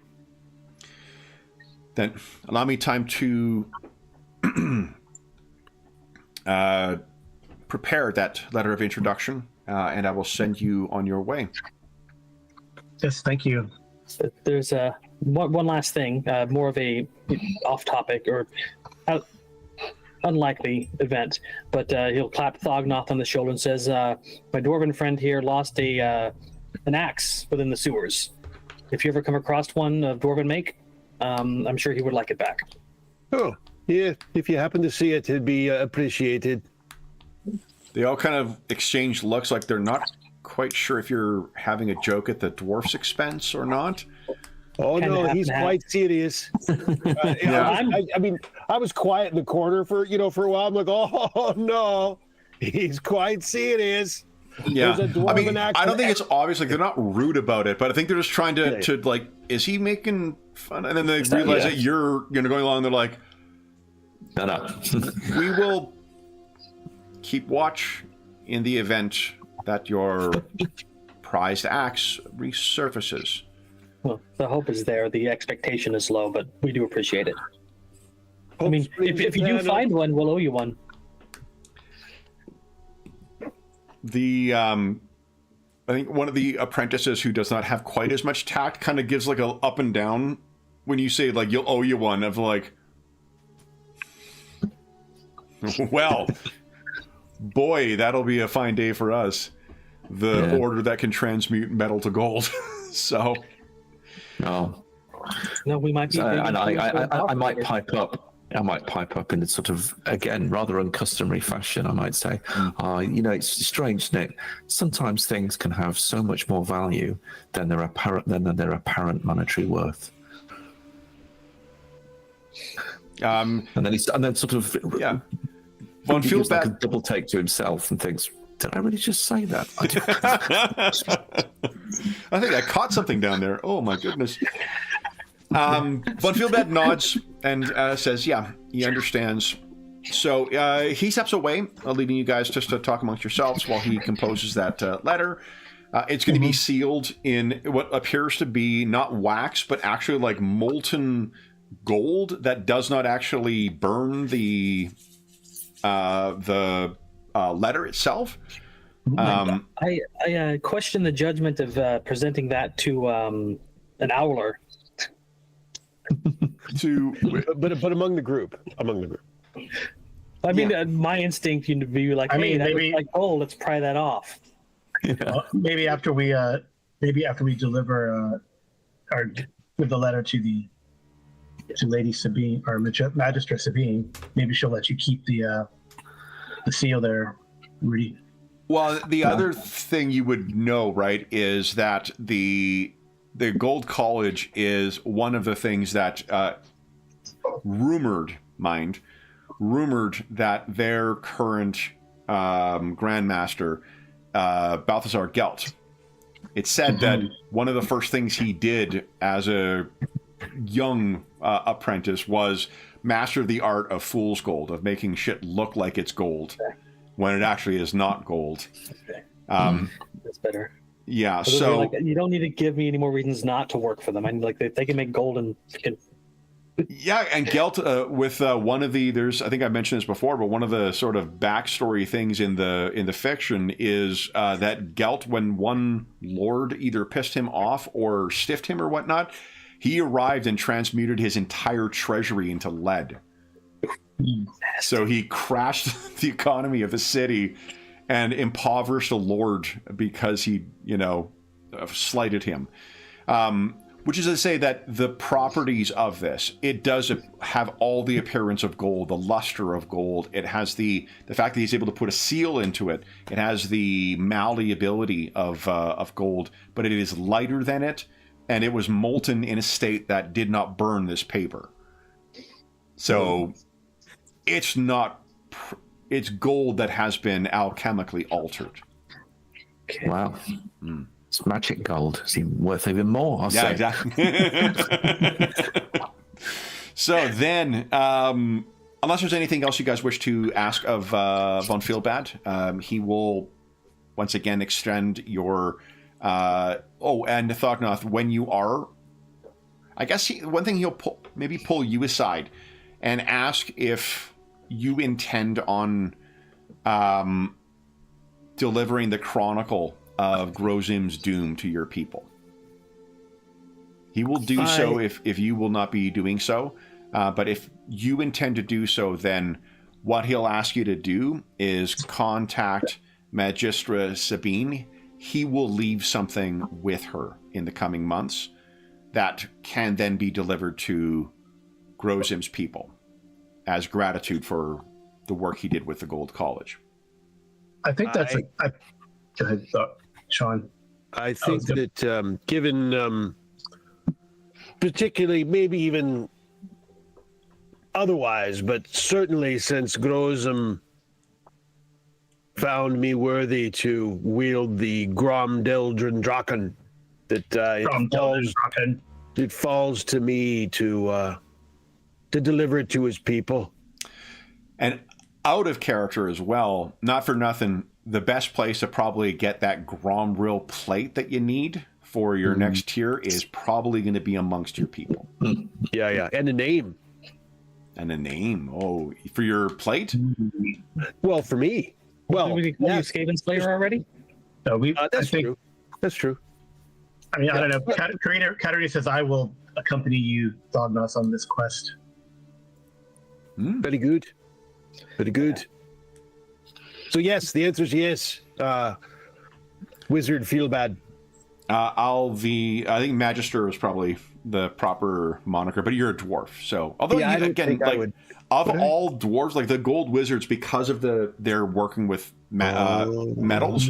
Then allow me time to prepare that letter of introduction, and I will send you on your way. Yes, thank you. There's one last thing, more of a off-topic or unlikely event, but he'll clap Thognoth on the shoulder and says, "My dwarven friend here lost an axe within the sewers. If you ever come across one of dwarven make, I'm sure he would like it back." Oh, yeah. If you happen to see it, it'd be appreciated. They all kind of exchange looks like they're not quite sure if you're having a joke at the dwarf's expense or not. Oh, Kinda no, half he's and half. quite serious. I mean, I was quiet in the corner for a while. I'm like, oh, no, he's quite serious. Yeah, There's a I mean, dwarven axe. I don't think it's obvious. Like, they're not rude about it, but I think they're just trying to like, is he making fun? And then they realize that you're going along. They're like, No. we will keep watch in the event that your prized axe resurfaces. Well, the hope is there. The expectation is low, but we do appreciate it. I mean, if you do find one, we'll owe you one. I think one of the apprentices who does not have quite as much tact kind of gives like a up and down when you say like you'll owe you one, of like, well, boy, that'll be a fine day for us. The order that can transmute metal to gold. So Oh, No, we might be. so, and I might here. pipe up. I might pipe up in a sort of, again, rather uncustomary fashion. I might say, it's strange, Nick. Sometimes things can have so much more value than their apparent monetary worth. And then sort of, Yeah. Von Von gives like a Feelbad. double take to himself and thinks, did I really just say that? I think I caught something down there. Oh my goodness. Von Feelbad nods and says, yeah, he understands. So he steps away, leaving you guys just to talk amongst yourselves while he composes that letter. It's going to be sealed in what appears to be not wax, but actually like molten gold that does not actually burn the letter itself. I question the judgment of presenting that to an owler. But among the group. I mean, my instinct would be like, hey, that looks like gold. Let's pry that off. Maybe after we deliver or give the letter to Lady Sabine or Magistrate Sabine, maybe she'll let you keep the seal there, Rudy. Well, the other thing you would know, right, is that the Gold College is one of the things that rumored that their current Grandmaster, Balthazar Gelt, it said that one of the first things he did as a young apprentice was master the art of fool's gold, of making shit look like it's gold when it actually is not gold. That's better. Yeah, so like, you don't need to give me any more reasons not to work for them. I mean, like they can make gold and yeah, and Gelt with one of the I think I mentioned this before, but one of the sort of backstory things in the fiction is that Gelt, when one lord either pissed him off or stiffed him or whatnot, he arrived and transmuted his entire treasury into lead. So he crashed the economy of the city and impoverished a lord because he, slighted him. Which is to say that the properties of this, it does have all the appearance of gold, the luster of gold. It has the fact that he's able to put a seal into it. It has the malleability of gold, but it is lighter than it, and it was molten in a state that did not burn this paper. So it's not, it's gold that has been alchemically altered. Okay. Wow. It's magic gold. It's worth even more, I'll say. Exactly. So then, unless there's anything else you guys wish to ask of Von Feelbad, he will once again extend your... and Thognoth, when you are... I guess one thing he'll pull you aside and ask if you intend on delivering the chronicle of Grozim's doom to your people. He will do so if you will not be doing so. But if you intend to do so, then what he'll ask you to do is contact Magistra Sabine. He will leave something with her in the coming months that can then be delivered to Grozim's people as gratitude for the work he did with the Gold College. I think that's go ahead, Sean. I think that given particularly, maybe even otherwise, but certainly since Grozim found me worthy to wield the Gromdeldren Draken, that it falls to me to deliver it to his people. And out of character as well, not for nothing, the best place to probably get that Gromril plate that you need for your next tier is probably going to be amongst your people. Yeah. And a name. Oh, for your plate? Well, for me. Well, did we call you Skaven Slayer already? No, that's true. That's true. I mean, I don't know. Katarina says, I will accompany you, Thognos, on this quest. Very good. Very good. So yes, the answer is yes. Wizard Feelbad. I think Magister is probably the proper moniker, but you're a dwarf. So, although Yeah, I don't think I would- all dwarves, like the gold wizards, because of they're working with metals,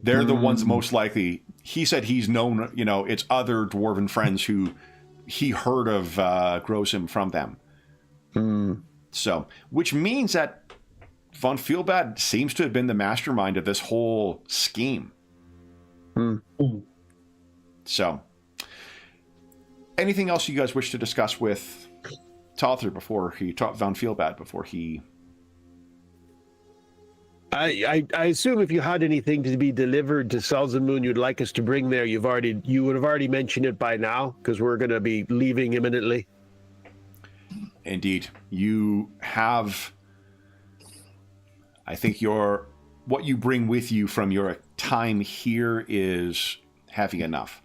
they're the ones most likely. He said he's known, it's other dwarven friends who he heard of Grosim from them. So, which means that Von Feelbad seems to have been the mastermind of this whole scheme. So, anything else you guys wish to discuss with Talther before he Von Feelbad before he? I assume if you had anything to be delivered to Selzenmoon you'd like us to bring there, you would have already mentioned it by now, because we're going to be leaving imminently. Indeed, you have. I think what you bring with you from your time here is heavy enough.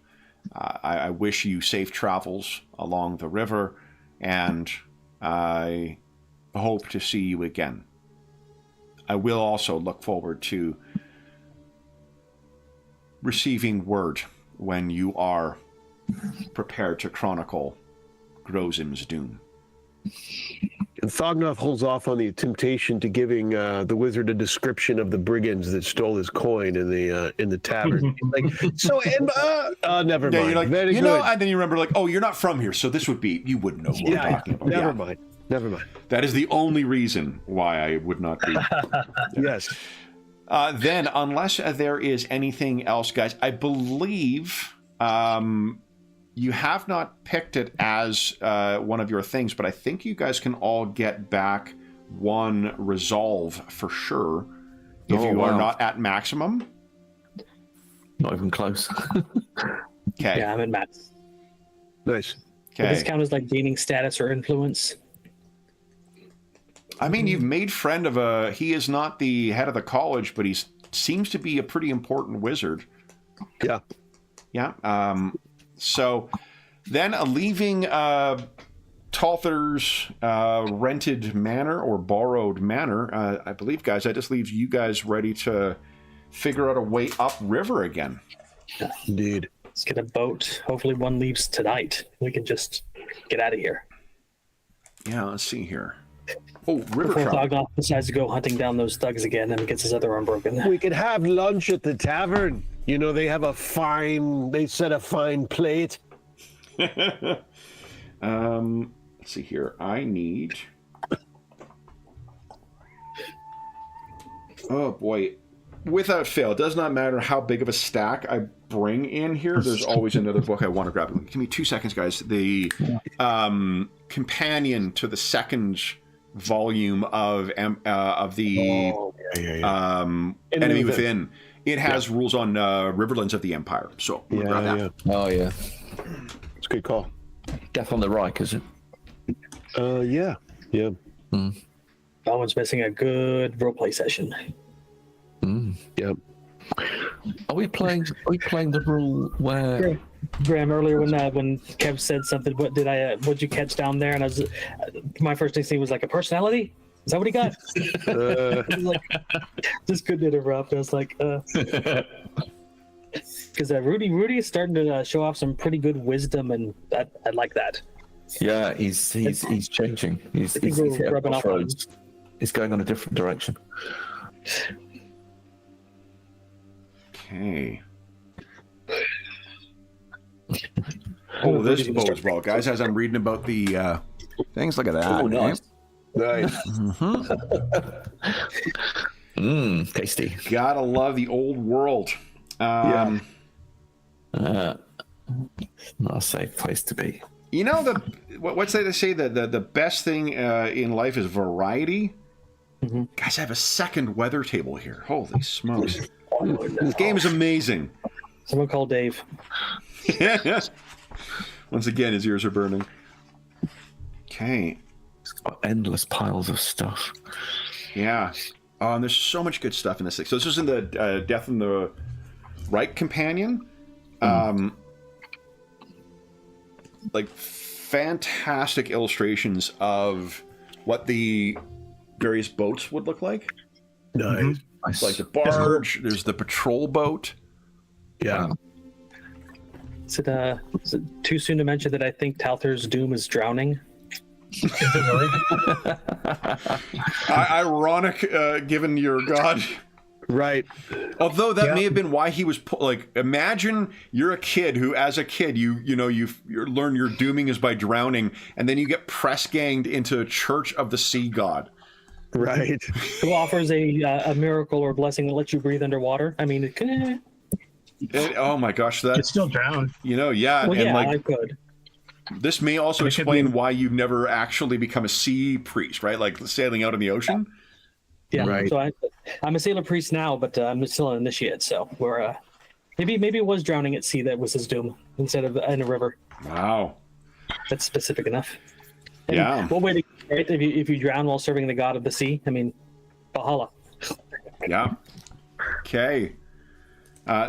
I wish you safe travels along the river, and I hope to see you again. I will also look forward to receiving word when you are prepared to chronicle Grosim's doom. And Thognoth holds off on the temptation to giving the wizard a description of the brigands that stole his coin in the tavern. Like, so, never mind. Yeah, you're like, Very you good. know, and then you remember, like, oh, you're not from here, so this would be, you wouldn't know what we're talking about. Never mind. Never mind. That is the only reason why I would not be. Yes. Then, unless there is anything else, guys, I believe you have not picked it as one of your things, but I think you guys can all get back one resolve for sure if you are not at maximum. Not even close. Okay. Yeah, I'm at max. Nice. Does this Okay. count as like gaining status or influence? I mean, you've made friend of he is not the head of the college, but he seems to be a pretty important wizard. Yeah. Yeah. So then leaving Talther's rented manor or borrowed manor, I believe, guys, that just leaves you guys ready to figure out a way upriver again. Indeed. Let's get a boat. Hopefully one leaves tonight. We can just get out of here. Yeah, let's see here. Oh, river Before trout. Thognoth decides to go hunting down those thugs again and gets his other arm broken. We could have lunch at the tavern. You know, they set a fine plate. Let's see here. I need. Oh boy. Without fail, it does not matter how big of a stack I bring in here. There's always another book I want to grab. Give me 2 seconds, guys. The companion to the second volume of the Enemy Within. It has rules on Riverlands of the Empire. So we'll grab that. Oh yeah. It's a good call. Death on the Reich, is it? Yeah. Yeah. That one's missing a good roleplay session. Yep. Are we playing the rule where? Graham, earlier when Kev said something, what'd you catch down there? And I was, my first instinct was like a personality. Is that what he got? I was like, just couldn't interrupt. I was like, because Rudy is starting to show off some pretty good wisdom, and I like that. Yeah, he's changing. He's we're rubbing off on him. He's going on a different direction. Okay. Oh, this bodes well, guys. As I'm reading about the things, look at that. Oh, nice. Nice. Tasty. Gotta love the old world. Not a safe place to be. You know, what's they say? The best thing in life is variety. Guys, I have a second weather table here. Holy smokes. This game is amazing. Someone call Dave. Once again, his ears are burning. Okay. It's got endless piles of stuff. Yeah. Oh, and there's so much good stuff in this thing. So this is in the Death in the Reich companion. Like fantastic illustrations of what the various boats would look like. Nice. Like the barge, there's the patrol boat. Yeah. Is it too soon to mention that I think Talther's doom is drowning? Is it really? Ironic, given your god. Right. Although that may have been why he was like. Imagine you're a kid who, as a kid, you learn your dooming is by drowning, and then you get press ganged into a Church of the Sea God. Right. Who offers a miracle or blessing that lets you breathe underwater? I mean, Oh my gosh, It's still drowned. yeah, well, and yeah, like I could. this may also It could explain be- why you've never actually become a sea priest, right? Like sailing out in the ocean. Yeah, Right. so I'm a sailor priest now, but I'm still an initiate. So we're maybe it was drowning at sea that was his doom instead of in a river. Wow. That's specific enough. And Yeah. what way to right? If you drown while serving the god of the sea? I mean, Valhalla. Yeah. Okay.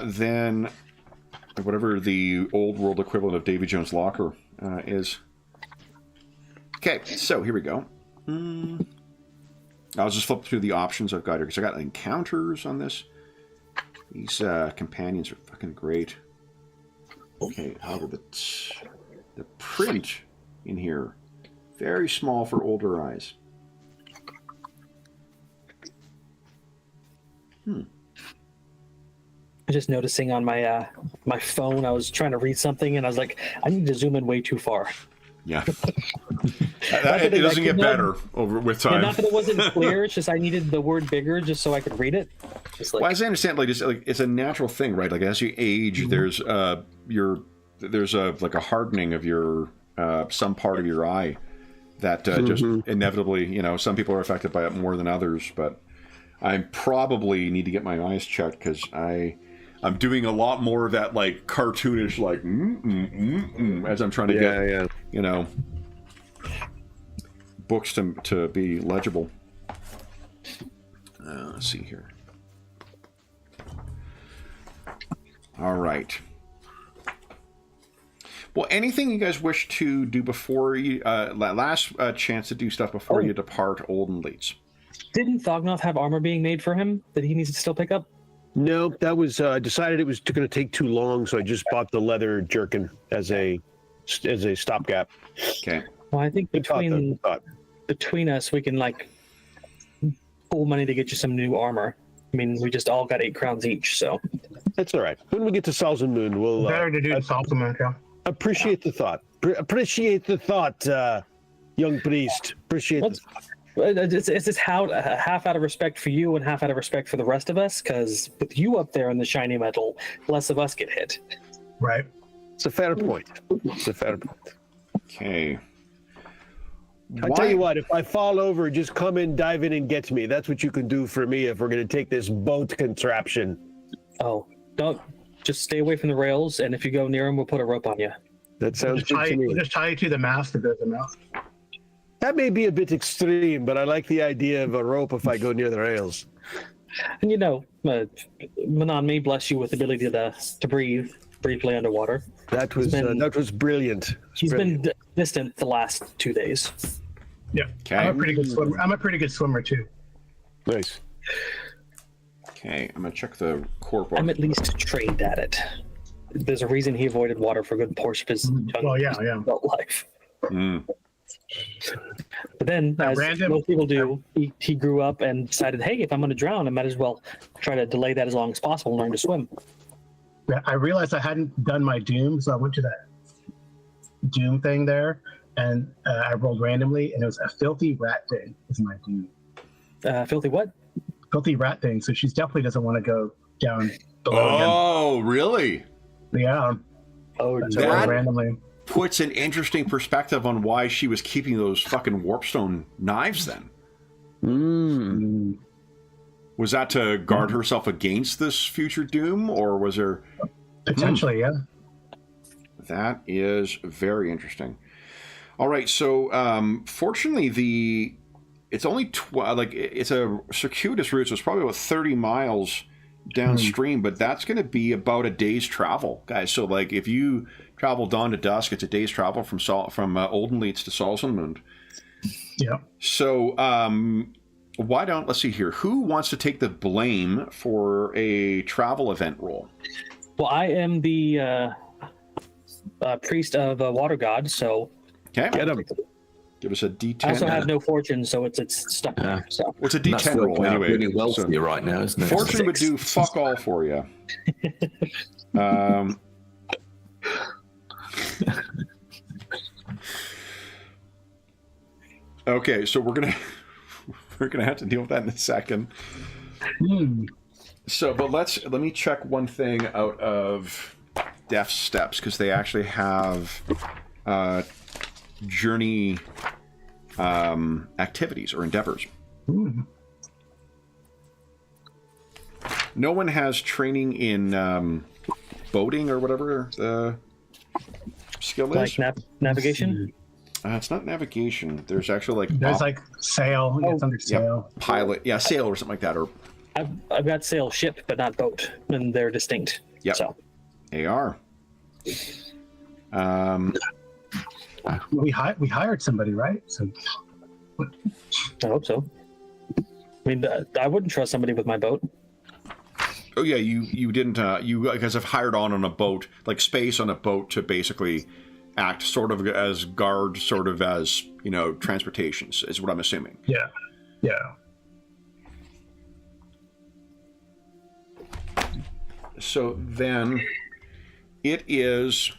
Then whatever the old world equivalent of Davy Jones' locker is. Okay, so here we go. I'll just flip through the options I've got here because I got encounters on this. These companions are fucking great. Okay, however, the print in here, very small for older eyes. I'm just noticing on my my phone, I was trying to read something, and I was like, I need to zoom in way too far. Yeah. It doesn't get better with Yeah, time. not that it wasn't clear, it's just I needed the word bigger just so I could read it. Just like, Well, as I understand, it's a natural thing, right? Like as you age, there's a hardening of your some part of your eye that just inevitably, some people are affected by it more than others. But I probably need to get my eyes checked because I'm doing a lot more of that like cartoonish as I'm trying to get books to be legible. Let's see here. All right. Well, anything you guys wish to do before you last chance to do stuff before you depart Olden Leeds? didn't Thognoth have armor being made for him that he needs to still pick up? No, that was decided it was going to take too long, so I just bought the leather jerkin as a stopgap. Okay. Well, I think Good thought, though. between Good thought. between us, we can like pull money to get you some new armor. I mean, we just all got 8 crowns each, so That's all right. When we get to Salzman Moon, we'll Better to do the supplement, yeah. appreciate the thought. Appreciate the thought, young priest. Appreciate the thought. it's just half out of respect for you and half out of respect for the rest of us. Because with you up there in the shiny metal, less of us get hit. Right. It's a fair point. It's a fair point. Okay. I tell you what, if I fall over, just come in, dive in, and get me. That's what you can do for me if we're going to take this boat contraption. Oh, don't just stay away from the rails, and if you go near them, we'll put a rope on you. That sounds good to We'll me. just tie you to the mast that goes in the mouth. That may be a bit extreme, but I like the idea of a rope if I go near the rails. And Manon may bless you with the ability to breathe briefly underwater. That was brilliant. He's been distant the last 2 days. Yeah. Okay. I'm a pretty good swimmer. I'm a pretty good swimmer too. Nice. Okay, I'm gonna check the core book. I'm at least trained at it. There's a reason he avoided water for a good portion of his Well, yeah. adult life. Mm. But then, as random- most people do, he grew up and decided, hey, if I'm going to drown, I might as well try to delay that as long as possible and learn to swim. Yeah, I realized I hadn't done my doom, so I went to that doom thing there, and I rolled randomly, and it was a filthy rat thing. Is my doom. Filthy what? Filthy rat thing. So she definitely doesn't want to go down below Oh, really? again. Yeah. Oh, So I rolled That- randomly. Puts an interesting perspective on why she was keeping those fucking warpstone knives then. Was that to guard herself against this future doom, or was there... Potentially, yeah. That is very interesting. All right, so fortunately, it's only it's a circuitous route, so it's probably about 30 miles downstream, but that's going to be about a day's travel, guys. So, like, if you travel dawn to dusk, it's a day's travel from Oldenleeds to Salzmund. Yeah. So, why don't let's see here? Who wants to take the blame for a travel event roll? Well, I am the priest of a water god, so Okay. Get him. Give us a D10. I also have no fortune, so it's stuck there. So What's a That's D10 roll working out anyway? really well So for you right now, isn't it? fortune would do fuck all for you. Okay, so we're gonna have to deal with that in a second. So, but let me check one thing out of Death's Steps, because they actually have journey activities or endeavors. No one has training in boating or whatever the skill is. like navigation. It's not navigation. There's actually There's like sail. It's under sail. pilot, sail or something like that, or I've got sail ship, but not boat, and they're distinct. Yep. So AR. We hired somebody, right? So I hope so. I mean, I wouldn't trust somebody with my boat. Oh yeah, you didn't. You guys have hired on a boat, like space on a boat, to basically act sort of as guard, sort of as transportations, is what I'm assuming. yeah. So then, it is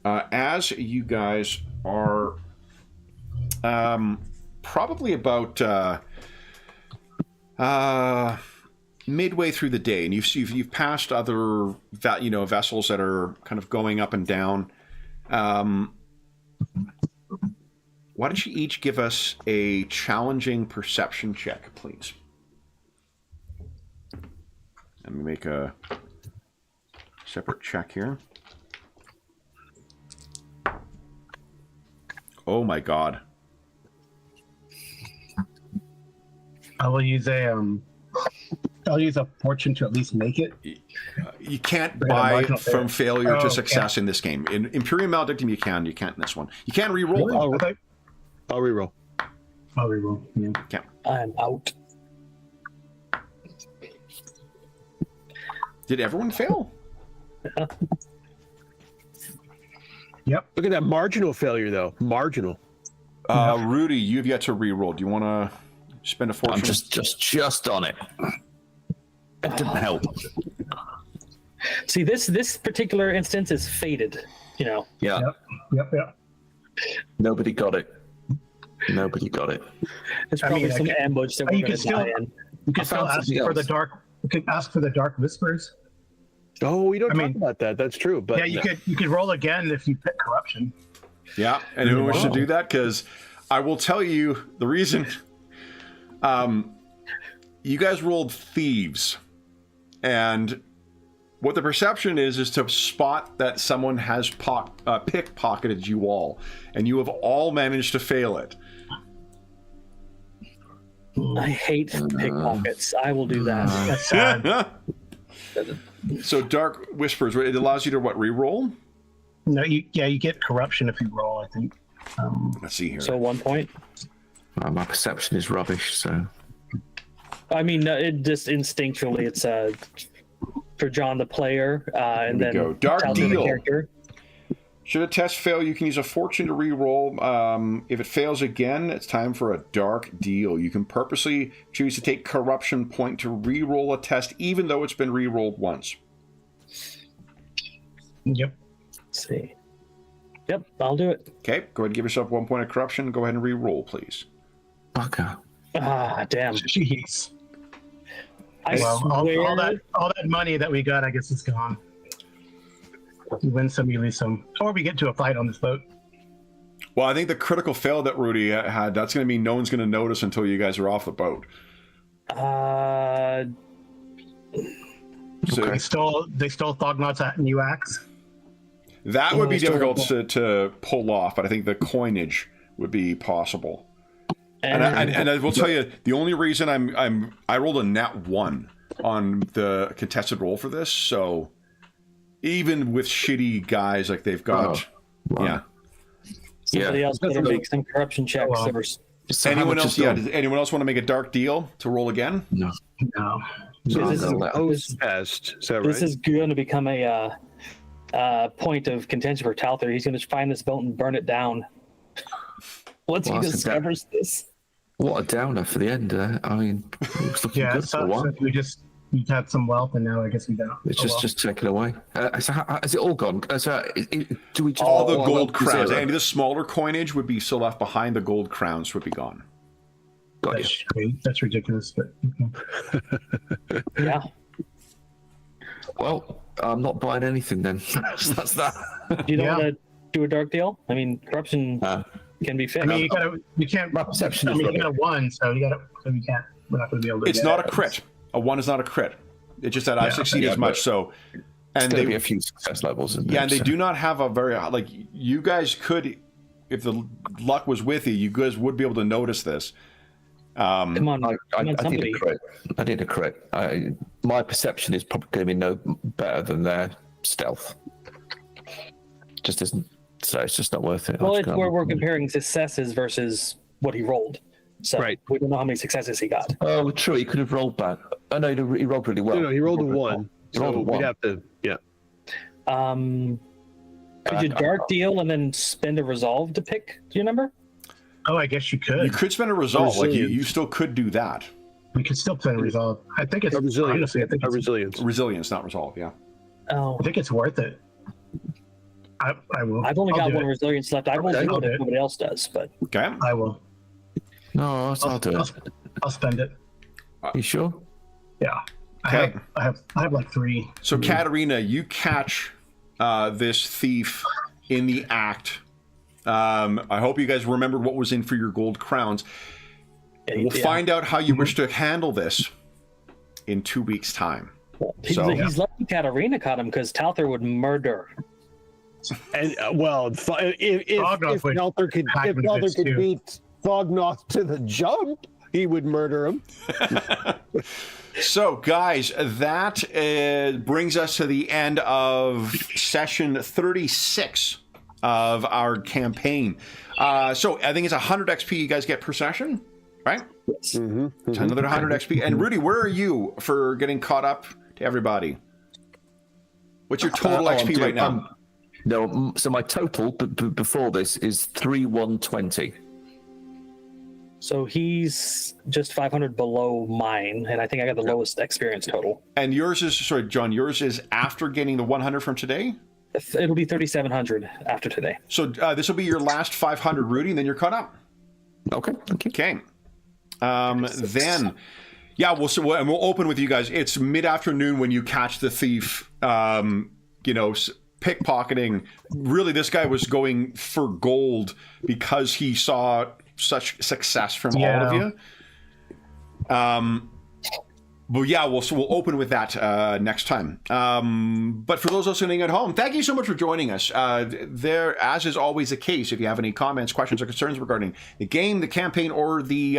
as you guys are probably about midway through the day, and you've passed other vessels that are kind of going up and down. Why don't you each give us a challenging perception check, please? Let me make a separate check here. Oh my god. I will use I'll use a fortune to at least make it. You can't Right, buy marginal from failure. failure to Oh, success in this game. In Imperium Maledictum, you can in this one. You can't re-roll them. Oh, okay. I'll reroll. I'll reroll. Yeah. Can't. I'm out. Did everyone fail? Yep. Look at that marginal failure, though. Marginal. Rudy, you've yet to re-roll. Do you want to spend a fortune? I'm just on it. It didn't help. See, this particular instance is fated. Yeah. Yep. Nobody got it. Nobody got it. There's I probably mean, some ambush that we're you going can to die still- in. You can I still found ask something for the else. dark. You can ask for the dark whispers. Oh, we don't I talk mean- about that. That's true. But Yeah, you could roll again if you pick corruption. Yeah, anyone wish to do that? Because I will tell you the reason. You guys rolled thieves, and what the perception is to spot that someone has pickpocketed you all, and you have all managed to fail it. I hate pickpockets. I will do that. That's sad. So Dark Whispers, it allows you to re-roll? No, you get corruption if you roll. I think. Let's see here. So 1 point. My perception is rubbish, so I mean, it just instinctually, it's for John the player, and we then go. Dark Taltor the Deal. character. Should a test fail, you can use a fortune to re-roll. If it fails again, it's time for a dark deal. You can purposely choose to take corruption point to re-roll a test, even though it's been re-rolled once. Yep. Let's see. Yep, I'll do it. Okay, go ahead and give yourself 1 point of corruption. Go ahead and re-roll, please. bugger. Ah, damn. Jeez. I Well, swear. all that money that we got, I guess, is gone. You win some, you lose some, or we get to a fight on this boat. Well, I think the critical fail that Rudy had, that's going to mean no one's going to notice until you guys are off the boat. So They stole Thognot's new axe. that would be still difficult to pull off, but I think the coinage would be possible. And I will tell you, the only reason I rolled a nat 1 on the contested roll for this, so even with shitty guys like they've got, Right. Somebody else better make some corruption checks. well. There was- So how anyone much else? is Yeah, done? does anyone else want to make a dark deal to roll again? No. No. So No, this is- no, Post test. Is that right? This is going to become a point of contention for Talther. He's going to find this boat and burn it down once he discovers this. What a downer for the end. I mean, it was looking Yeah, good it for a sucks while. that we had some wealth, and now I guess we don't. It's just taken away. So has it all gone? Do we just All the gold crowns. And the smaller coinage would be still left behind. The gold crowns would be gone. Got you. That's ridiculous. But okay. Yeah. Well, I'm not buying anything then. That's that. Do you don't want to do a dark deal? I mean, corruption can be fixed. I mean, you can't. My perception I is mean, rubbish. you got a 1, so we can't. We're not going to be able to. It's not a crit. A 1 is not a crit. It's just that I succeed as much. So, and There'll be a few success levels in there. Yeah, and they do not have a very like. You guys could, if the luck was with you, you guys would be able to notice this. Come on, I need somebody. a crit. I need a crit. My perception is probably going to be no better than their stealth. Just isn't. So it's just not worth it. Well, it's where we're comparing successes versus what he rolled. So we don't know how many successes he got. Oh, true. He could have rolled bad. Oh no, he rolled really well. No, he rolled a 1. He rolled a So 1. we'd have to, yeah. Could you dark deal and then spend a resolve to pick your number? Oh, I guess you could. You could spend a resolve. Like you still could do that. We could still play resolve. I think it's Resilience. honestly. I think it's, Resilience, not resolve. Yeah. Oh, I think it's worth it. I will. I've only I'll got do one it. resilience left. I won't Okay, do I'll it do if it. nobody else does, but Okay. I will. No, I'll do it. I'll spend it. You sure? Yeah. Okay. I have like 3. So, Katarina, you catch this thief in the act. I hope you guys remember what was in for your gold crowns. We'll find out how you wish to handle this in 2 weeks' time. he's lucky Katarina caught him because Talther would murder. And if Nelther could beat Thognoth to the jump, he would murder him. So, guys, that brings us to the end of session 36 of our campaign. So, I think it's 100 XP you guys get per session, right? Yes. It's another 100 XP. And Rudy, where are you for getting caught up to everybody? What's your total XP right now? No, so my total before this is 3,120. So he's just 500 below mine, and I think I got the lowest experience total. And yours is, sorry, John, yours is after getting the 100 from today? It'll be 3,700 after today. So this will be your last 500, Rudy, and then you're caught up. Okay, thank you. Okay. Then, yeah, we'll open with you guys. It's mid-afternoon when you catch the thief, pickpocketing. Really, this guy was going for gold because he saw such success from all of you. But yeah, we'll open with that next time. But for those listening at home, thank you so much for joining us. There, as is always the case, if you have any comments, questions, or concerns regarding the game, the campaign, or the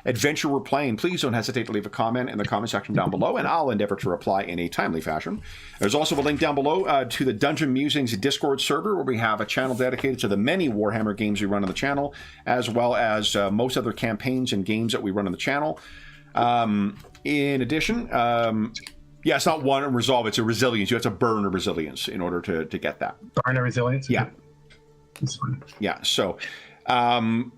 adventure we're playing, please don't hesitate to leave a comment in the comment section down below, and I'll endeavor to reply in a timely fashion. There's also a link down below to the Dungeon Musings Discord server, where we have a channel dedicated to the many Warhammer games we run on the channel, as well as most other campaigns and games that we run on the channel. In addition, it's not one resolve, it's a resilience. You have to burn a resilience in order to get that. Burn a resilience? Yeah. That's fine. Yeah, so... and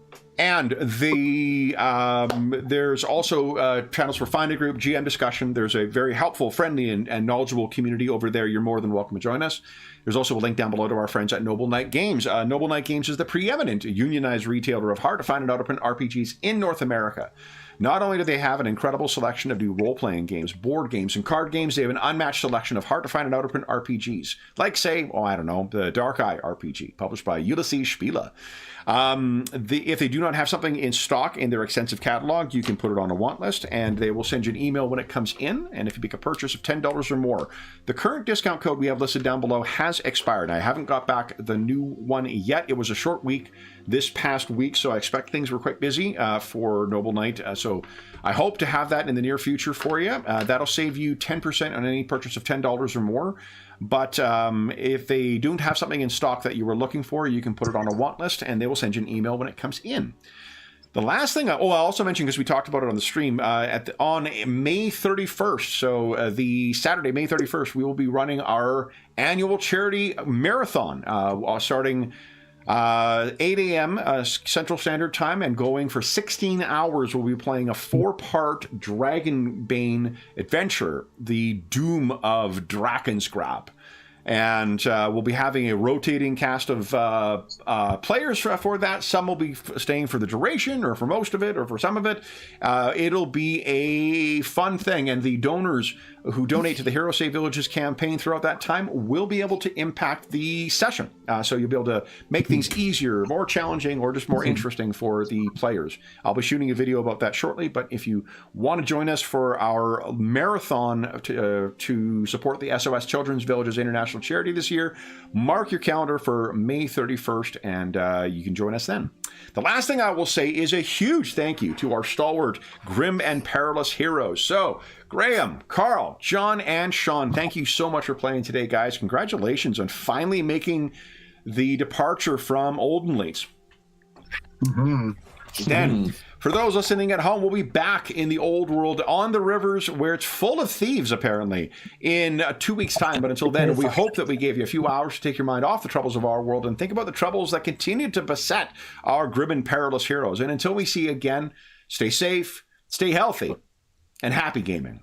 there's also channels for Find a Group, GM discussion. There's a very helpful, friendly, and knowledgeable community over there. You're more than welcome to join us. There's also a link down below to our friends at Noble Knight Games. Noble Knight Games is the preeminent unionized retailer of hard-to-find and out-of-print RPGs in North America. Not only do they have an incredible selection of new role-playing games, board games, and card games, they have an unmatched selection of hard-to-find and out-of-print RPGs. Like, say, the Dark Eye RPG, published by Ulysses Spieler. If they do not have something in stock in their extensive catalog, you can put it on a want list, and they will send you an email when it comes in, and if you make a purchase of $10 or more. The current discount code we have listed down below has expired. I haven't got back the new one yet. It was a short week this past week, so I expect things were quite busy for Noble Knight. So I hope to have that in the near future for you. That'll save you 10% on any purchase of $10 or more. But if they don't have something in stock that you were looking for, you can put it on a want list, and they will send you an email when it comes in. The last thing, I also mentioned, because we talked about it on the stream, on May 31st, so the Saturday, May 31st, we will be running our annual charity marathon, starting 8 a.m. Central Standard Time and going for 16 hours. We'll be playing a 4-part Dragonbane adventure, the Doom of Drakensgrab. And we'll be having a rotating cast of players for that. Some will be staying for the duration, or for most of it, or for some of it. It'll be a fun thing. And the donors who donate to the Hero Save Villages campaign throughout that time will be able to impact the session. So you'll be able to make things easier, more challenging, or just more interesting for the players. I'll be shooting a video about that shortly, but if you want to join us for our marathon to support the SOS Children's Villages International Charity this year, mark your calendar for May 31st, and you can join us then. The last thing I will say is a huge thank you to our stalwart Grim and Perilous heroes. So, Graham, Carl, John, and Sean, thank you so much for playing today, guys. Congratulations on finally making the departure from Oldenleys. Then, for those listening at home, we'll be back in the old world on the rivers, where it's full of thieves, apparently, in 2 weeks' time. But until then, we hope that we gave you a few hours to take your mind off the troubles of our world and think about the troubles that continue to beset our grim and perilous heroes. And until we see you again, stay safe, stay healthy, and happy gaming.